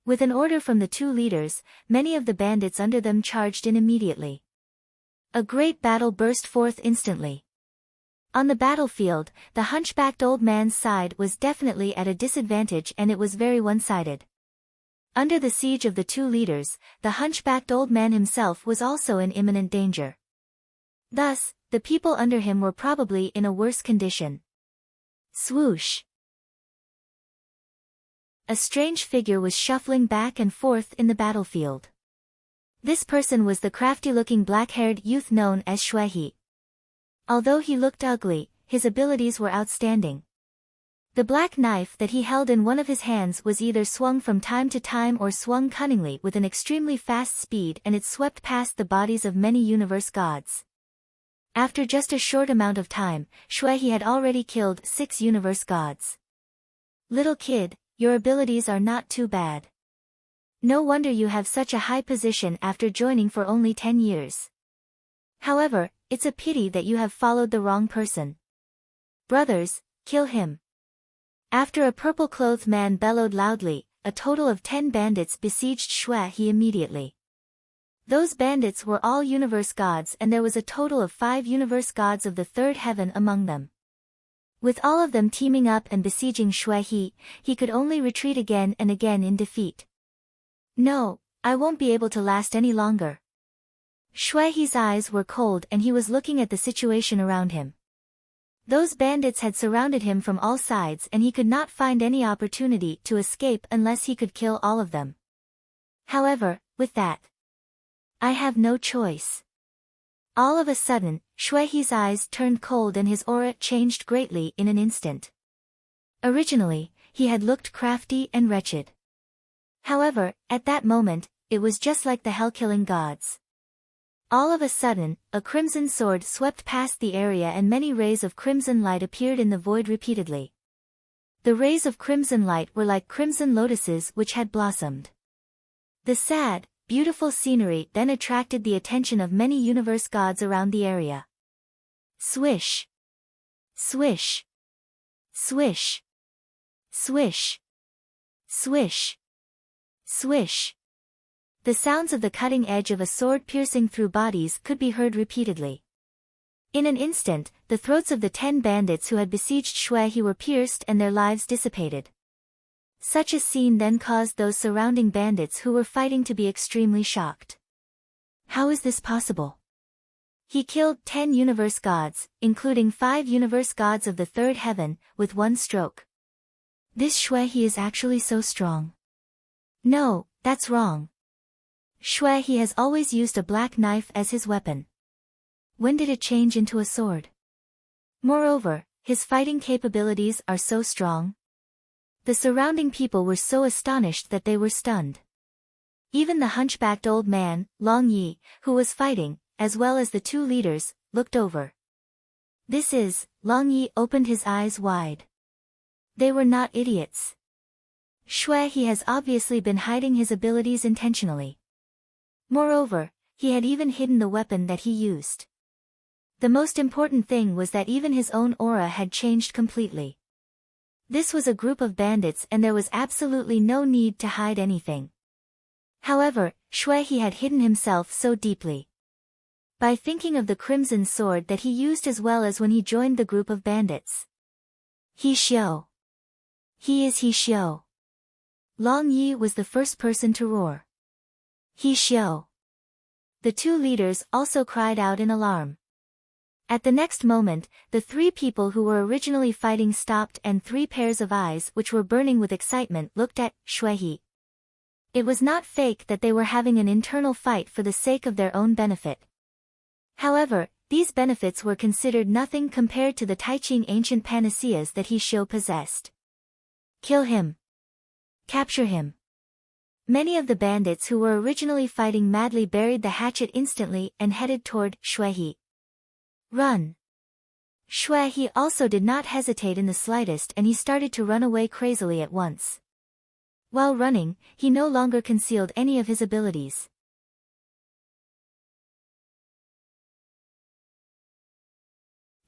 With an order from the two leaders, many of the bandits under them charged in immediately. A great battle burst forth instantly. On the battlefield, the hunchbacked old man's side was definitely at a disadvantage and it was very one-sided. Under the siege of the two leaders, the hunchbacked old man himself was also in imminent danger. Thus, the people under him were probably in a worse condition. Swoosh! A strange figure was shuffling back and forth in the battlefield. This person was the crafty-looking black-haired youth known as Shuehi. Although he looked ugly, his abilities were outstanding. The black knife that he held in one of his hands was either swung from time to time or swung cunningly with an extremely fast speed and it swept past the bodies of many universe gods. After just a short amount of time, Shuehi had already killed 6 universe gods. Little kid, your abilities are not too bad. No wonder you have such a high position after joining for only 10 years. However, it's a pity that you have followed the wrong person. Brothers, kill him. After a purple-clothed man bellowed loudly, a total of 10 bandits besieged Shuehi immediately. Those bandits were all universe gods and there was a total of 5 universe gods of the third heaven among them. With all of them teaming up and besieging Shuehi, he could only retreat again and again in defeat. No, I won't be able to last any longer. Shuehi's eyes were cold and he was looking at the situation around him. Those bandits had surrounded him from all sides and he could not find any opportunity to escape unless he could kill all of them. However, with that, I have no choice. All of a sudden, Shuehi's eyes turned cold and his aura changed greatly in an instant. Originally, he had looked crafty and wretched. However, at that moment, it was just like the hell-killing gods. All of a sudden, a crimson sword swept past the area and many rays of crimson light appeared in the void repeatedly. The rays of crimson light were like crimson lotuses which had blossomed. The sad, beautiful scenery then attracted the attention of many universe gods around the area. Swish! Swish! Swish! Swish! Swish! Swish! The sounds of the cutting edge of a sword piercing through bodies could be heard repeatedly. In an instant, the throats of the 10 bandits who had besieged Shuehi were pierced and their lives dissipated. Such a scene then caused those surrounding bandits who were fighting to be extremely shocked. How is this possible? He killed 10 universe gods, including 5 universe gods of the third heaven, with one stroke. This Shuehi is actually so strong. No, that's wrong. Shuehi has always used a black knife as his weapon. When did it change into a sword? Moreover, his fighting capabilities are so strong. The surrounding people were so astonished that they were stunned. Even the hunchbacked old man, Long Yi, who was fighting, as well as the 2 leaders, looked over. Long Yi opened his eyes wide. They were not idiots. Shuehi has obviously been hiding his abilities intentionally. Moreover, he had even hidden the weapon that he used. The most important thing was that even his own aura had changed completely. This was a group of bandits and there was absolutely no need to hide anything. However, Shuehi had hidden himself so deeply. By thinking of the crimson sword that he used as well as when he joined the group of bandits. He Xiao. He is He Xiao. Long Yi was the first person to roar. He Xiao. The 2 leaders also cried out in alarm. At the next moment, the 3 people who were originally fighting stopped and 3 pairs of eyes which were burning with excitement looked at Shuehi. It was not fake that they were having an internal fight for the sake of their own benefit. However, these benefits were considered nothing compared to the Taiching ancient panaceas that he Xiu possessed. Kill him. Capture him. Many of the bandits who were originally fighting madly buried the hatchet instantly and headed toward Shuehe. Run. Shuehe also did not hesitate in the slightest, and he started to run away crazily at once. While running, he no longer concealed any of his abilities.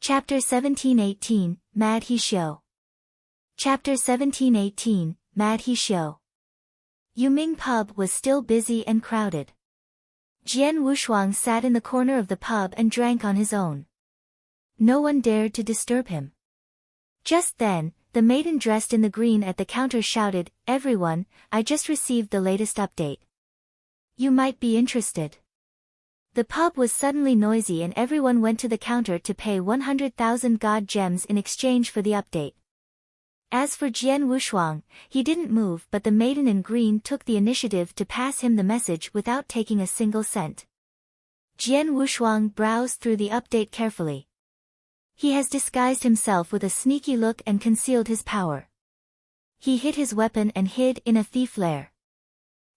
Chapter 1718, Mad He Xiu. Chapter 1718, Mad He Xiu. Yuming pub was still busy and crowded. Jian Wushuang sat in the corner of the pub and drank on his own. No one dared to disturb him. Just then, the maiden dressed in the green at the counter shouted, "Everyone, I just received the latest update. You might be interested." The pub was suddenly noisy and everyone went to the counter to pay 100,000 god gems in exchange for the update. As for Jian Wushuang, he didn't move, but the maiden in green took the initiative to pass him the message without taking a single cent. Jian Wushuang browsed through the update carefully. He has disguised himself with a sneaky look and concealed his power. He hid his weapon and hid in a thief lair.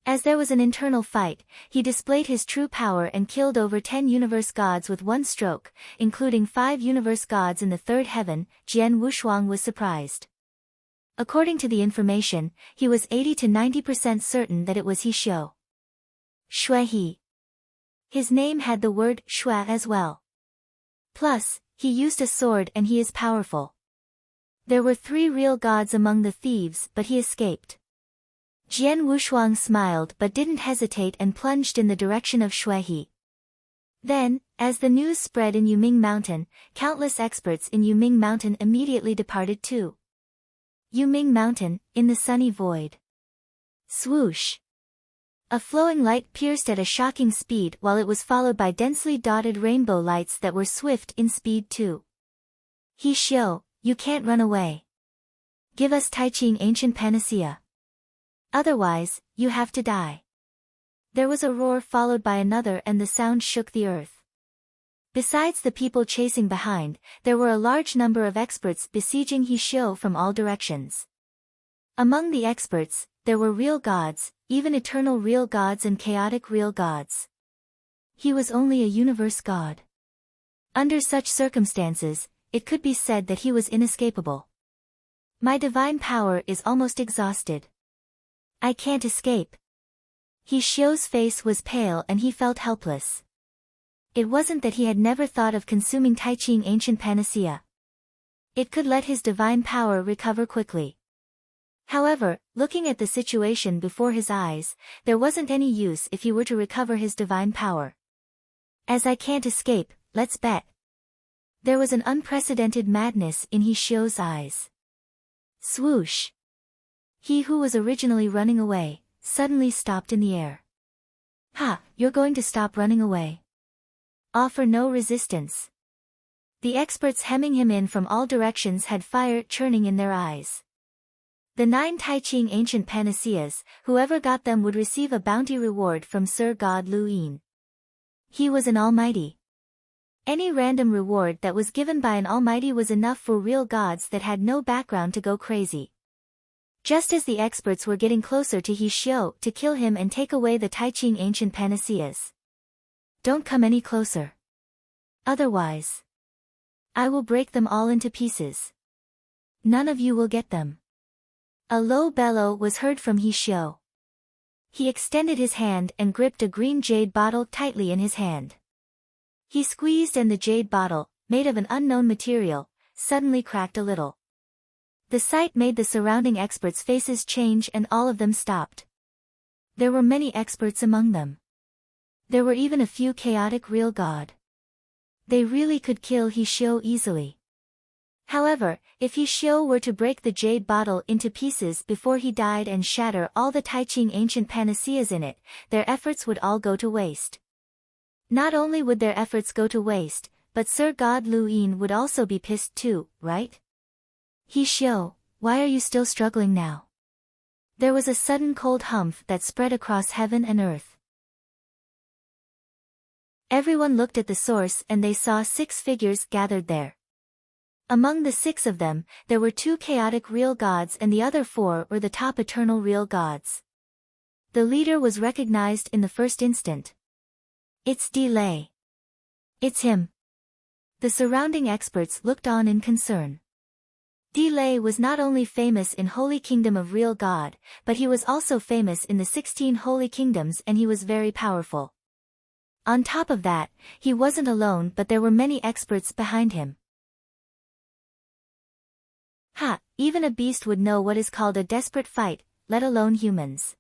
As there was an internal fight, he displayed his true power and killed over 10 universe gods with one stroke, including 5 universe gods in the third heaven. Jian Wushuang was surprised. According to the information, he was 80 to 90% certain that it was He Xiu. Shuehe. His name had the word Shue as well. Plus, he used a sword and he is powerful. There were 3 real gods among the thieves, but he escaped. Jian Wushuang smiled but didn't hesitate and plunged in the direction of Shuehe. Then, as the news spread in Yuming Mountain, countless experts in Yuming Mountain immediately departed too. Yuming Mountain, in the sunny void. Swoosh! A flowing light pierced at a shocking speed while it was followed by densely dotted rainbow lights that were swift in speed too. He Xiu, you can't run away. Give us Taiching ancient panacea. Otherwise, you have to die. There was a roar followed by another and the sound shook the earth. Besides the people chasing behind, there were a large number of experts besieging He Xiu from all directions. Among the experts, there were real gods, even eternal real gods and chaotic real gods. He was only a universe god. Under such circumstances, it could be said that he was inescapable. My divine power is almost exhausted. I can't escape. He Xiu's face was pale and he felt helpless. It wasn't that he had never thought of consuming Taiching ancient panacea. It could let his divine power recover quickly. However, looking at the situation before his eyes, there wasn't any use if he were to recover his divine power. As I can't escape, let's bet. There was an unprecedented madness in He Xiu's eyes. Swoosh! He who was originally running away, suddenly stopped in the air. Ha, you're going to stop running away? Offer no resistance. The experts hemming him in from all directions had fire churning in their eyes. The 9 Taiching ancient panaceas, whoever got them would receive a bounty reward from Sir God Lu Yin. He was an almighty. Any random reward that was given by an almighty was enough for real gods that had no background to go crazy. Just as the experts were getting closer to He Xiu to kill him and take away the Taiching ancient panaceas. Don't come any closer. Otherwise, I will break them all into pieces. None of you will get them. A low bellow was heard from He Xiu. He extended his hand and gripped a green jade bottle tightly in his hand. He squeezed and the jade bottle, made of an unknown material, suddenly cracked a little. The sight made the surrounding experts' faces change and all of them stopped. There were many experts among them. There were even a few chaotic real god. They really could kill He Xiu easily. However, if He Xiu were to break the jade bottle into pieces before he died and shatter all the Taiching ancient panaceas in it, their efforts would all go to waste. Not only would their efforts go to waste, but Sir God Lu Yin would also be pissed too, right? He Xiu, why are you still struggling now? There was a sudden cold humph that spread across heaven and earth. Everyone looked at the source and they saw 6 figures gathered there. Among the 6 of them, there were 2 chaotic real gods and the other 4 were the top eternal real gods. The leader was recognized in the first instant. It's Delay. It's him. The surrounding experts looked on in concern. Delay was not only famous in Holy Kingdom of Real God, but he was also famous in the 16 Holy Kingdoms and he was very powerful. On top of that, he wasn't alone but there were many experts behind him. Even a beast would know what is called a desperate fight, let alone humans.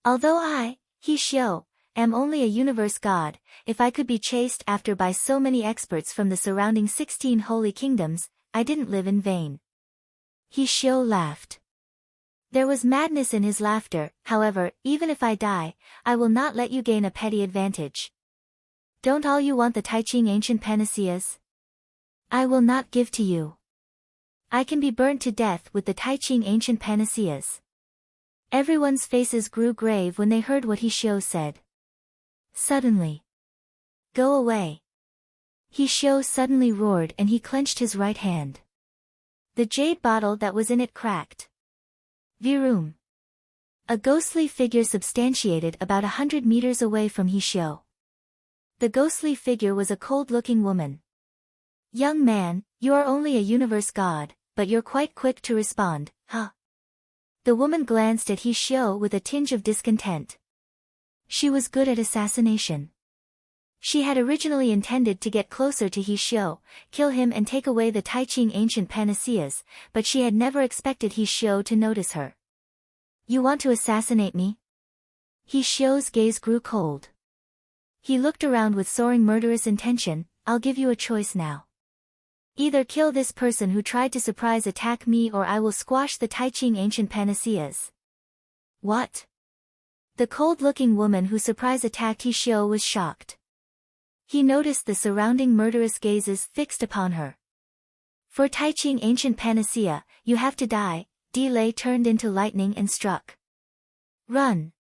Although I, He Xiu, am only a universe god, if I could be chased after by so many experts from the surrounding 16 Holy Kingdoms, I didn't live in vain. He Xiu laughed. There was madness in his laughter, however, even if I die, I will not let you gain a petty advantage. Don't all you want the Taiqing ancient panaceas? I will not give to you. I can be burnt to death with the Taiqing ancient panaceas. Everyone's faces grew grave when they heard what He Xiu said. Suddenly. Go away. He Xiu suddenly roared and he clenched his right hand. The jade bottle that was in it cracked. Virum. A ghostly figure substantiated about 100 meters away from He Xiu. The ghostly figure was a cold-looking woman. Young man, you are only a universe god, but you're quite quick to respond, huh? The woman glanced at He Xiu with a tinge of discontent. She was good at assassination. She had originally intended to get closer to He Xiu, kill him and take away the Taiqing ancient panaceas, but she had never expected He Xiu to notice her. You want to assassinate me? He Xiu's gaze grew cold. He looked around with soaring murderous intention. I'll give you a choice now. Either kill this person who tried to surprise attack me or I will squash the Taiqing ancient panaceas. What? The cold-looking woman who surprise attacked He Xiu was shocked. He noticed the surrounding murderous gazes fixed upon her. For Taiqing ancient panacea, you have to die. Delay turned into lightning and struck. Run!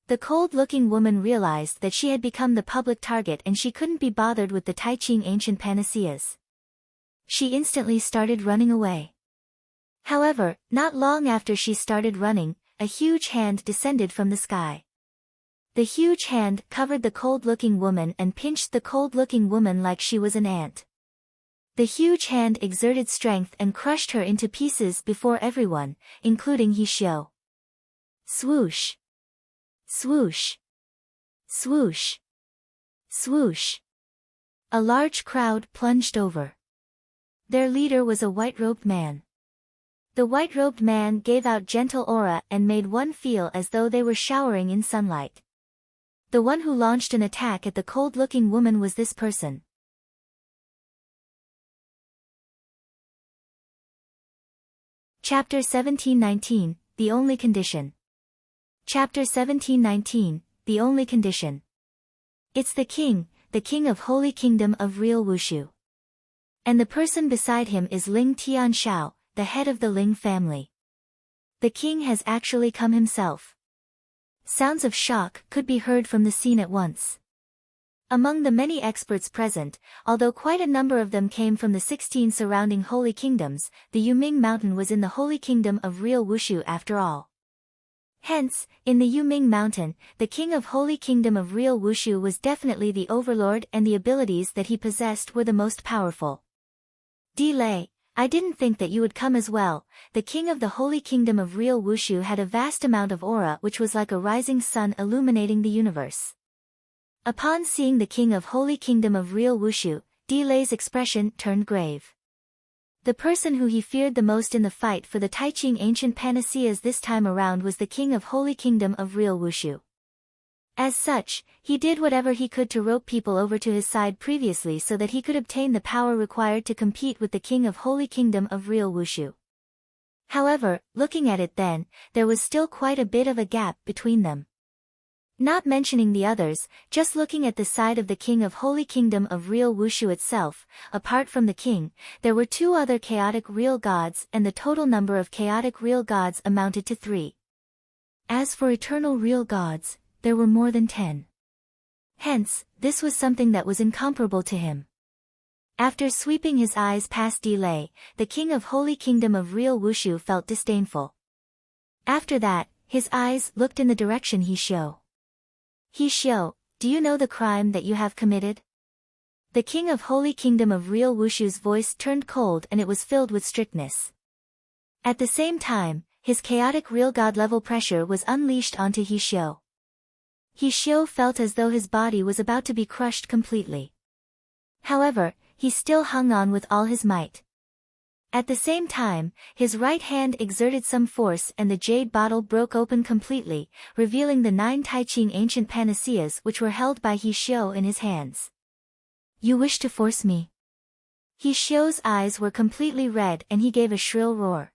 The cold-looking woman realized that she had become the public target and she couldn't be bothered with the Taiqing ancient panaceas. She instantly started running away. However, not long after she started running, a huge hand descended from the sky. The huge hand covered the cold-looking woman and pinched the cold-looking woman like she was an ant. The huge hand exerted strength and crushed her into pieces before everyone, including He Xiu. Swoosh! Swoosh! Swoosh! Swoosh! A large crowd plunged over. Their leader was a white-robed man. The white-robed man gave out gentle aura and made one feel as though they were showering in sunlight. The one who launched an attack at the cold-looking woman was this person. Chapter 1719, The Only Condition. Chapter 1719, The Only Condition. It's the king of Holy Kingdom of Real Wushu. And the person beside him is Ling Tianshao, the head of the Ling family. The king has actually come himself. Sounds of shock could be heard from the scene at once. Among the many experts present, although quite a number of them came from the 16 surrounding holy kingdoms, the Yuming Mountain was in the Holy Kingdom of Real Wushu after all. Hence, in the Yuming Mountain, the king of Holy Kingdom of Real Wushu was definitely the overlord and the abilities that he possessed were the most powerful. Delay, I didn't think that you would come as well. The king of the Holy Kingdom of Real Wushu had a vast amount of aura which was like a rising sun illuminating the universe. Upon seeing the king of Holy Kingdom of Real Wushu, Delay's expression turned grave. The person who he feared the most in the fight for the Taiqing ancient panaceas this time around was the king of Holy Kingdom of Real Wushu. As such, he did whatever he could to rope people over to his side previously so that he could obtain the power required to compete with the king of Holy Kingdom of Real Wushu. However, looking at it then, there was still quite a bit of a gap between them. Not mentioning the others, just looking at the side of the king of Holy Kingdom of Real Wushu itself, apart from the king, there were 2 other chaotic real gods and the total number of chaotic real gods amounted to 3. As for eternal real gods, there were more than 10. Hence, this was something that was incomparable to him. After sweeping his eyes past Delay, the king of Holy Kingdom of Real Wushu felt disdainful. After that, his eyes looked in the direction He Xiu. He Xiu, do you know the crime that you have committed? The king of Holy Kingdom of Real Wushu's voice turned cold and it was filled with strictness. At the same time, his chaotic real god-level pressure was unleashed onto He Xiu. He Xiu felt as though his body was about to be crushed completely. However, he still hung on with all his might. At the same time, his right hand exerted some force and the jade bottle broke open completely, revealing the 9 Taiqing ancient panaceas which were held by He Xiu in his hands. You wish to force me? He Xiu's eyes were completely red and he gave a shrill roar.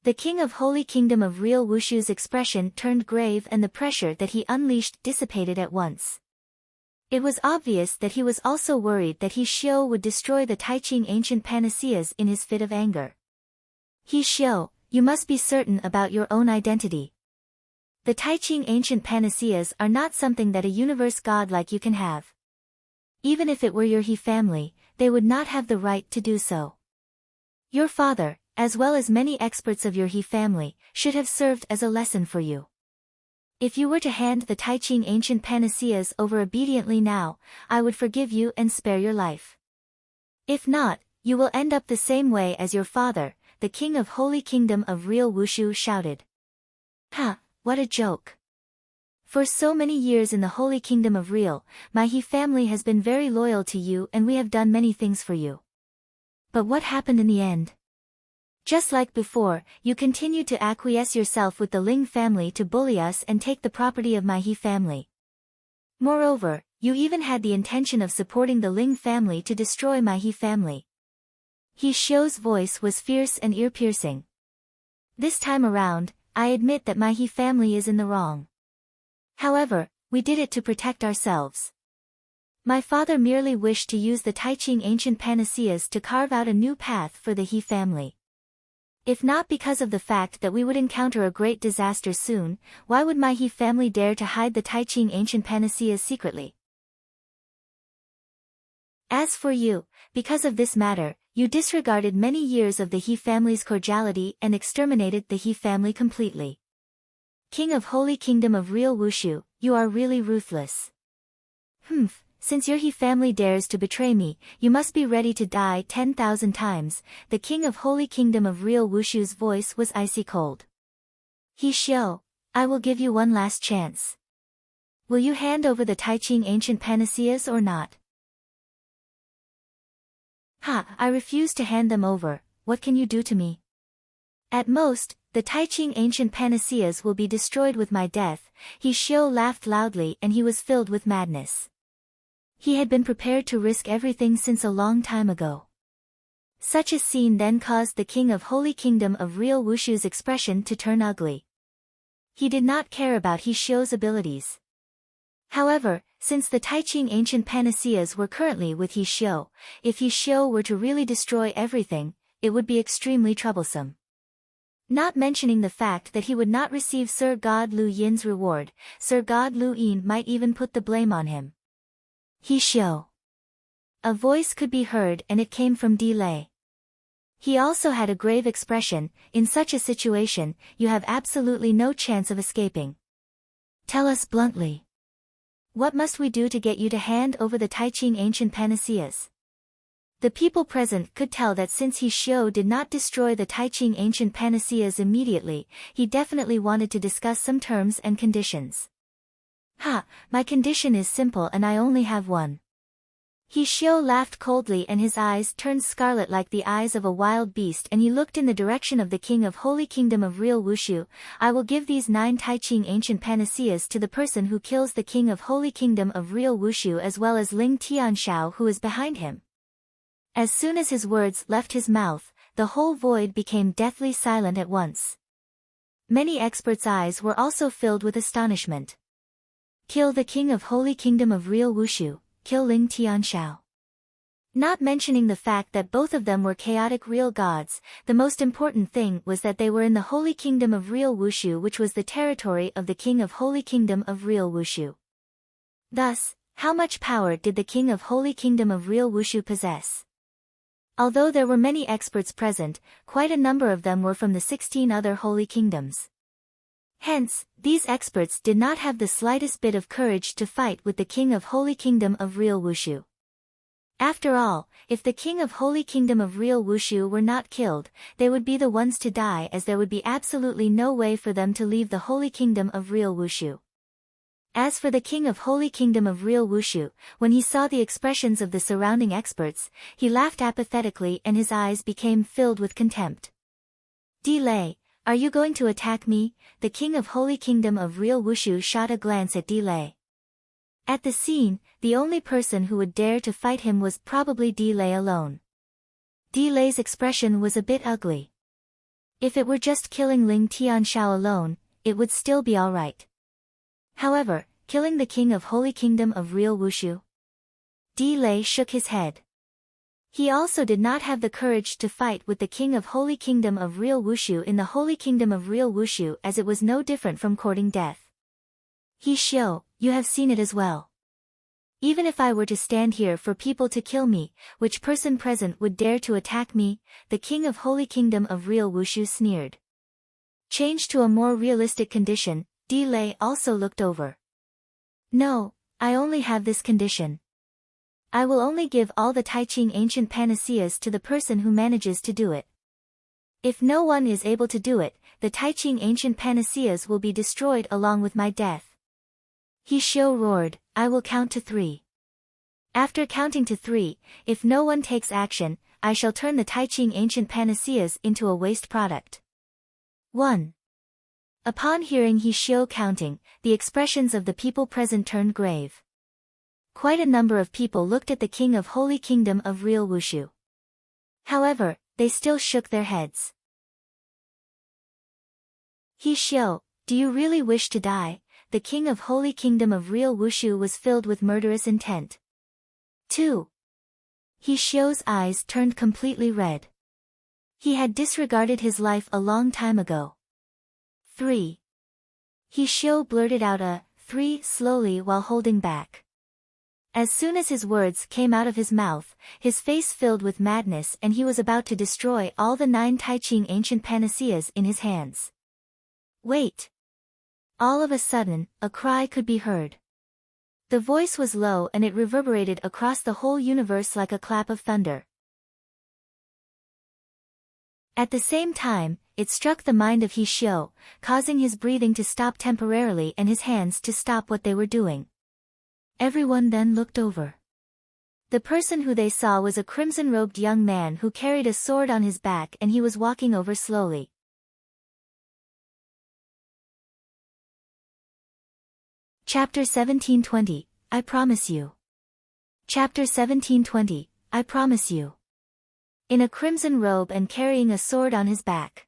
The king of Holy Kingdom of Real Wushu's expression turned grave and the pressure that he unleashed dissipated at once. It was obvious that he was also worried that He Xiu would destroy the Taiqing ancient panaceas in his fit of anger. He Xiu, you must be certain about your own identity. The Taiqing ancient panaceas are not something that a universe god like you can have. Even if it were your He family, they would not have the right to do so. Your father, as well as many experts of your He family, should have served as a lesson for you. If you were to hand the Taiqing ancient panaceas over obediently now, I would forgive you and spare your life. If not, you will end up the same way as your father, the king of Holy Kingdom of Real Wushu shouted. Ha, what a joke. For so many years in the Holy Kingdom of Real, my He family has been very loyal to you and we have done many things for you. But what happened in the end? Just like before, you continued to acquiesce yourself with the Ling family to bully us and take the property of my He family. Moreover, you even had the intention of supporting the Ling family to destroy my He family. He Xiu's voice was fierce and ear-piercing. This time around, I admit that my He family is in the wrong. However, we did it to protect ourselves. My father merely wished to use the Taiqing ancient panaceas to carve out a new path for the He family. If not because of the fact that we would encounter a great disaster soon, why would my He family dare to hide the Taiqing ancient panaceas secretly? As for you, because of this matter, you disregarded many years of the He family's cordiality and exterminated the He family completely. King of Holy Kingdom of Real Wushu, you are really ruthless. Since your He family dares to betray me, you must be ready to die 10,000 times. The King of Holy Kingdom of Real Wushu's voice was icy cold. He Xiu, I will give you one last chance. Will you hand over the Taiqing ancient panaceas or not? I refuse to hand them over. What can you do to me? At most, the Taiqing ancient panaceas will be destroyed with my death. He Xiu laughed loudly and he was filled with madness. He had been prepared to risk everything since a long time ago. Such a scene then caused the King of Holy Kingdom of Real Wushu's expression to turn ugly. He did not care about He Xiu's abilities. However, since the Taiqing ancient panaceas were currently with He Xiu, if He Xiu were to really destroy everything, it would be extremely troublesome. Not mentioning the fact that he would not receive Sir God Lu Yin's reward, Sir God Lu Yin might even put the blame on him. He Xiu. A voice could be heard and it came from Delay. He also had a grave expression. In such a situation, you have absolutely no chance of escaping. Tell us bluntly. What must we do to get you to hand over the Taiqing ancient panaceas? The people present could tell that since He Xiu did not destroy the Taiqing ancient panaceas immediately, he definitely wanted to discuss some terms and conditions. My condition is simple and I only have one. He Xiu laughed coldly and his eyes turned scarlet like the eyes of a wild beast and he looked in the direction of the King of Holy Kingdom of Real Wushu. I will give these 9 Taiqing ancient panaceas to the person who kills the King of Holy Kingdom of Real Wushu as well as Ling Tianxiao who is behind him. As soon as his words left his mouth, the whole void became deathly silent at once. Many experts' eyes were also filled with astonishment. Kill the King of Holy Kingdom of Real Wushu, kill Ling Tianxiao. Not mentioning the fact that both of them were chaotic real gods, the most important thing was that they were in the Holy Kingdom of Real Wushu which was the territory of the King of Holy Kingdom of Real Wushu. Thus, How much power did the king of Holy Kingdom of Real Wushu possess? Although there were many experts present, quite a number of them were from the 16 other holy kingdoms. Hence, these experts did not have the slightest bit of courage to fight with the king of Holy Kingdom of Real Wushu. After all, if the king of Holy Kingdom of Real Wushu were not killed, they would be the ones to die, as there would be absolutely no way for them to leave the Holy Kingdom of Real Wushu. As for the king of Holy Kingdom of Real Wushu, when he saw the expressions of the surrounding experts, he laughed apathetically and his eyes became filled with contempt. Delay, are you going to attack me? The king of Holy Kingdom of Real Wushu shot a glance at Delay. At the scene, the only person who would dare to fight him was probably Delay alone. Delay's expression was a bit ugly. If it were just killing Ling Tianshao alone, it would still be alright. However, killing the king of Holy Kingdom of Real Wushu? Delay shook his head. He also did not have the courage to fight with the king of Holy Kingdom of Real Wushu in the Holy Kingdom of Real Wushu, as it was no different from courting death. He Xiu, you have seen it as well. Even if I were to stand here for people to kill me, which person present would dare to attack me? The king of Holy Kingdom of Real Wushu sneered. Changed to a more realistic condition, Delay also looked over. No, I only have this condition. I will only give all the Taiqing ancient panaceas to the person who manages to do it. If no one is able to do it, the Taiqing ancient panaceas will be destroyed along with my death. He Xiu roared, I will count to 3. After counting to 3, if no one takes action, I shall turn the Taiqing ancient panaceas into a waste product. 1. Upon hearing He Xiu counting, the expressions of the people present turned grave. Quite a number of people looked at the king of Holy Kingdom of Real Wushu. However, they still shook their heads. He Xiu, do you really wish to die? The king of Holy Kingdom of Real Wushu was filled with murderous intent. 2. He Xiu's eyes turned completely red. He had disregarded his life a long time ago. 3. He Xiu blurted out a 3 slowly while holding back. As soon as his words came out of his mouth, his face filled with madness and he was about to destroy all the 9 Taiqing ancient panaceas in his hands. Wait! All of a sudden, a cry could be heard. The voice was low and it reverberated across the whole universe like a clap of thunder. At the same time, it struck the mind of He Xiu, causing his breathing to stop temporarily and his hands to stop what they were doing. Everyone then looked over. The person who they saw was a crimson-robed young man who carried a sword on his back and he was walking over slowly. Chapter 1720, I Promise You. Chapter 1720, I Promise You. In a crimson robe and carrying a sword on his back.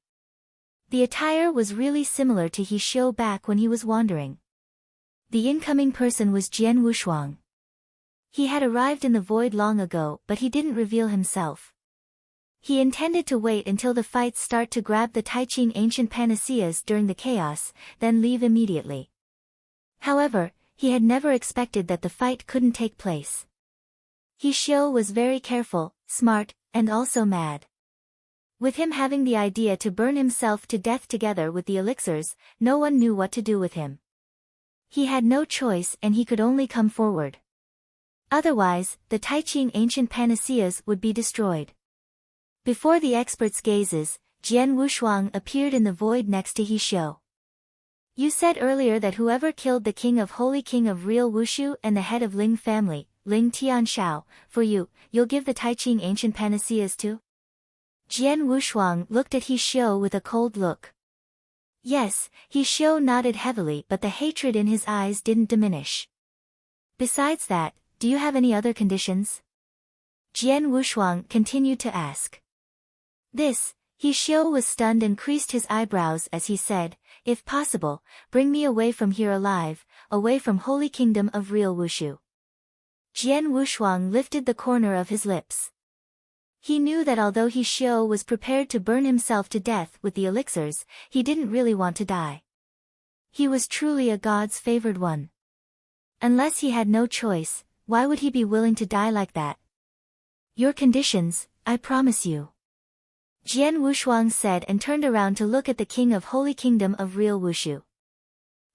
The attire was really similar to He Xiu back when he was wandering. The incoming person was Jian Wushuang. He had arrived in the void long ago but he didn't reveal himself. He intended to wait until the fights start to grab the Taiqing ancient panaceas during the chaos, then leave immediately. However, he had never expected that the fight couldn't take place. He Xiu was very careful, smart, and also mad. With him having the idea to burn himself to death together with the elixirs, no one knew what to do with him. He had no choice and he could only come forward. Otherwise, the Taiqing ancient panaceas would be destroyed. Before the experts' gazes, Jian Wushuang appeared in the void next to He Xiu. You said earlier that whoever killed the king of Holy King of Real Wushu and the head of Ling family, Ling Tianshao, for you'll give the Taiqing ancient panaceas to? Jian Wushuang looked at He Xiu with a cold look. Yes, He Xiu nodded heavily but the hatred in his eyes didn't diminish. Besides that, do you have any other conditions? Jian Wushuang continued to ask. This, He Xiu was stunned and creased his eyebrows as he said, if possible, bring me away from here alive, away from Holy Kingdom of Real Wushu. Jian Wushuang lifted the corner of his lips. He knew that although He Xiu was prepared to burn himself to death with the elixirs, he didn't really want to die. He was truly a god's favored one. Unless he had no choice, why would he be willing to die like that? Your conditions, I promise you. Jian Wushuang said and turned around to look at the king of Holy Kingdom of Real Wushu.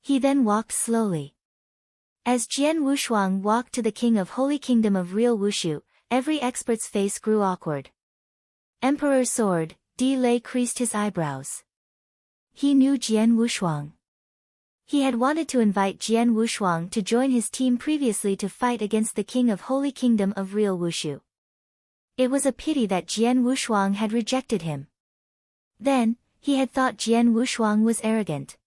He then walked slowly. As Jian Wushuang walked to the king of Holy Kingdom of Real Wushu, every expert's face grew awkward. Emperor's sword, Di Lei creased his eyebrows. He knew Jian Wushuang. He had wanted to invite Jian Wushuang to join his team previously to fight against the king of Holy Kingdom of Real Wushu. It was a pity that Jian Wushuang had rejected him. Then, he had thought Jian Wushuang was arrogant.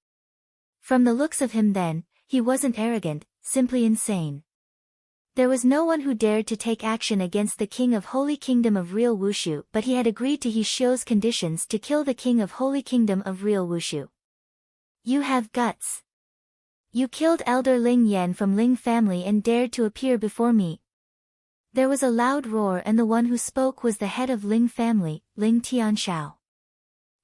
From the looks of him then, he wasn't arrogant, simply insane. There was no one who dared to take action against the king of Holy Kingdom of Real Wushu, but he had agreed to He Xiu's conditions to kill the king of Holy Kingdom of Real Wushu. You have guts. You killed Elder Ling Yan from Ling family and dared to appear before me. There was a loud roar and the one who spoke was the head of Ling family, Ling Tianshao.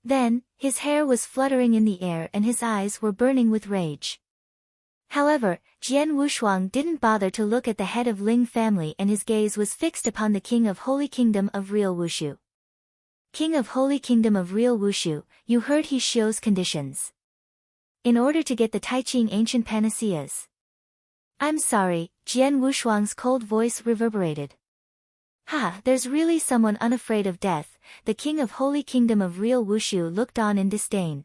Then, his hair was fluttering in the air and his eyes were burning with rage. However, Jian Wushuang didn't bother to look at the head of Ling family and his gaze was fixed upon the king of Holy Kingdom of Real Wushu. King of Holy Kingdom of Real Wushu, you heard He Xiu's conditions. In order to get the Taiqing ancient panaceas. I'm sorry, Jian Wushuang's cold voice reverberated. Ha, there's really someone unafraid of death, the king of Holy Kingdom of Real Wushu looked on in disdain.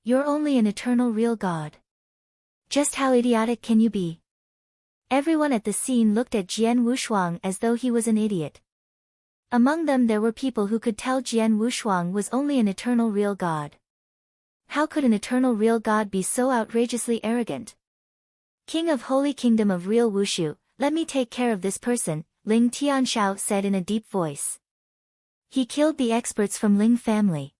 You're only an eternal real god. Just how idiotic can you be? Everyone at the scene looked at Jian Wushuang as though he was an idiot. Among them there were people who could tell Jian Wushuang was only an eternal real god. How could an eternal real god be so outrageously arrogant? King of Holy Kingdom of Real Wushu, let me take care of this person, Ling Tianshao said in a deep voice. He killed the experts from Ling family.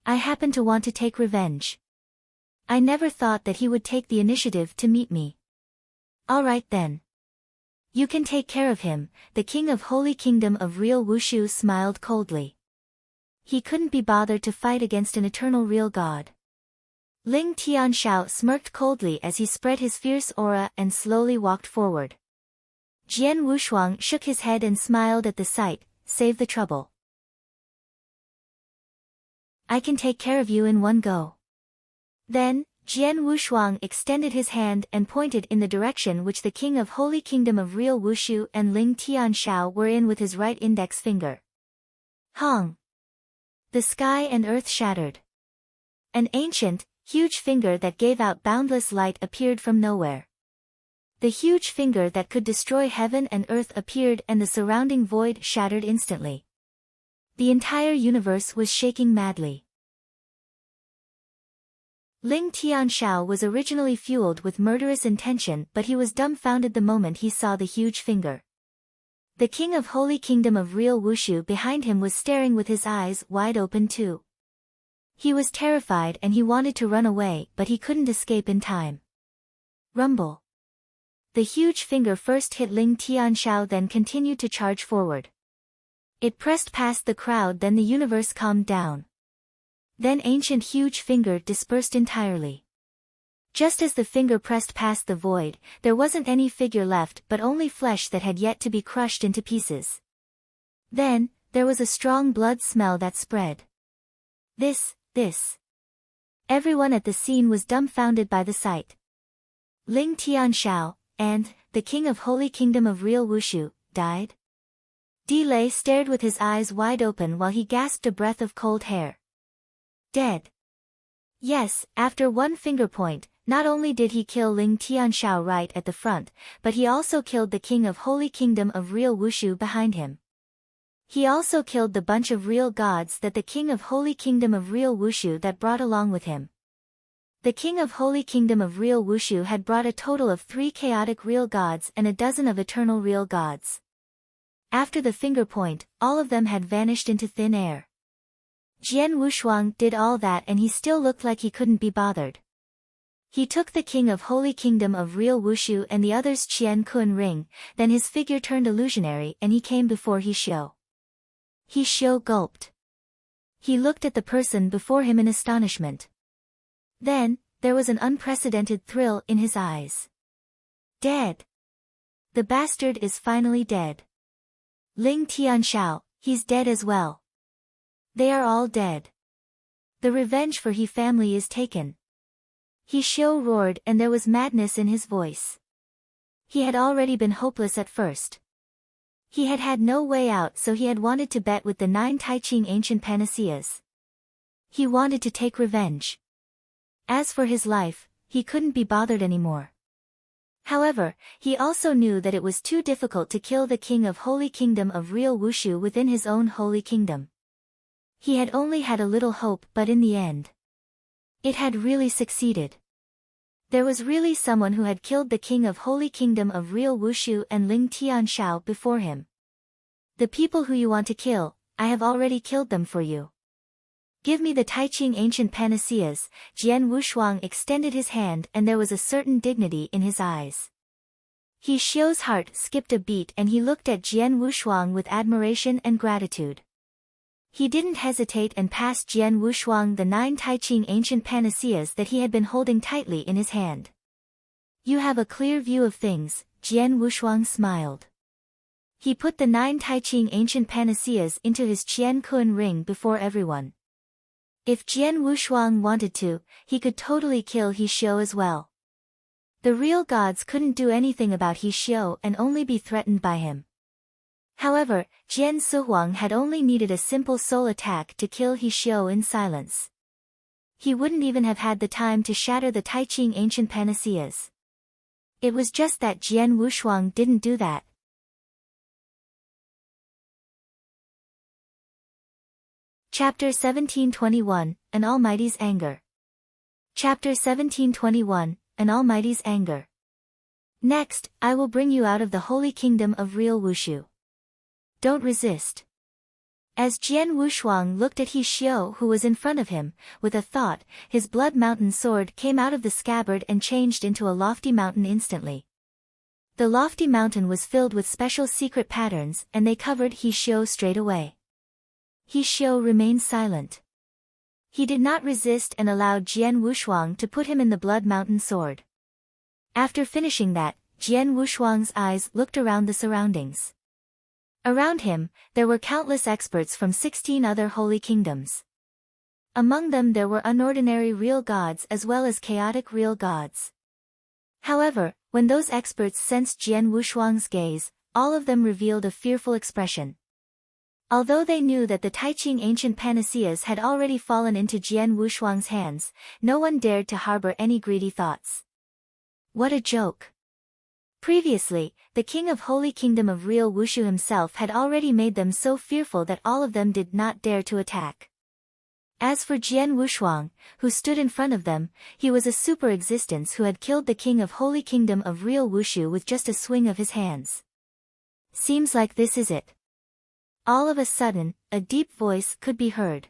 I happen to want to take revenge. I never thought that he would take the initiative to meet me. All right then. You can take care of him, the king of Holy Kingdom of Real Wushu smiled coldly. He couldn't be bothered to fight against an eternal real god. Ling Tianshao smirked coldly as he spread his fierce aura and slowly walked forward. Jian Wushuang shook his head and smiled at the sight, save the trouble. I can take care of you in one go. Then, Jian Wushuang extended his hand and pointed in the direction which the king of Holy Kingdom of Real Wushu and Ling Tianshao were in with his right index finger. Hong! The sky and earth shattered. An ancient, huge finger that gave out boundless light appeared from nowhere. The huge finger that could destroy heaven and earth appeared and the surrounding void shattered instantly. The entire universe was shaking madly. Ling Tianshao was originally fueled with murderous intention but he was dumbfounded the moment he saw the huge finger. The king of Holy Kingdom of Real Wushu behind him was staring with his eyes wide open too. He was terrified and he wanted to run away but he couldn't escape in time. Rumble. The huge finger first hit Ling Tianshao then continued to charge forward. It pressed past the crowd then the universe calmed down. Then ancient huge finger dispersed entirely. Just as the finger pressed past the void, there wasn't any figure left but only flesh that had yet to be crushed into pieces. Then, there was a strong blood smell that spread. This. Everyone at the scene was dumbfounded by the sight. Ling Tianshao, and, the king of Holy Kingdom of Real Wushu, died? Di Lei stared with his eyes wide open while he gasped a breath of cold air. Dead. Yes, after one finger point, not only did he kill Ling Tianshao right at the front, but he also killed the king of Holy Kingdom of Real Wushu behind him. He also killed the bunch of real gods that the king of Holy Kingdom of Real Wushu that brought along with him. The king of Holy Kingdom of Real Wushu had brought a total of 3 chaotic real gods and a dozen of eternal real gods. After the finger point, all of them had vanished into thin air. Jian Wushuang did all that and he still looked like he couldn't be bothered. He took the king of Holy Kingdom of Real Wushu and the other's Qian Kun ring, then his figure turned illusionary and he came before He Xiu. He Xiu gulped. He looked at the person before him in astonishment. Then, there was an unprecedented thrill in his eyes. Dead. The bastard is finally dead. Ling Tianxiao, he's dead as well. They are all dead. The revenge for He family is taken. He Xiu roared and there was madness in his voice. He had already been hopeless at first. He had had no way out, so he had wanted to bet with the 9 Taiqing ancient panaceas. He wanted to take revenge. As for his life, he couldn't be bothered anymore. However, he also knew that it was too difficult to kill the king of Holy Kingdom of Real Wushu within his own Holy Kingdom. He had only had a little hope, but in the end, it had really succeeded. There was really someone who had killed the king of Holy Kingdom of Real Wushu and Ling Tianxiao before him. The people who you want to kill, I have already killed them for you. Give me the Taiqing ancient panaceas. Jian Wushuang extended his hand and there was a certain dignity in his eyes. He Xiu's heart skipped a beat and he looked at Jian Wushuang with admiration and gratitude. He didn't hesitate and passed Jian Wushuang the 9 Taiqing ancient panaceas that he had been holding tightly in his hand. You have a clear view of things, Jian Wushuang smiled. He put the 9 Taiqing ancient panaceas into his Qian Kun ring before everyone. If Jian Wushuang wanted to, he could totally kill He Xiu as well. The real gods couldn't do anything about He Xiu and only be threatened by him. However, Jian Sihuang had only needed a simple soul attack to kill He Xiu in silence. He wouldn't even have had the time to shatter the Taiqing ancient panaceas. It was just that Jian Wushuang didn't do that. Chapter 1721, An Almighty's Anger. Chapter 1721, An Almighty's Anger. Next, I will bring you out of the Holy Kingdom of Real Wushu. Don't resist. As Jian Wushuang looked at He Xiu who was in front of him, with a thought, his blood mountain sword came out of the scabbard and changed into a lofty mountain instantly. The lofty mountain was filled with special secret patterns and they covered He Xiu straight away. He Xiu remained silent. He did not resist and allowed Jian Wushuang to put him in the blood mountain sword. After finishing that, Jian Wushuang's eyes looked around the surroundings. Around him, there were countless experts from 16 other holy kingdoms. Among them there were unordinary real gods as well as chaotic real gods. However, when those experts sensed Jian Wushuang's gaze, all of them revealed a fearful expression. Although they knew that the Taiqing ancient panaceas had already fallen into Jian Wushuang's hands, no one dared to harbor any greedy thoughts. What a joke! Previously, the king of Holy Kingdom of Real Wushu himself had already made them so fearful that all of them did not dare to attack. As for Jian Wushuang, who stood in front of them, he was a super existence who had killed the king of Holy Kingdom of Real Wushu with just a swing of his hands. Seems like this is it. All of a sudden, a deep voice could be heard.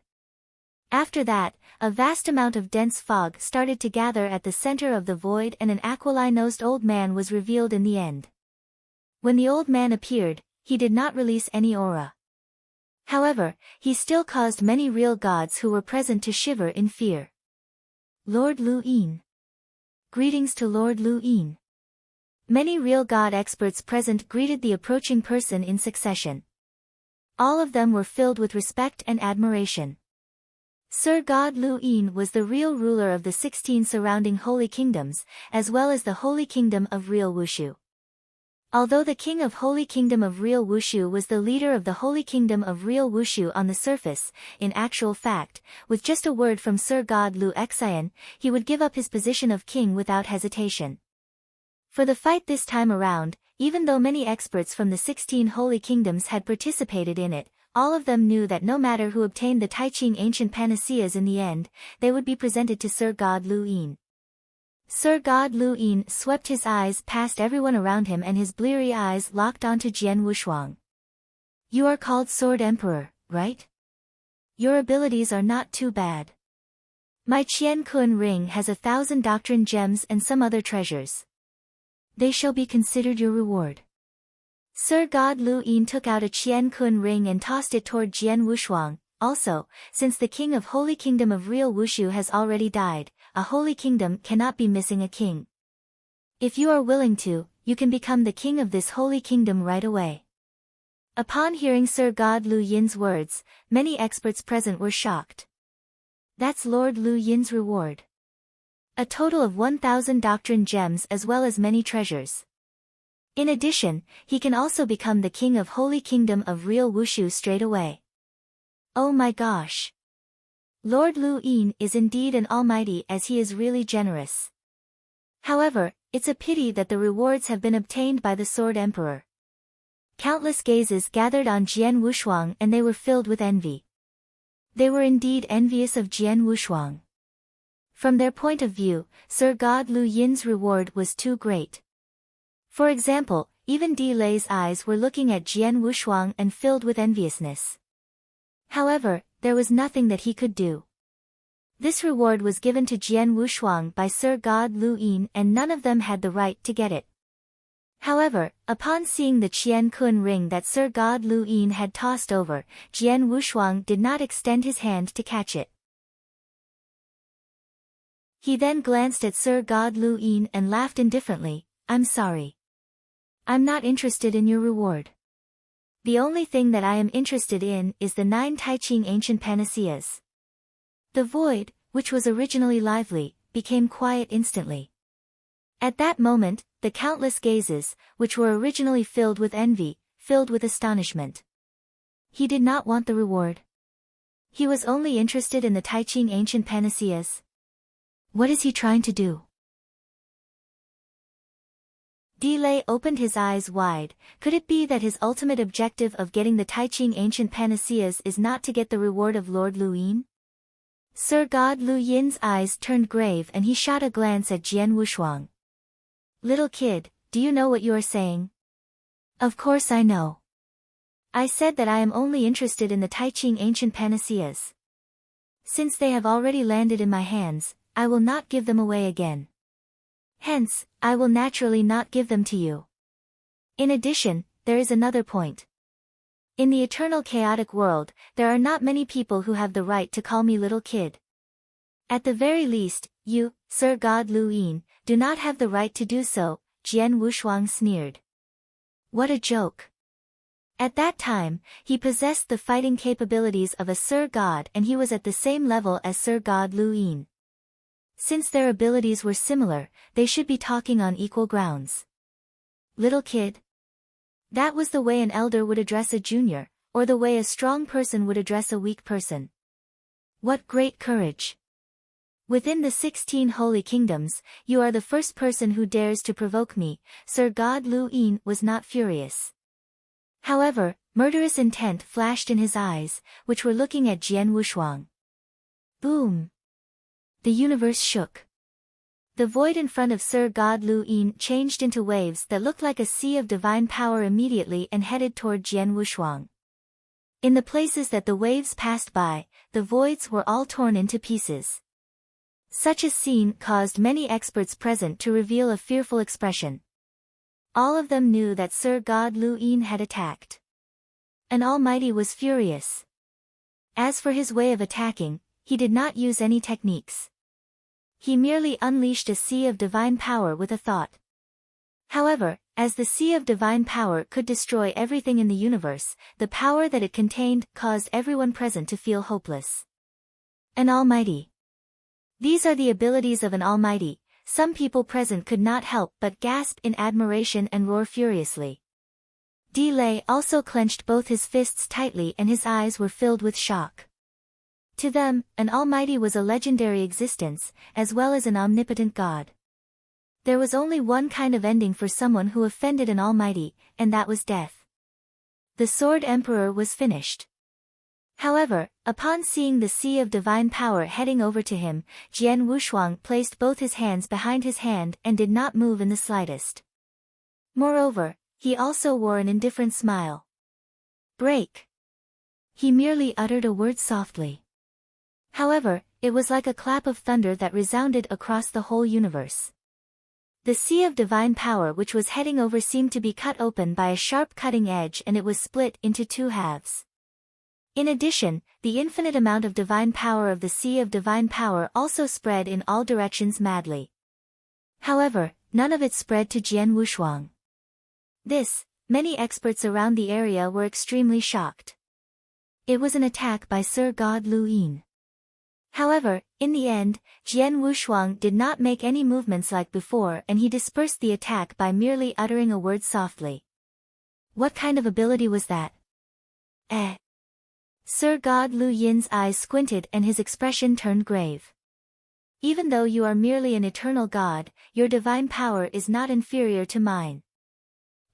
After that, a vast amount of dense fog started to gather at the center of the void and an aquiline-nosed old man was revealed in the end. When the old man appeared, he did not release any aura. However, he still caused many real gods who were present to shiver in fear. Lord Lu Yin. Greetings to Lord Lu Yin. Many real god experts present greeted the approaching person in succession. All of them were filled with respect and admiration. Sir God Lu Yin was the real ruler of the 16 surrounding holy kingdoms, as well as the Holy Kingdom of Real Wushu. Although the king of Holy Kingdom of Real Wushu was the leader of the Holy Kingdom of Real Wushu on the surface, in actual fact, with just a word from Sir God Lu Xian, he would give up his position of king without hesitation. For the fight this time around, even though many experts from the 16 holy kingdoms had participated in it, all of them knew that no matter who obtained the Taiqing ancient panaceas in the end, they would be presented to Sir God Lu Yin. Sir God Lu Yin swept his eyes past everyone around him and his bleary eyes locked onto Jian Wushuang. You are called Sword Emperor, right? Your abilities are not too bad. My Qian Kun ring has 1,000 doctrine gems and some other treasures. They shall be considered your reward. Sir God Lu Yin took out a Qian Kun ring and tossed it toward Jian Wushuang. Also, since the king of Holy Kingdom of Real Wushu has already died, a holy kingdom cannot be missing a king. If you are willing to, you can become the king of this holy kingdom right away. Upon hearing Sir God Lu Yin's words, many experts present were shocked. That's Lord Lu Yin's reward. A total of 1,000 doctrine gems as well as many treasures. In addition, he can also become the king of Holy Kingdom of Real Wushu straight away. Oh my gosh! Lord Lu Yin is indeed an almighty as he is really generous. However, it's a pity that the rewards have been obtained by the Sword Emperor. Countless gazes gathered on Jian Wushuang and they were filled with envy. They were indeed envious of Jian Wushuang. From their point of view, Sir God Lu Yin's reward was too great. For example, even Di Lei's eyes were looking at Jian Wushuang and filled with enviousness. However, there was nothing that he could do. This reward was given to Jian Wushuang by Sir God Lu Yin and none of them had the right to get it. However, upon seeing the Qian Kun ring that Sir God Lu Yin had tossed over, Jian Wushuang did not extend his hand to catch it. He then glanced at Sir God Lu Yin and laughed indifferently, "I'm sorry. I'm not interested in your reward. The only thing that I am interested in is the 9 Taiqing ancient panaceas." The void, which was originally lively, became quiet instantly. At that moment, the countless gazes, which were originally filled with envy, filled with astonishment. He did not want the reward. He was only interested in the Taiqing ancient panaceas. What is he trying to do? Di Lei opened his eyes wide. Could it be that his ultimate objective of getting the Taiqing ancient panaceas is not to get the reward of Lord Lu Yin? Sir God Lu Yin's eyes turned grave and he shot a glance at Jian Wushuang. "Little kid, do you know what you are saying?" "Of course I know. I said that I am only interested in the Taiqing ancient panaceas. Since they have already landed in my hands, I will not give them away again. Hence, I will naturally not give them to you. In addition, there is another point. In the eternal chaotic world, there are not many people who have the right to call me little kid. At the very least, you, Sir God Lu Yin, do not have the right to do so," Jian Wushuang sneered. What a joke. At that time, he possessed the fighting capabilities of a Sir God and he was at the same level as Sir God Lu Yin. Since their abilities were similar, they should be talking on equal grounds. Little kid? That was the way an elder would address a junior, or the way a strong person would address a weak person. What great courage! Within the 16 holy kingdoms, you are the first person who dares to provoke me. Sir God Lu Yin was not furious. However, murderous intent flashed in his eyes, which were looking at Jian Wushuang. Boom! The universe shook. The void in front of Sir God Lu Yin changed into waves that looked like a sea of divine power immediately and headed toward Jian Wushuang. In the places that the waves passed by, the voids were all torn into pieces. Such a scene caused many experts present to reveal a fearful expression. All of them knew that Sir God Lu Yin had attacked. An almighty was furious. As for his way of attacking, he did not use any techniques. He merely unleashed a sea of divine power with a thought. However, as the sea of divine power could destroy everything in the universe, the power that it contained caused everyone present to feel hopeless. An almighty. These are the abilities of an almighty. Some people present could not help but gasp in admiration and roar furiously. Di Lei also clenched both his fists tightly and his eyes were filled with shock. To them, an almighty was a legendary existence, as well as an omnipotent god. There was only one kind of ending for someone who offended an almighty, and that was death. The Sword Emperor was finished. However, upon seeing the sea of divine power heading over to him, Jian Wushuang placed both his hands behind his hand and did not move in the slightest. Moreover, he also wore an indifferent smile. Break! He merely uttered a word softly. However, it was like a clap of thunder that resounded across the whole universe. The sea of divine power which was heading over seemed to be cut open by a sharp cutting edge and it was split into 2 halves. In addition, the infinite amount of divine power of the sea of divine power also spread in all directions madly. However, none of it spread to Jian Wushuang. Many experts around the area were extremely shocked. It was an attack by Sir God Lu Yin. However, in the end, Jian Wushuang did not make any movements like before and he dispersed the attack by merely uttering a word softly. What kind of ability was that? Sir God Lu Yin's eyes squinted and his expression turned grave. Even though you are merely an eternal god, your divine power is not inferior to mine.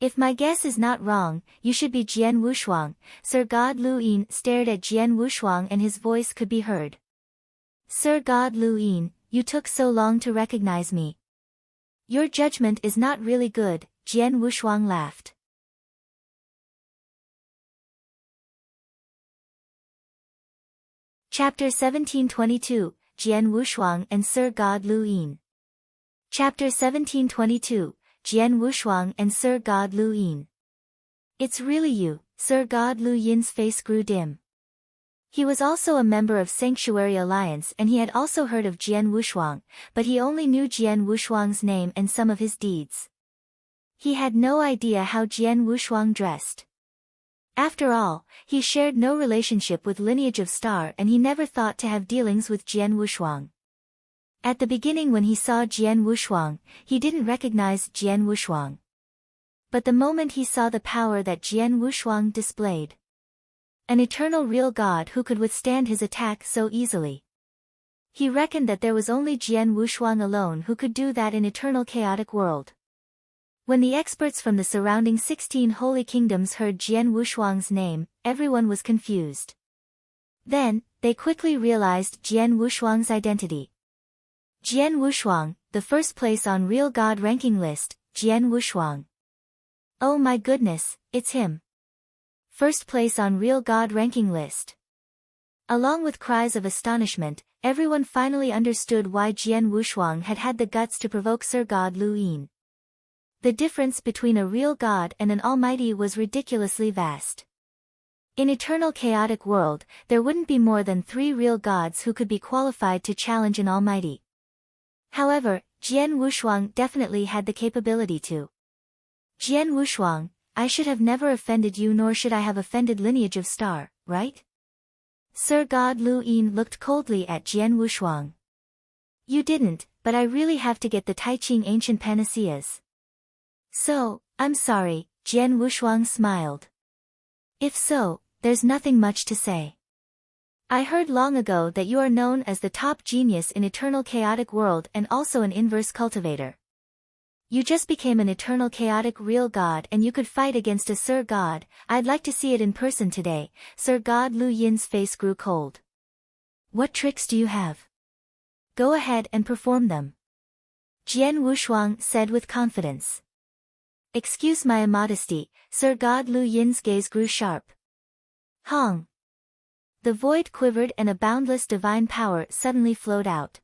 If my guess is not wrong, you should be Jian Wushuang. Sir God Lu Yin stared at Jian Wushuang and his voice could be heard. Sir God Lu Yin, you took so long to recognize me. Your judgment is not really good, Jian Wushuang laughed. Chapter 1722, Jian Wushuang and Sir God Lu Yin. Chapter 1722, Jian Wushuang and Sir God Lu Yin. It's really you, Sir God Lu Yin's face grew dim. He was also a member of Sanctuary Alliance and he had also heard of Jian Wushuang, but he only knew Jian Wushuang's name and some of his deeds. He had no idea how Jian Wushuang dressed. After all, he shared no relationship with Lineage of Star and he never thought to have dealings with Jian Wushuang. At the beginning when he saw Jian Wushuang, he didn't recognize Jian Wushuang. But the moment he saw the power that Jian Wushuang displayed, an eternal real god who could withstand his attack so easily, he reckoned that there was only Jian Wushuang alone who could do that in eternal chaotic world. When the experts from the surrounding 16 holy kingdoms heard Jian Wushuang's name, everyone was confused. Then, they quickly realized Jian Wushuang's identity. Jian Wushuang, the first place on Real God ranking list, Jian Wushuang. Oh my goodness, it's him. First place on Real God ranking list. Along with cries of astonishment, everyone finally understood why Jian Wushuang had had the guts to provoke Sir God Lu Yin. The difference between a real god and an almighty was ridiculously vast. In eternal chaotic world, there wouldn't be more than 3 real gods who could be qualified to challenge an almighty. However, Jian Wushuang definitely had the capability to. Jian Wushuang, I should have never offended you nor should I have offended Lineage of Star, right? Sir God Lu Yin looked coldly at Jian Wushuang. You didn't, but I really have to get the Taiqing ancient panaceas. So, I'm sorry, Jian Wushuang smiled. If so, there's nothing much to say. I heard long ago that you are known as the top genius in eternal chaotic world and also an inverse cultivator. You just became an eternal chaotic real god and you could fight against a Sir God. I'd like to see it in person today. Sir God Lu Yin's face grew cold. What tricks do you have? Go ahead and perform them. Jian Wushuang said with confidence. Excuse my immodesty, Sir God Lu Yin's gaze grew sharp. Hong. The void quivered and a boundless divine power suddenly flowed out.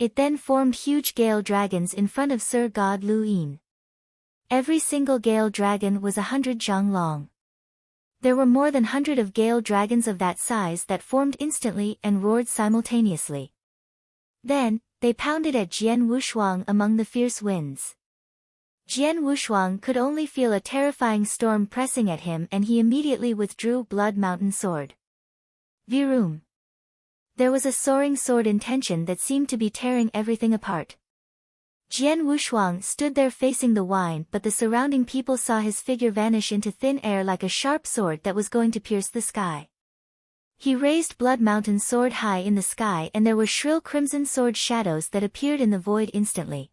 It then formed huge gale dragons in front of Sir God Lu Yin. Every single gale dragon was 100 zhang long. There were more than 100 of gale dragons of that size that formed instantly and roared simultaneously. Then, they pounded at Jian Wushuang among the fierce winds. Jian Wushuang could only feel a terrifying storm pressing at him and he immediately withdrew Blood Mountain Sword. Virum. There was a soaring sword intention that seemed to be tearing everything apart. Jian Wushuang stood there facing the wine but the surrounding people saw his figure vanish into thin air like a sharp sword that was going to pierce the sky. He raised Blood Mountain Sword high in the sky and there were shrill crimson sword shadows that appeared in the void instantly.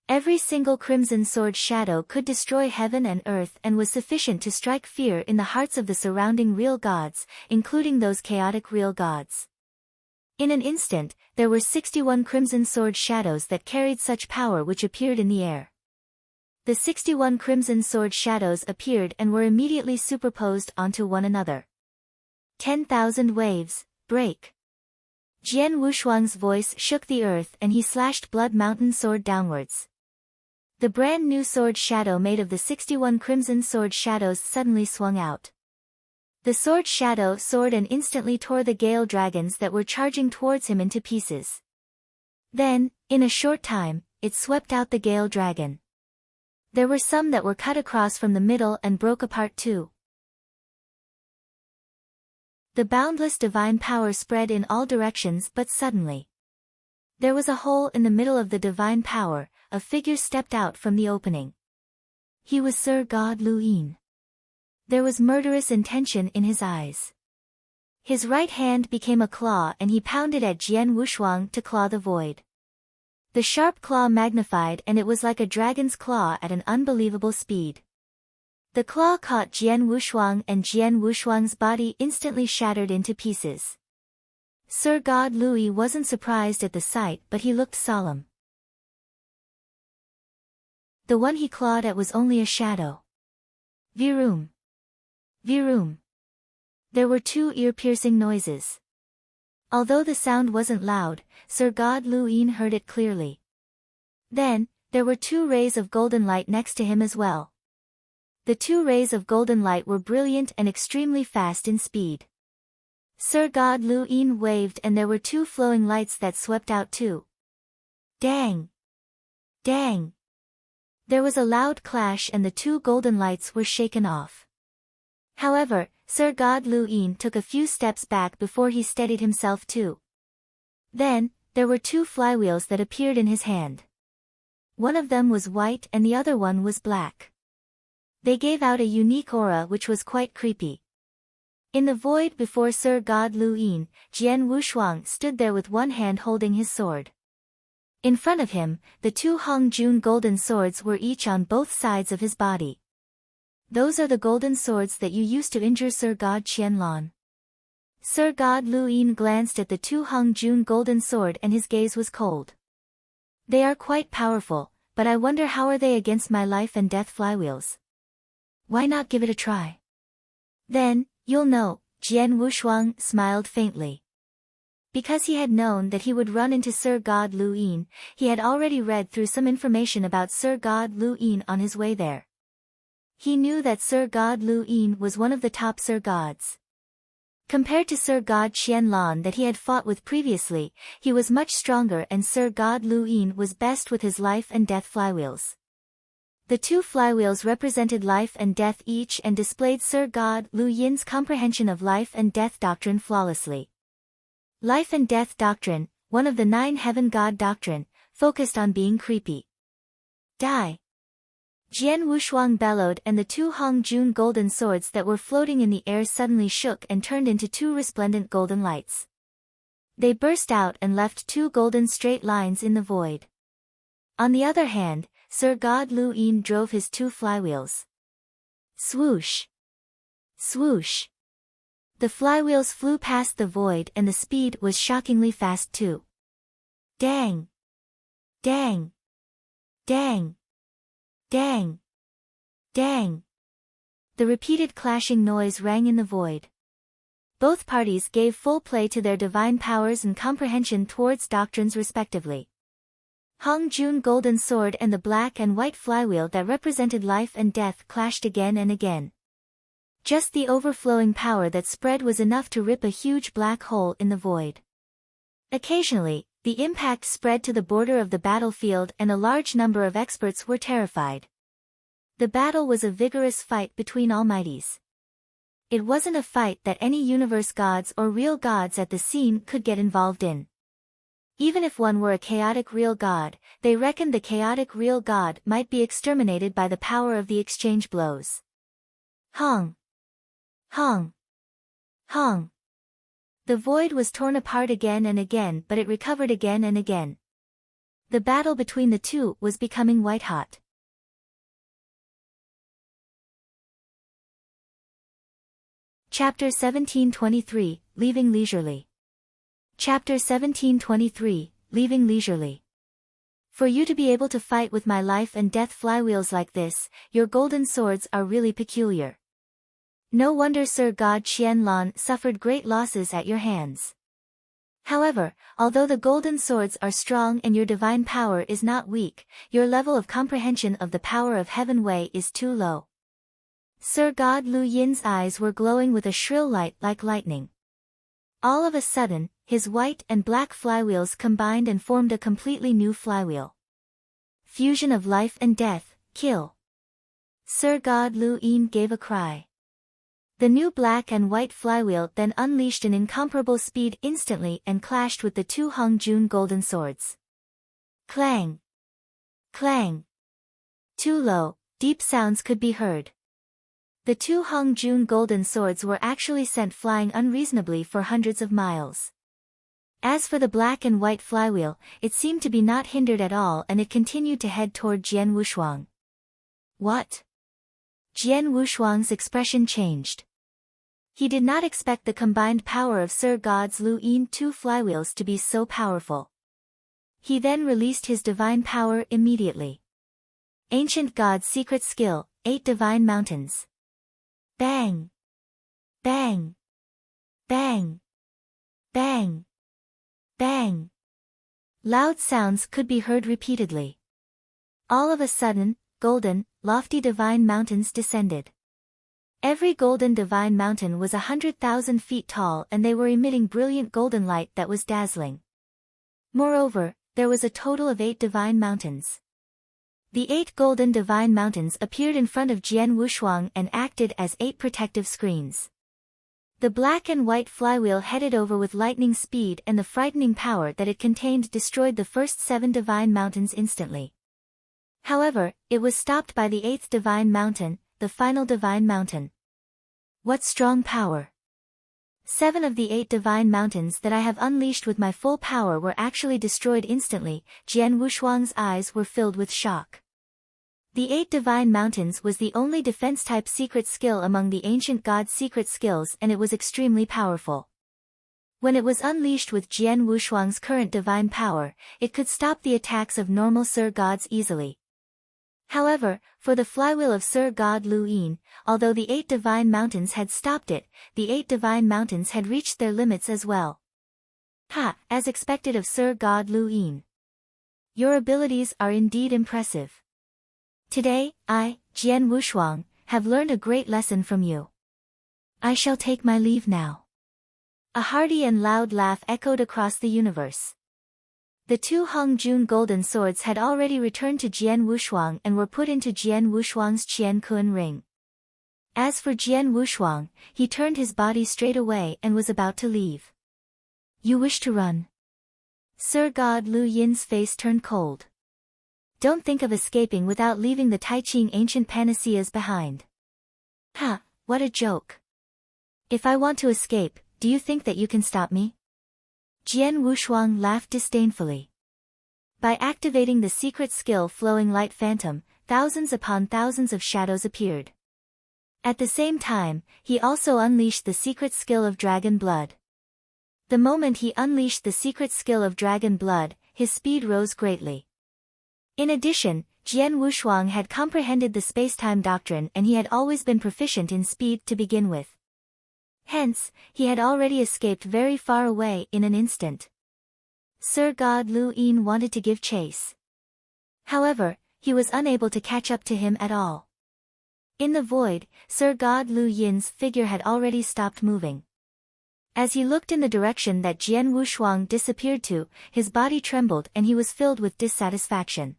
Every single crimson sword shadow could destroy heaven and earth and was sufficient to strike fear in the hearts of the surrounding real gods, including those chaotic real gods. In an instant, there were 61 crimson sword shadows that carried such power which appeared in the air. The 61 crimson sword shadows appeared and were immediately superposed onto one another. 10,000 waves, break. Jian Wushuang's voice shook the earth and he slashed Blood Mountain Sword downwards. The brand new sword shadow made of the 61 crimson sword shadows suddenly swung out. The sword shadow soared and instantly tore the gale dragons that were charging towards him into pieces. Then, in a short time, it swept out the gale dragon. There were some that were cut across from the middle and broke apart too. The boundless divine power spread in all directions, but suddenly there was a hole in the middle of the divine power. A figure stepped out from the opening. He was Sir God Luin. There was murderous intention in his eyes. His right hand became a claw and he pounded at Jian Wushuang to claw the void. The sharp claw magnified and it was like a dragon's claw at an unbelievable speed. The claw caught Jian Wushuang and Jian Wushuang's body instantly shattered into pieces. Sir God Lui wasn't surprised at the sight, but he looked solemn. The one he clawed at was only a shadow. Viroom. Viroom. There were two ear-piercing noises. Although the sound wasn't loud, Sir God Luin heard it clearly. Then, there were two rays of golden light next to him as well. The two rays of golden light were brilliant and extremely fast in speed. Sir God Luin waved and there were two flowing lights that swept out too. Dang! Dang! There was a loud clash and the two golden lights were shaken off. However, Sir God Luin took a few steps back before he steadied himself too. Then, there were two flywheels that appeared in his hand. One of them was white and the other one was black. They gave out a unique aura which was quite creepy. In the void before Sir God Luin, Jian Wushuang stood there with one hand holding his sword. In front of him, the two Hongjun golden swords were each on both sides of his body. Those are the golden swords that you used to injure Sir God Qianlan. Sir God Luin glanced at the two Hongjun golden sword and his gaze was cold. They are quite powerful, but I wonder how are they against my life and death flywheels? Why not give it a try? Then, you'll know, Jian Wushuang smiled faintly. Because he had known that he would run into Sir God Luin, he had already read through some information about Sir God Luin on his way there. He knew that Sir God Luin was one of the top Sir Gods. Compared to Sir God Qianlan that he had fought with previously, he was much stronger and Sir God Luin was best with his life and death flywheels. The two flywheels represented life and death each and displayed Sir God Luin's comprehension of life and death doctrine flawlessly. Life and death doctrine, one of the 9 heaven god doctrine, focused on being creepy. Die! Jian Wushuang bellowed and the two Hongjun golden swords that were floating in the air suddenly shook and turned into two resplendent golden lights. They burst out and left two golden straight lines in the void. On the other hand, Sir God Luin drove his two flywheels. Swoosh! Swoosh! The flywheels flew past the void and the speed was shockingly fast too. Dang! Dang! Dang! Dang! Dang! The repeated clashing noise rang in the void. Both parties gave full play to their divine powers and comprehension towards doctrines respectively. Hongjun golden sword and the black and white flywheel that represented life and death clashed again and again. Just the overflowing power that spread was enough to rip a huge black hole in the void. Occasionally, the impact spread to the border of the battlefield and a large number of experts were terrified. The battle was a vigorous fight between almighties. It wasn't a fight that any universe gods or real gods at the scene could get involved in. Even if one were a chaotic real god, they reckoned the chaotic real god might be exterminated by the power of the exchange blows. Hong! Hong! Hong! The void was torn apart again and again, but it recovered again and again. The battle between the two was becoming white-hot. Chapter 1723, Leaving Leisurely. Chapter 1723, Leaving Leisurely. For you to be able to fight with my life and death flywheels like this, your golden swords are really peculiar. No wonder Sir God Qianlan suffered great losses at your hands. However, although the golden swords are strong and your divine power is not weak, your level of comprehension of the power of Heaven Wei is too low. Sir God Lu Yin's eyes were glowing with a shrill light like lightning. All of a sudden, his white and black flywheels combined and formed a completely new flywheel. Fusion of life and death, kill. Sir God Lu Yin gave a cry. The new black and white flywheel then unleashed an incomparable speed instantly and clashed with the two Hung Jun golden swords. Clang! Clang! Two low, deep sounds could be heard. The two Hung Jun golden swords were actually sent flying unreasonably for hundreds of miles. As for the black and white flywheel, it seemed to be not hindered at all and it continued to head toward Jian Wushuang. What? Jian Wushuang's expression changed. He did not expect the combined power of Sir God's Lu Yin two flywheels to be so powerful. He then released his divine power immediately. Ancient God's secret skill, 8 divine mountains. Bang! Bang! Bang! Bang! Bang! Loud sounds could be heard repeatedly. All of a sudden, golden, lofty divine mountains descended. Every golden divine mountain was 100,000 feet tall and they were emitting brilliant golden light that was dazzling. Moreover, there was a total of 8 divine mountains. The 8 golden divine mountains appeared in front of Jian Wushuang and acted as 8 protective screens. The black and white flywheel headed over with lightning speed and the frightening power that it contained destroyed the first 7 divine mountains instantly. However, it was stopped by the 8th divine mountain, the final divine mountain. What strong power! 7 of the 8 divine mountains that I have unleashed with my full power were actually destroyed instantly. Jian Wushuang's eyes were filled with shock. The 8 divine mountains was the only defense-type secret skill among the ancient god's secret skills and it was extremely powerful. When it was unleashed with Jian Wushuang's current divine power, it could stop the attacks of normal Sir Gods easily. However, for the flywheel of Sir God Lu Yin, although the 8 divine mountains had stopped it, the 8 divine mountains had reached their limits as well. Ha! As expected of Sir God Lu Yin. Your abilities are indeed impressive. Today, I, Jian Wushuang, have learned a great lesson from you. I shall take my leave now. A hearty and loud laugh echoed across the universe. The 2 Hung Jun golden swords had already returned to Jian Wushuang and were put into Jian Wushuang's Qian Kun ring. As for Jian Wushuang, he turned his body straight away and was about to leave. You wish to run? Sir God Lu Yin's face turned cold. Don't think of escaping without leaving the Taiqing ancient panaceas behind. Ha, what a joke. If I want to escape, do you think that you can stop me? Jian Wushuang laughed disdainfully. By activating the secret skill Flowing Light Phantom, thousands upon thousands of shadows appeared. At the same time, he also unleashed the secret skill of Dragon Blood. The moment he unleashed the secret skill of Dragon Blood, his speed rose greatly. In addition, Jian Wushuang had comprehended the spacetime doctrine and he had always been proficient in speed to begin with. Hence, he had already escaped very far away in an instant. Sir God Lu Yin wanted to give chase. However, he was unable to catch up to him at all. In the void, Sir God Lu Yin's figure had already stopped moving. As he looked in the direction that Jian Wushuang disappeared to, his body trembled and he was filled with dissatisfaction.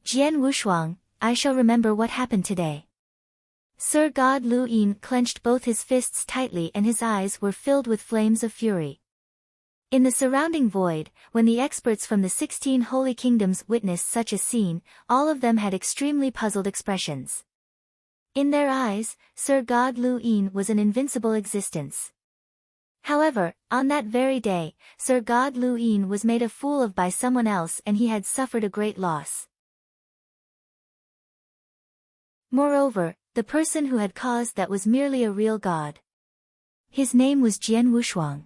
Jian Wushuang, I shall remember what happened today. Sir God Lu Yin clenched both his fists tightly and his eyes were filled with flames of fury. In the surrounding void, when the experts from the 16 holy kingdoms witnessed such a scene, all of them had extremely puzzled expressions. In their eyes, Sir God Lu Yin was an invincible existence. However, on that very day, Sir God Lu Yin was made a fool of by someone else and he had suffered a great loss. Moreover, the person who had caused that was merely a real god. His name was Jian Wushuang.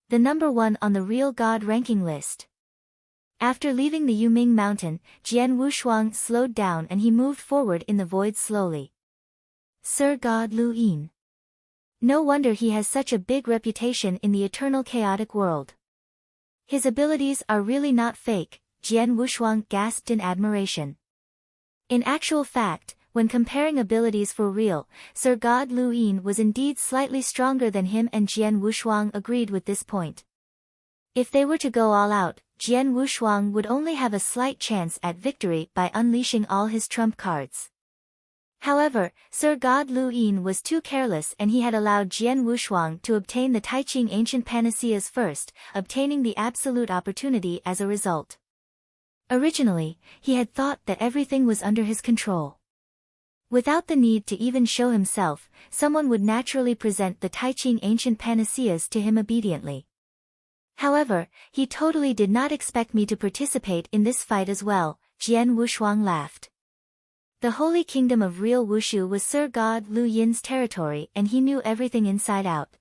The number 1 on the real god ranking list. After leaving the Yuming mountain, Jian Wushuang slowed down and he moved forward in the void slowly. Sir God Lu Yin. No wonder he has such a big reputation in the eternal chaotic world. His abilities are really not fake, Jian Wushuang gasped in admiration. In actual fact, when comparing abilities for real, Sir God Lu Yin was indeed slightly stronger than him and Jian Wushuang agreed with this point. If they were to go all out, Jian Wushuang would only have a slight chance at victory by unleashing all his trump cards. However, Sir God Lu Yin was too careless and he had allowed Jian Wushuang to obtain the Taiqing ancient panaceas first, obtaining the absolute opportunity as a result. Originally, he had thought that everything was under his control. Without the need to even show himself, someone would naturally present the Taiqing ancient panaceas to him obediently. However, he totally did not expect me to participate in this fight as well, Jian Wushuang laughed. The Holy Kingdom of Real Wushu was Sir God Lu Yin's territory and he knew everything inside out.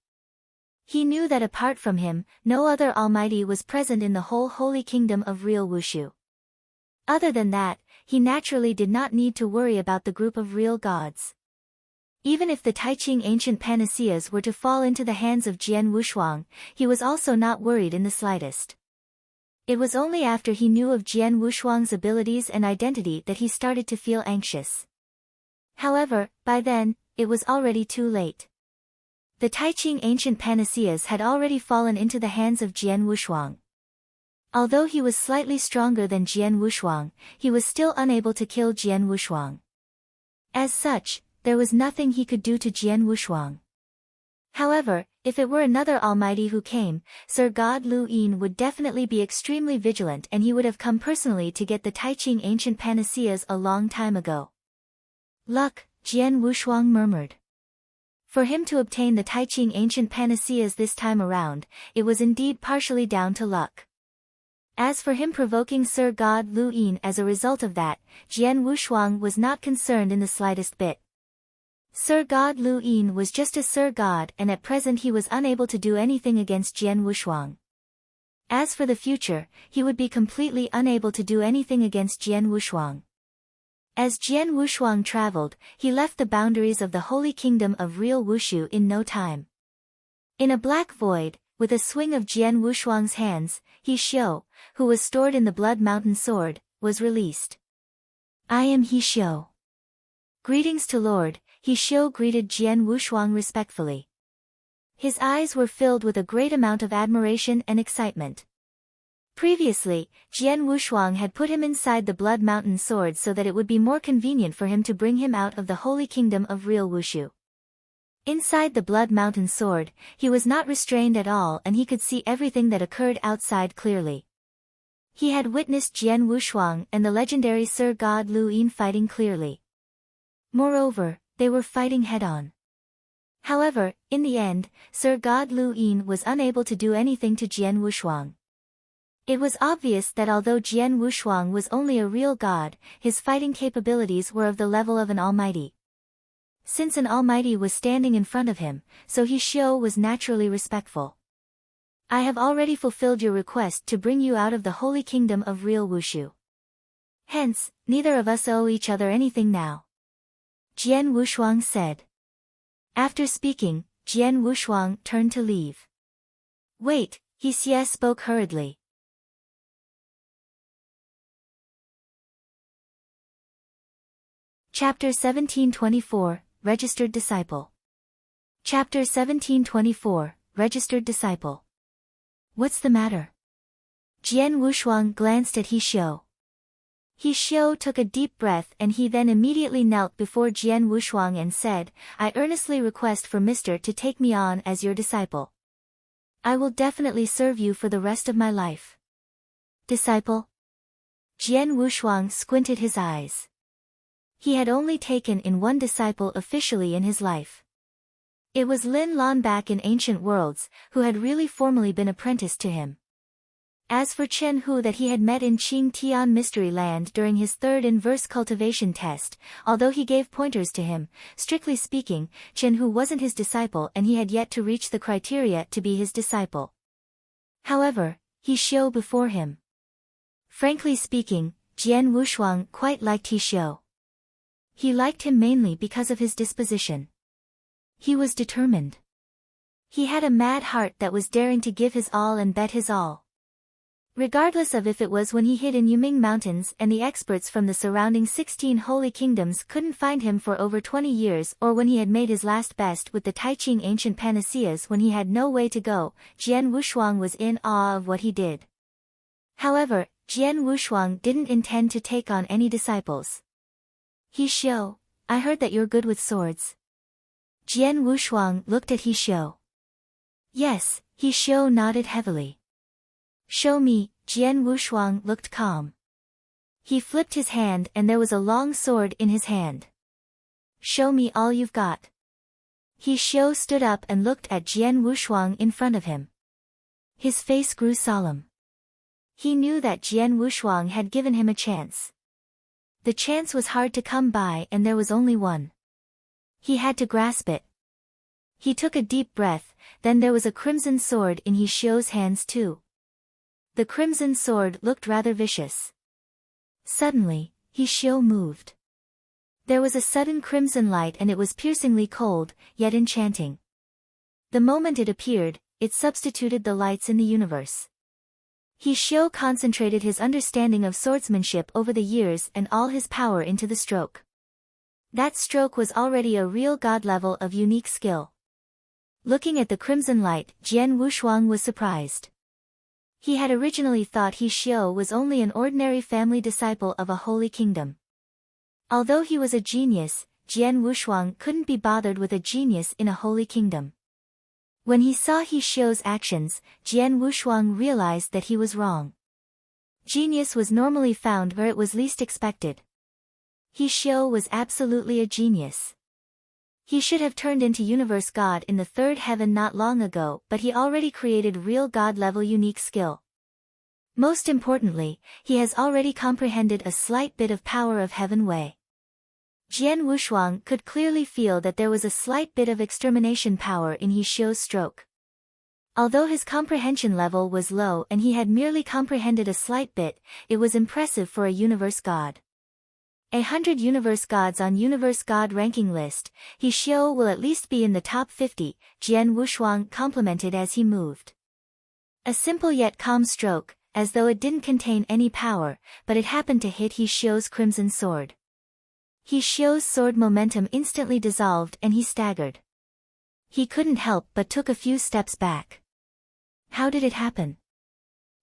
He knew that apart from him, no other Almighty was present in the whole Holy Kingdom of Real Wushu. Other than that, he naturally did not need to worry about the group of real gods. Even if the Taiqing ancient panaceas were to fall into the hands of Jian Wushuang, he was also not worried in the slightest. It was only after he knew of Jian Wushuang's abilities and identity that he started to feel anxious. However, by then, it was already too late. The Taiqing ancient panaceas had already fallen into the hands of Jian Wushuang. Although he was slightly stronger than Jian Wushuang, he was still unable to kill Jian Wushuang. As such, there was nothing he could do to Jian Wushuang. However, if it were another Almighty who came, Sir God Lu Yin would definitely be extremely vigilant and he would have come personally to get the Taiqing ancient panaceas a long time ago. Luck, Jian Wushuang murmured. For him to obtain the Taiqing ancient panaceas this time around, it was indeed partially down to luck. As for him provoking Sir God Lu Yin as a result of that, Jian Wushuang was not concerned in the slightest bit. Sir God Lu Yin was just a Sir God and at present he was unable to do anything against Jian Wushuang. As for the future, he would be completely unable to do anything against Jian Wushuang. As Jian Wushuang traveled, he left the boundaries of the Holy Kingdom of Real Wushu in no time. In a black void, with a swing of Jian Wushuang's hands, He Xiu, who was stored in the Blood Mountain sword, was released. I am He Xiu. Greetings to Lord, He Xiu greeted Jian Wushuang respectfully. His eyes were filled with a great amount of admiration and excitement. Previously, Jian Wushuang had put him inside the Blood Mountain sword so that it would be more convenient for him to bring him out of the Holy Kingdom of Real Wushu. Inside the Blood Mountain sword, he was not restrained at all and he could see everything that occurred outside clearly. He had witnessed Jian Wushuang and the legendary Sir God Lu Yin fighting clearly. Moreover, they were fighting head-on. However, in the end, Sir God Lu Yin was unable to do anything to Jian Wushuang. It was obvious that although Jian Wushuang was only a real god, his fighting capabilities were of the level of an almighty. Since an almighty was standing in front of him, so He Xiu was naturally respectful. I have already fulfilled your request to bring you out of the Holy Kingdom of Real Wushu. Hence, neither of us owe each other anything now. Jian Wushuang said. After speaking, Jian Wushuang turned to leave. Wait, He Xie spoke hurriedly. Chapter 1724, Registered Disciple. Chapter 1724, Registered Disciple. What's the matter? Jian Wushuang glanced at He Xiu. He Xiu took a deep breath and he then immediately knelt before Jian Wushuang and said, I earnestly request for Mr. to take me on as your disciple. I will definitely serve you for the rest of my life. Disciple? Jian Wushuang squinted his eyes. He had only taken in one disciple officially in his life. It was Lin Lan back in ancient worlds, who had really formally been apprenticed to him. As for Chen Hu that he had met in Qing Tian Mystery Land during his third inverse cultivation test, although he gave pointers to him, strictly speaking, Chen Hu wasn't his disciple and he had yet to reach the criteria to be his disciple. However, He Xiu before him. Frankly speaking, Jian Wushuang quite liked He Xiu. He liked him mainly because of his disposition. He was determined. He had a mad heart that was daring to give his all and bet his all. Regardless of if it was when he hid in Yuming Mountains and the experts from the surrounding 16 holy kingdoms couldn't find him for over 20 years or when he had made his last best with the Taiqing ancient panaceas when he had no way to go, Jian Wushuang was in awe of what he did. However, Jian Wushuang didn't intend to take on any disciples. He Xiu, I heard that you're good with swords. Jian Wushuang looked at He Xiu. Yes, He Xiu nodded heavily. Show me, Jian Wushuang looked calm. He flipped his hand and there was a long sword in his hand. Show me all you've got. He Xiu stood up and looked at Jian Wushuang in front of him. His face grew solemn. He knew that Jian Wushuang had given him a chance. The chance was hard to come by and there was only one. He had to grasp it. He took a deep breath, then there was a crimson sword in He Xiu's hands too. The crimson sword looked rather vicious. Suddenly, He Xiu moved. There was a sudden crimson light and it was piercingly cold, yet enchanting. The moment it appeared, it substituted the lights in the universe. He Xiu concentrated his understanding of swordsmanship over the years and all his power into the stroke. That stroke was already a real god level of unique skill. Looking at the crimson light, Jian Wushuang was surprised. He had originally thought He Xiu was only an ordinary family disciple of a holy kingdom. Although he was a genius, Jian Wushuang couldn't be bothered with a genius in a holy kingdom. When he saw He Xiu's actions, Jian Wushuang realized that he was wrong. Genius was normally found where it was least expected. He Xiu was absolutely a genius. He should have turned into universe god in the third heaven not long ago, but he already created real god-level unique skill. Most importantly, he has already comprehended a slight bit of power of heaven way. Jian Wushuang could clearly feel that there was a slight bit of extermination power in He Xiu's stroke. Although his comprehension level was low and he had merely comprehended a slight bit, it was impressive for a universe god. 100 universe gods on universe god ranking list, He Xiu will at least be in the top 50, Jian Wushuang complimented as he moved. A simple yet calm stroke, as though it didn't contain any power, but it happened to hit He Xiu's crimson sword. He Xiu's sword momentum instantly dissolved and he staggered. He couldn't help but took a few steps back. How did it happen?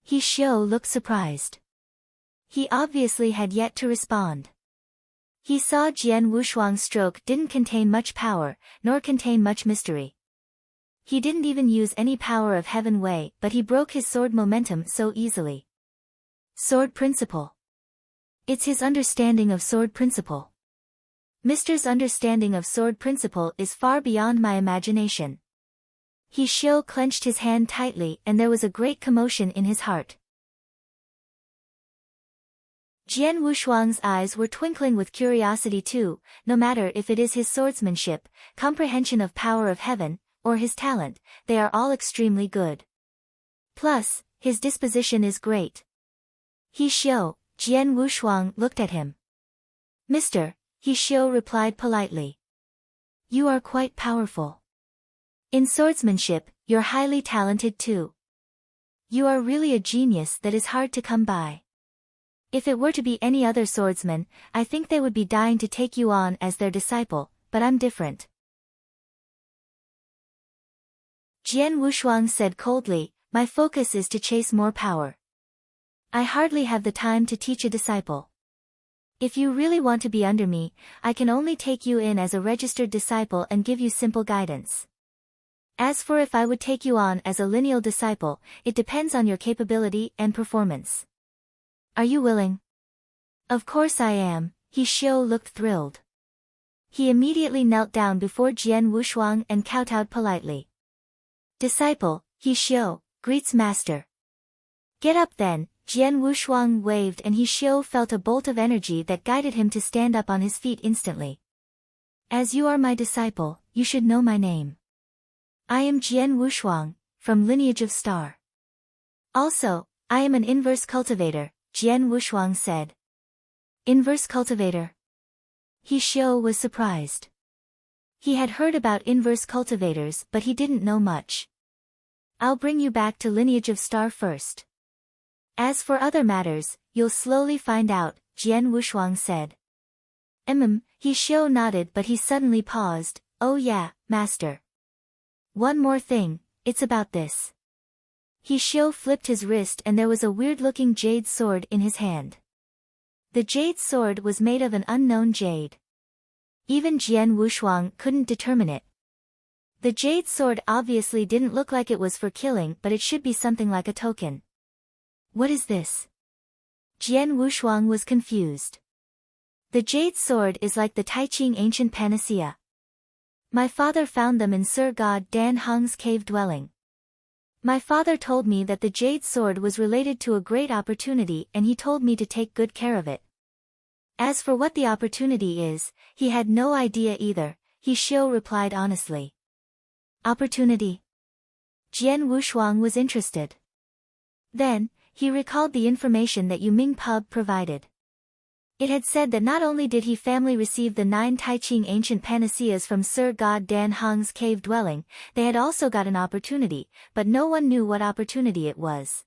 He Xiu looked surprised. He obviously had yet to respond. He saw Jian Wushuang's stroke didn't contain much power, nor contain much mystery. He didn't even use any power of heaven way, but he broke his sword momentum so easily. Sword principle. It's his understanding of sword principle. Mr.'s understanding of sword principle is far beyond my imagination. He Xiu clenched his hand tightly and there was a great commotion in his heart. Jian Wushuang's eyes were twinkling with curiosity too, no matter if it is his swordsmanship, comprehension of power of heaven, or his talent, they are all extremely good. Plus, his disposition is great. He Xiu, Jian Wushuang looked at him. Mr. He Xiu replied politely. You are quite powerful. In swordsmanship, you're highly talented too. You are really a genius that is hard to come by. If it were to be any other swordsman, I think they would be dying to take you on as their disciple, but I'm different. Jian Wushuang said coldly, my focus is to chase more power. I hardly have the time to teach a disciple. If you really want to be under me, I can only take you in as a registered disciple and give you simple guidance. As for if I would take you on as a lineal disciple, it depends on your capability and performance. Are you willing? Of course I am, He Xiu looked thrilled. He immediately knelt down before Jian Wushuang and kowtowed politely. Disciple, He Xiu, greets master. Get up then, Jian Wushuang waved and He Xiu felt a bolt of energy that guided him to stand up on his feet instantly. As you are my disciple, you should know my name. I am Jian Wushuang, from lineage of star. Also, I am an inverse cultivator, Jian Wushuang said. Inverse cultivator? He Xiu was surprised. He had heard about inverse cultivators but he didn't know much. I'll bring you back to lineage of star first. As for other matters, you'll slowly find out, Jian Wushuang said. He Xiu nodded but he suddenly paused, oh yeah, master. One more thing, it's about this. He Xiu flipped his wrist and there was a weird-looking jade sword in his hand. The jade sword was made of an unknown jade. Even Jian Wushuang couldn't determine it. The jade sword obviously didn't look like it was for killing, but it should be something like a token. What is this? Jian Wushuang was confused. The jade sword is like the Taiqing ancient panacea. My father found them in Sir God Dan Heng's cave dwelling. My father told me that the jade sword was related to a great opportunity and he told me to take good care of it. As for what the opportunity is, he had no idea either, He Xiu replied honestly. Opportunity? Jian Wushuang was interested. Then, he recalled the information that Yu Ming Pub provided. It had said that not only did he family receive the 9 Taiqing ancient panaceas from Sir God Dan Heng's cave dwelling, they had also got an opportunity, but no one knew what opportunity it was.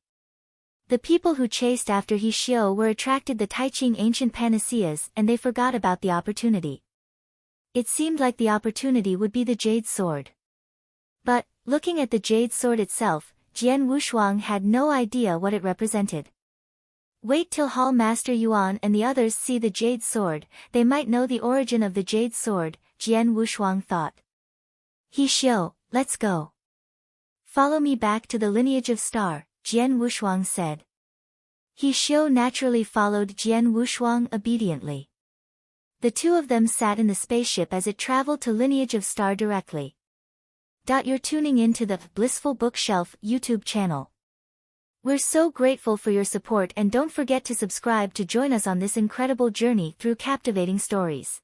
The people who chased after He Xiu were attracted the Taiqing ancient panaceas and they forgot about the opportunity. It seemed like the opportunity would be the jade sword. But, looking at the jade sword itself, Jian Wushuang had no idea what it represented. Wait till Hall Master Yuan and the others see the jade sword, they might know the origin of the jade sword, Jian Wushuang thought. He Xiu, let's go. Follow me back to the lineage of star, Jian Wushuang said. He Xiu naturally followed Jian Wushuang obediently. The two of them sat in the spaceship as it traveled to lineage of star directly. You're tuning in to the Blissful Bookshelf YouTube channel. We're so grateful for your support and don't forget to subscribe to join us on this incredible journey through captivating stories.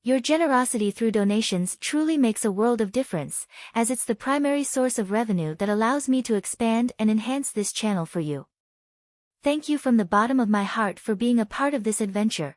Your generosity through donations truly makes a world of difference, as it's the primary source of revenue that allows me to expand and enhance this channel for you. Thank you from the bottom of my heart for being a part of this adventure.